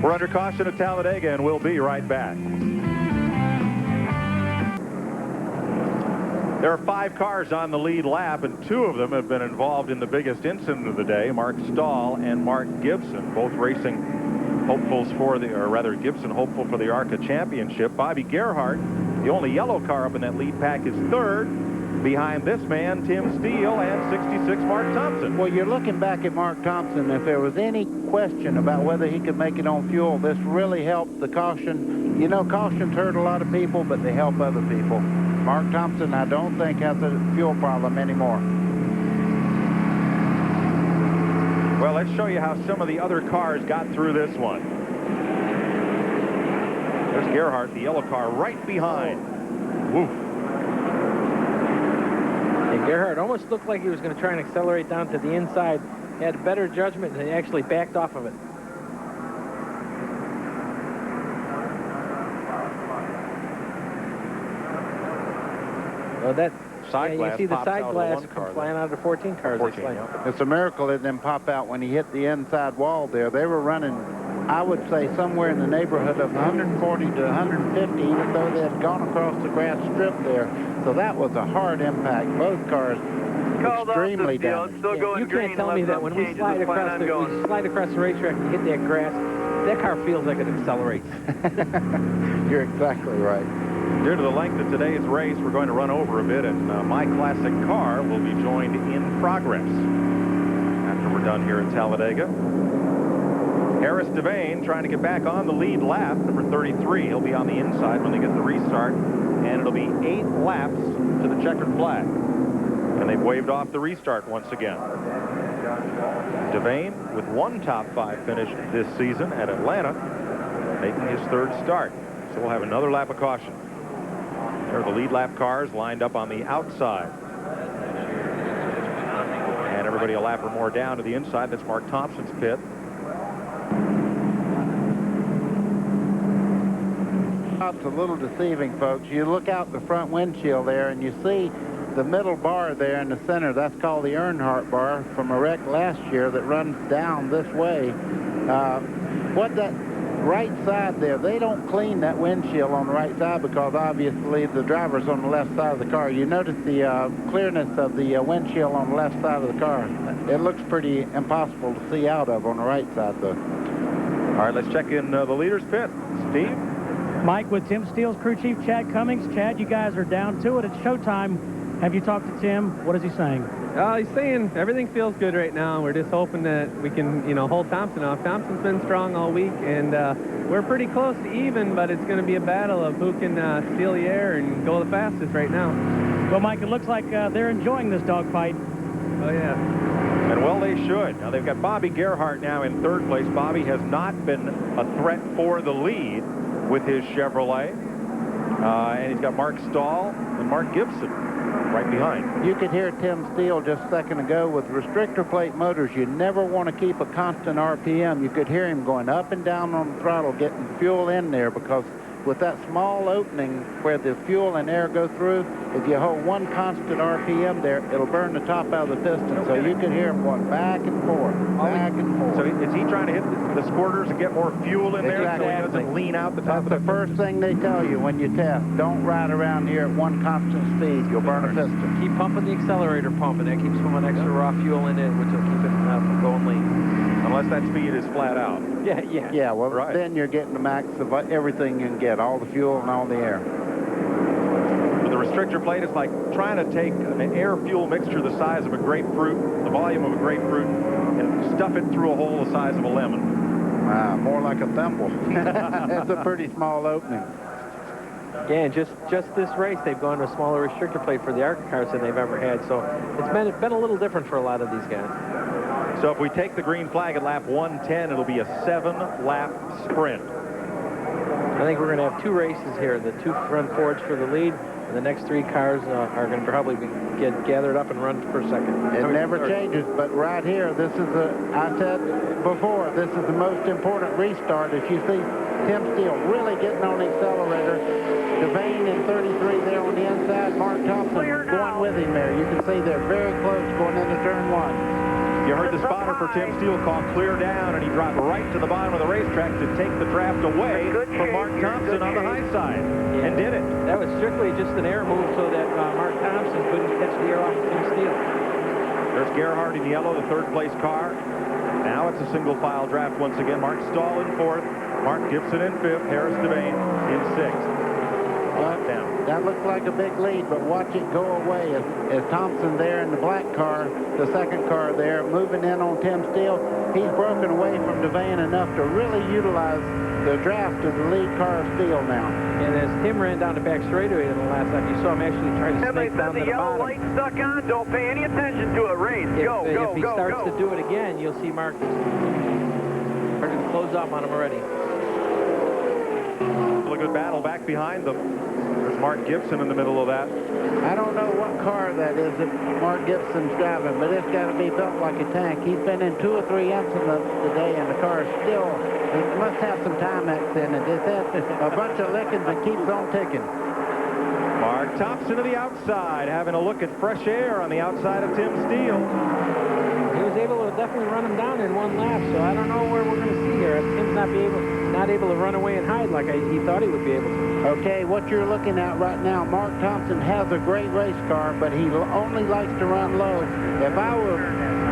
We're under caution at Talladega, and we'll be right back. There are 5 cars on the lead lap, and 2 of them have been involved in the biggest incident of the day. Mark Stahl and Mark Gibson, both racing hopefuls for Gibson hopeful for the ARCA championship. Bobby Gerhardt, the only yellow car up in that lead pack, is 3rd. Behind this man, Tim Steele, and 66 Mark Thompson. Well, you're looking back at Mark Thompson. If there was any question about whether he could make it on fuel, this really helped the caution. You know, cautions hurt a lot of people, but they help other people. Mark Thompson, I don't think, has a fuel problem anymore. Well, let's show you how some of the other cars got through this one. There's Gerhardt, the yellow car, right behind. Woof. And Gerhardt almost looked like he was going to try and accelerate down to the inside. He had better judgment, and he actually backed off of it. Well, that side glass, you see the side glass come come flying out of the 14 cars. 14, like. yeah. It's a miracle it didn't pop out when he hit the inside wall there. They were running, I would say, somewhere in the neighborhood of 140 to 150, even though they had gone across the grass strip there. So that was a hard impact. Both cars extremely damaged. You can't tell me that when we slide across the racetrack and hit that grass, that car feels like it accelerates. You're exactly right. Due to the length of today's race, we're going to run over a bit, and my classic car will be joined in progress after we're done here at Talladega. Harris Devane trying to get back on the lead lap, number 33. He'll be on the inside when they get the restart, and it'll be 8 laps to the checkered flag. And they've waved off the restart once again. Devane with 1 top 5 finish this season at Atlanta. making his third start. So we'll have another lap of caution. There are the lead lap cars lined up on the outside. And everybody a lap or more down to the inside. That's Mark Thompson's pit. It's a little deceiving, folks. You look out the front windshield there and you see the middle bar there in the center. That's called the Earnhardt bar from a wreck last year that runs down this way. What that right side there, they don't clean that windshield on the right side because obviously the driver's on the left side of the car. You notice the clearness of the windshield on the left side of the car. It looks pretty impossible to see out of on the right side, though. All right, let's check in the leader's pit. Steve? Mike with Tim Steele's crew chief, Chad Cummings. Chad, you guys are down to it. It's showtime. Have you talked to Tim? What is he saying? He's saying everything feels good right now. We're just hoping that we can, hold Thompson off. Thompson's been strong all week, and we're pretty close to even, but it's going to be a battle of who can steal the air and go the fastest right now. Well, Mike, it looks like they're enjoying this dogfight. Oh, yeah. And well, they should. Now, they've got Bobby Gerhardt now in third place. Bobby has not been a threat for the lead with his Chevrolet. And he's got Mark Stahl and Mark Gibson right behind. You could hear Tim Steele just a second ago. With restrictor plate motors, you never want to keep a constant RPM. You could hear him going up and down on the throttle, getting fuel in there, because with that small opening where the fuel and air go through, if you hold one constant RPM there, it'll burn the top out of the piston. So you can hear him going back and forth, back and forth. So is he trying to hit the squirters and get more fuel in there so he doesn't lean out the top of the That's the first thing they tell you when you test. Don't ride around here at one constant speed. You'll burn a piston. Keep pumping the accelerator pump, and that keeps some extra raw fuel in it, which will keep it from going lean. Unless that speed is flat out. Yeah, well, right. Then you're getting the max of everything you can get, all the fuel and all the air. With the restrictor plate, it's like trying to take an air-fuel mixture the size of a grapefruit, the volume of a grapefruit, and stuff it through a hole the size of a lemon. More like a thimble. That's a pretty small opening. Yeah, and just this race, they've gone to a smaller restrictor plate for the ARCA cars than they've ever had. So it's been a little different for a lot of these guys. So if we take the green flag at lap 110, it'll be a 7-lap sprint. I think we're going to have 2 races here. The 2 front Fords for the lead, and the next 3 cars are going to probably get gathered up and run for second. It never changes, but right here, this is I said before, this is the most important restart. As you see Tim Steele really getting on the accelerator. Devane in 33 there on the inside. Mark Thompson going with him there. You can see they're very close going into turn 1. You heard the spotter for Tim Steele call clear down, and he dropped right to the bottom of the racetrack to take the draft away from Mark Thompson on the high side, and did it. That was strictly just an air move so that Mark Thompson couldn't catch the air off of Tim Steele. There's Gerhardt in yellow, the third-place car. Now it's a single-file draft once again. Mark Stahl in fourth, Mark Gibson in fifth, Harris Devane in sixth. Down. That looks like a big lead, but watch it go away as Thompson there in the black car, the second car there, moving in on Tim Steele. He's broken away from Devane enough to really utilize the draft of the lead car of Steele now. And as Tim ran down the back straightaway in the last lap, you saw him actually try to snake down to the yellow light stuck on. Don't pay any attention to it. Race. If he starts to do it again, you'll see Mark starting to close up on him already. A good battle back behind them. There's Mark Gibson in the middle of that. I don't know what car that is that Mark Gibson's driving, but it's got to be built like a tank. He's been in 2 or 3 incidents today, and the car is still, it must have some Timex in it. It's had a bunch of lickings and keeps on ticking. Mark Thompson to the outside, having a look at fresh air on the outside of Tim Steele. He was able to definitely run him down in 1 lap, so I don't know where we're going to see here. Tim's not able to run away and hide like he thought he would be able to. Okay, what you're looking at right now, Mark Thompson has a great race car, but he only likes to run low. If I were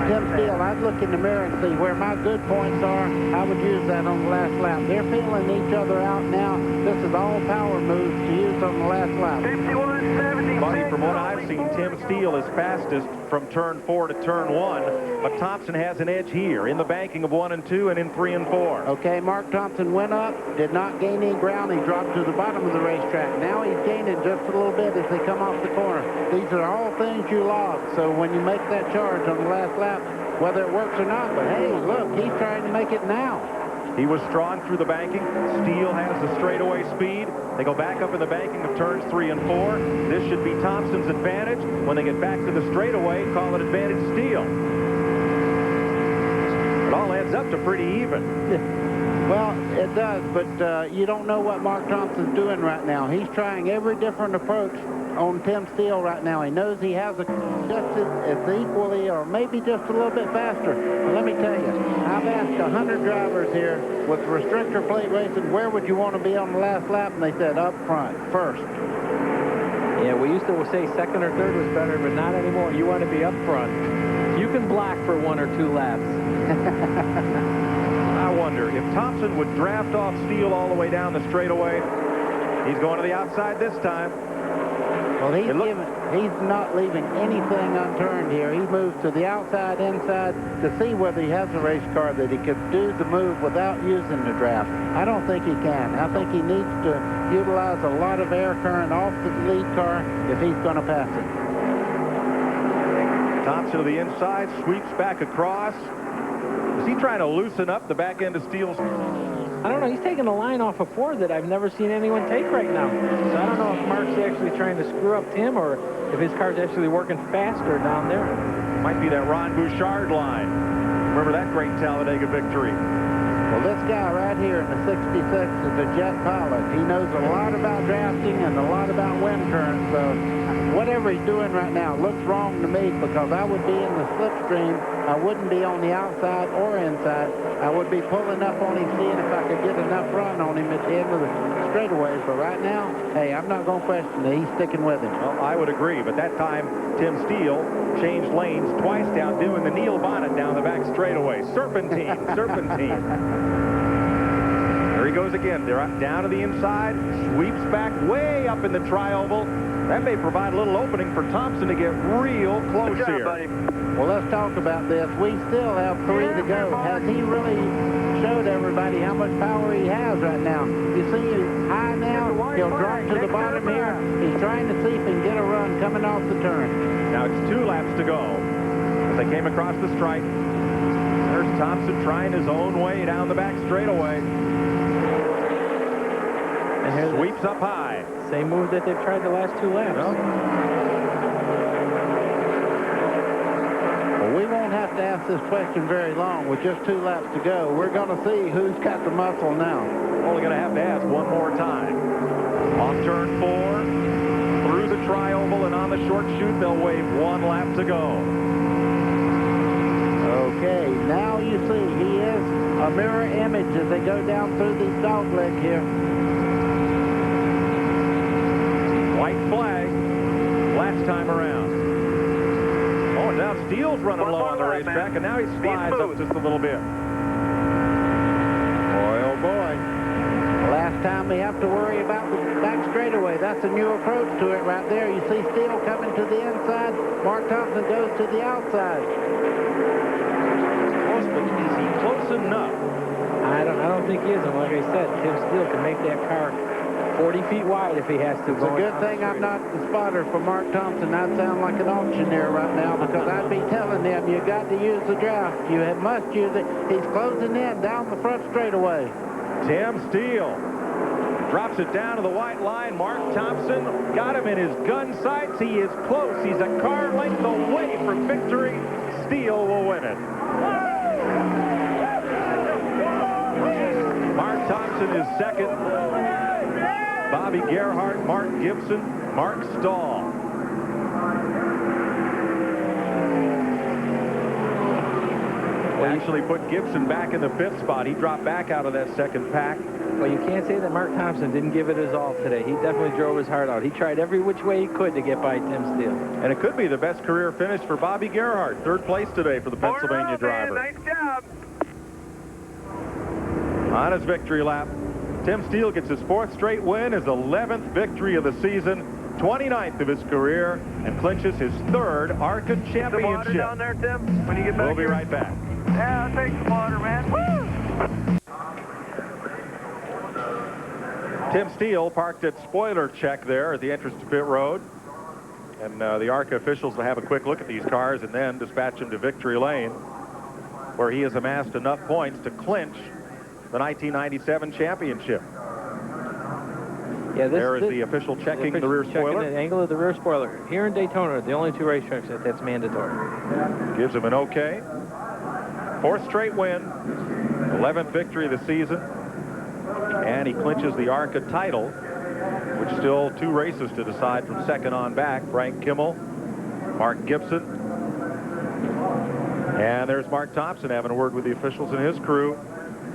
Tim Steele, I'd look in the mirror and see where my good points are. I would use that on the last lap. They're feeling each other out now. This is all power moves to use on the last lap. 51.70. Buddy, from what I've seen, Tim Steele is fastest from turn 4 to turn 1, but Thompson has an edge here in the banking of 1 and 2 and in 3 and 4. Okay, Mark Thompson went up, did not gain any ground. He dropped to the bottom of the racetrack. Now he's gaining just a little bit as they come off the corner. These are all things you log. So when you make that charge on the last lap, whether it works or not, but hey, look, he's trying to make it now. He was strong through the banking. Steele has the straightaway speed. They go back up in the banking of turns 3 and 4. This should be Thompson's advantage. When they get back to the straightaway, call it advantage Steele. It all adds up to pretty even. Well, it does, but you don't know what Mark Thompson's doing right now. He's trying every different approach on Tim Steele right now. He knows he has a just as equally or maybe just a little bit faster. But let me tell you, I've asked 100 drivers here with restrictor plate racing, where would you want to be on the last lap? And they said up front, first. Yeah, we used to say second or third was better, but not anymore. You want to be up front. You can block for 1 or 2 laps. I wonder if Thompson would draft off Steele all the way down the straightaway. He's going to the outside this time. Well, he's not leaving anything unturned here. He moves to the outside, inside, to see whether he has a race car that he could do the move without using the draft. I don't think he can. I think he needs to utilize a lot of air current off the lead car if he's going to pass it. Thompson to the inside, sweeps back across. Is he trying to loosen up the back end of Steele's? I don't know. He's taking a line off of Ford that I've never seen anyone take right now. So I don't know if Mark's actually trying to screw up Tim or if his car's actually working faster down there. Might be that Ron Bouchard line. Remember that great Talladega victory. Well, this guy right here in the 66 is a jet pilot. He knows a lot about drafting and a lot about wind current. So whatever he's doing right now looks wrong to me because I would be in the slipstream. I wouldn't be on the outside or inside. I would be pulling up on him, seeing if I could get enough run on him at the end of the straightaways. But right now, hey, I'm not going to question it. He's sticking with him. Well, I would agree. But that time, Tim Steele changed lanes twice down, doing the Neil Bonnet down the back straightaway. Serpentine, serpentine. There he goes again. They're down to the inside, sweeps back way up in the tri-oval. That may provide a little opening for Thompson to get real close here. Buddy. Well, let's talk about this. We still have 3 to go. Has he really showed everybody how much power he has right now? You see he's high now. He'll drop to the bottom here. He's trying to see if he can get a run coming off the turn. Now it's 2 laps to go as they came across the stripe. There's Thompson trying his own way down the back straightaway. And here sweeps up high. Same move that they've tried the last 2 laps. Well, we won't have to ask this question very long with just 2 laps to go. We're going to see who's got the muscle now. Only going to have to ask one more time. Off turn 4, through the tri-oval and on the short chute, they'll wave 1 lap to go. Okay, now you see he is a mirror image as they go down through these dog leg here. White flag, last time around. Oh, and now Steele's running low on the racetrack, and now he slides up just a little bit. Boy, oh boy. Last time we have to worry about the back straightaway. That's a new approach to it right there. You see Steele coming to the inside. Mark Thompson goes to the outside. Close, but is he close enough? I don't think he is. And like I said, Tim Steele can make that car 40 feet wide if he has to. It's a good thing I'm not the spotter for Mark Thompson. I'd sound like an auctioneer right now because I'd be telling them you got to use the draft. You must use it. He's closing in down the front straightaway. Tim Steele drops it down to the white line. Mark Thompson got him in his gun sights. He is close. He's a car length away from victory. Steele will win it. Mark Thompson is second. Bobby Gerhart, Mark Gibson, Mark Stahl. Actually put Gibson back in the 5th spot. He dropped back out of that 2nd pack. Well, you can't say that Mark Thompson didn't give it his all today. He definitely drove his heart out. He tried every which way he could to get by Tim Steele. And it could be the best career finish for Bobby Gerhart. 3rd place today for the Pennsylvania driver. Nice job. On his victory lap, Tim Steele gets his 4th straight win, his 11th victory of the season, 29th of his career, and clinches his 3rd ARCA championship. Some water down there, Tim, when you get back We'll be right back. Yeah, I'll take some water, man. Woo! Tim Steele parked at spoiler check there at the entrance to pit road. And the ARCA officials will have a quick look at these cars and then dispatch them to victory lane, where he has amassed enough points to clinch the 1997 championship. Yeah, there is the official checking the rear spoiler. Checking the angle of the rear spoiler. Here in Daytona, the only two racetracks that's mandatory. Gives him an okay. 4th straight win. 11th victory of the season. And he clinches the ARCA title, which still 2 races to decide from second on back. Frank Kimmel, Mark Gibson. And there's Mark Thompson having a word with the officials and his crew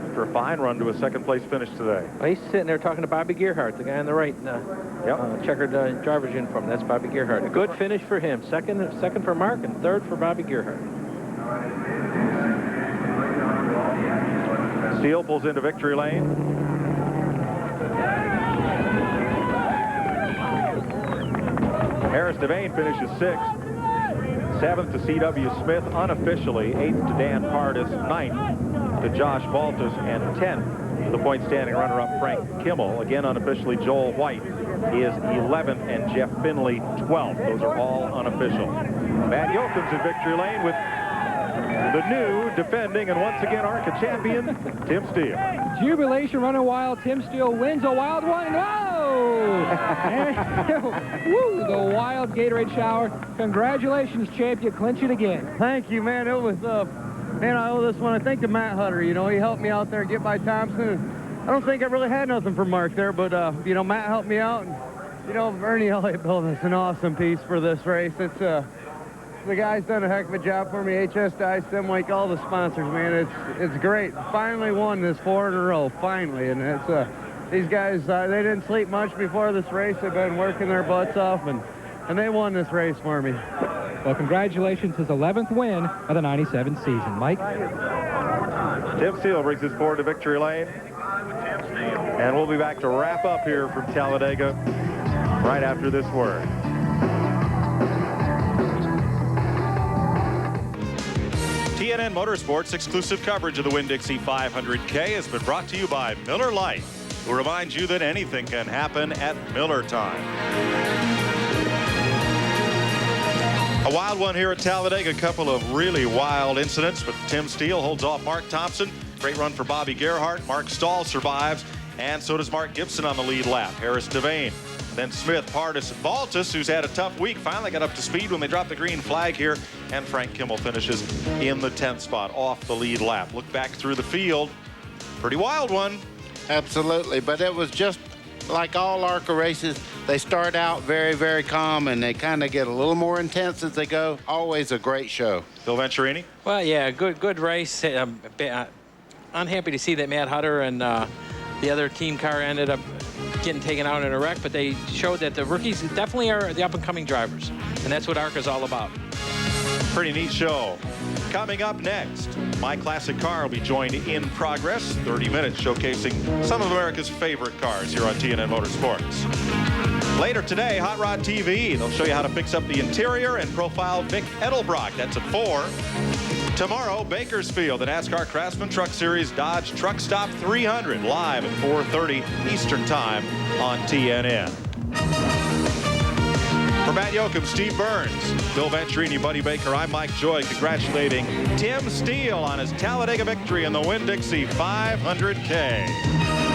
after a fine run to a 2nd place finish today. Well, he's sitting there talking to Bobby Gerhardt, the guy on the right, checkered driver's uniform. That's Bobby Gerhardt. A good finish for him. Second for Mark and 3rd for Bobby Gerhardt. Steele pulls into victory lane. Harris Devane finishes 6th. 7th to C.W. Smith unofficially. 8th to Dan Pardis. 9th to Josh Baltus. And 10th to the point standing runner-up Frank Kimmel. Again unofficially Joel White is 11th and Jeff Finley 12th. Those are all unofficial. Matt Yocum's in victory lane with the new defending and once again ARCA champion Tim Steele. Jubilation running wild. Tim Steele wins a wild one. Whoa! Woo! The wild Gatorade shower. Congratulations, champ. You clinch it again. Thank you, man. It was, man, I owe this one, I think, to Matt Hutter. You know, he helped me out there get by Thompson. I don't think I really had nothing for Mark there, but, you know, Matt helped me out. And, you know, Ernie Elliott built us an awesome piece for this race. It's, the guy's done a heck of a job for me. HS Dye, Simwake, all the sponsors, man. It's great. Finally won this 4 in a row, finally. And it's these guys, they didn't sleep much before this race. They've been working their butts off, and they won this race for me. Well, congratulations, his 11th win of the 97 season. Mike? Tim Steele brings his Ford to victory lane. And we'll be back to wrap up here from Talladega right after this word. TNN Motorsports exclusive coverage of the Winn-Dixie 500k has been brought to you by Miller Lite, who reminds you that anything can happen at Miller time. A wild one here at Talladega. A couple of really wild incidents, but Tim Steele holds off Mark Thompson. Great run for Bobby Gerhardt. Mark Stahl survives, and so does Mark Gibson on the lead lap. Harris Devane, then Smith, Pardis, and Baltus, who's had a tough week, finally got up to speed when they dropped the green flag here, and Frank Kimmel finishes in the 10th spot off the lead lap. Look back through the field. Pretty wild one. Absolutely, but it was just like all ARCA races. They start out very, very calm, and they kind of get a little more intense as they go. Always a great show. Phil Venturini? Well, yeah, good race. Unhappy to see that Matt Hutter and the other team car ended up getting taken out in a wreck, but they showed that the rookies definitely are the up-and-coming drivers, and that's what ARCA is all about. Pretty neat show. Coming up next, My Classic Car will be joined in progress. 30 minutes showcasing some of America's favorite cars here on TNN Motorsports. Later today, Hot Rod TV. They'll show you how to fix up the interior and profile Vic Edelbrock. That's at 4. Tomorrow, Bakersfield, the NASCAR Craftsman Truck Series Dodge Truck Stop 300, live at 4:30 Eastern Time on TNN. For Matt Yocum, Steve Burns, Bill Venturini, Buddy Baker, I'm Mike Joy, congratulating Tim Steele on his Talladega victory in the Winn-Dixie 500K.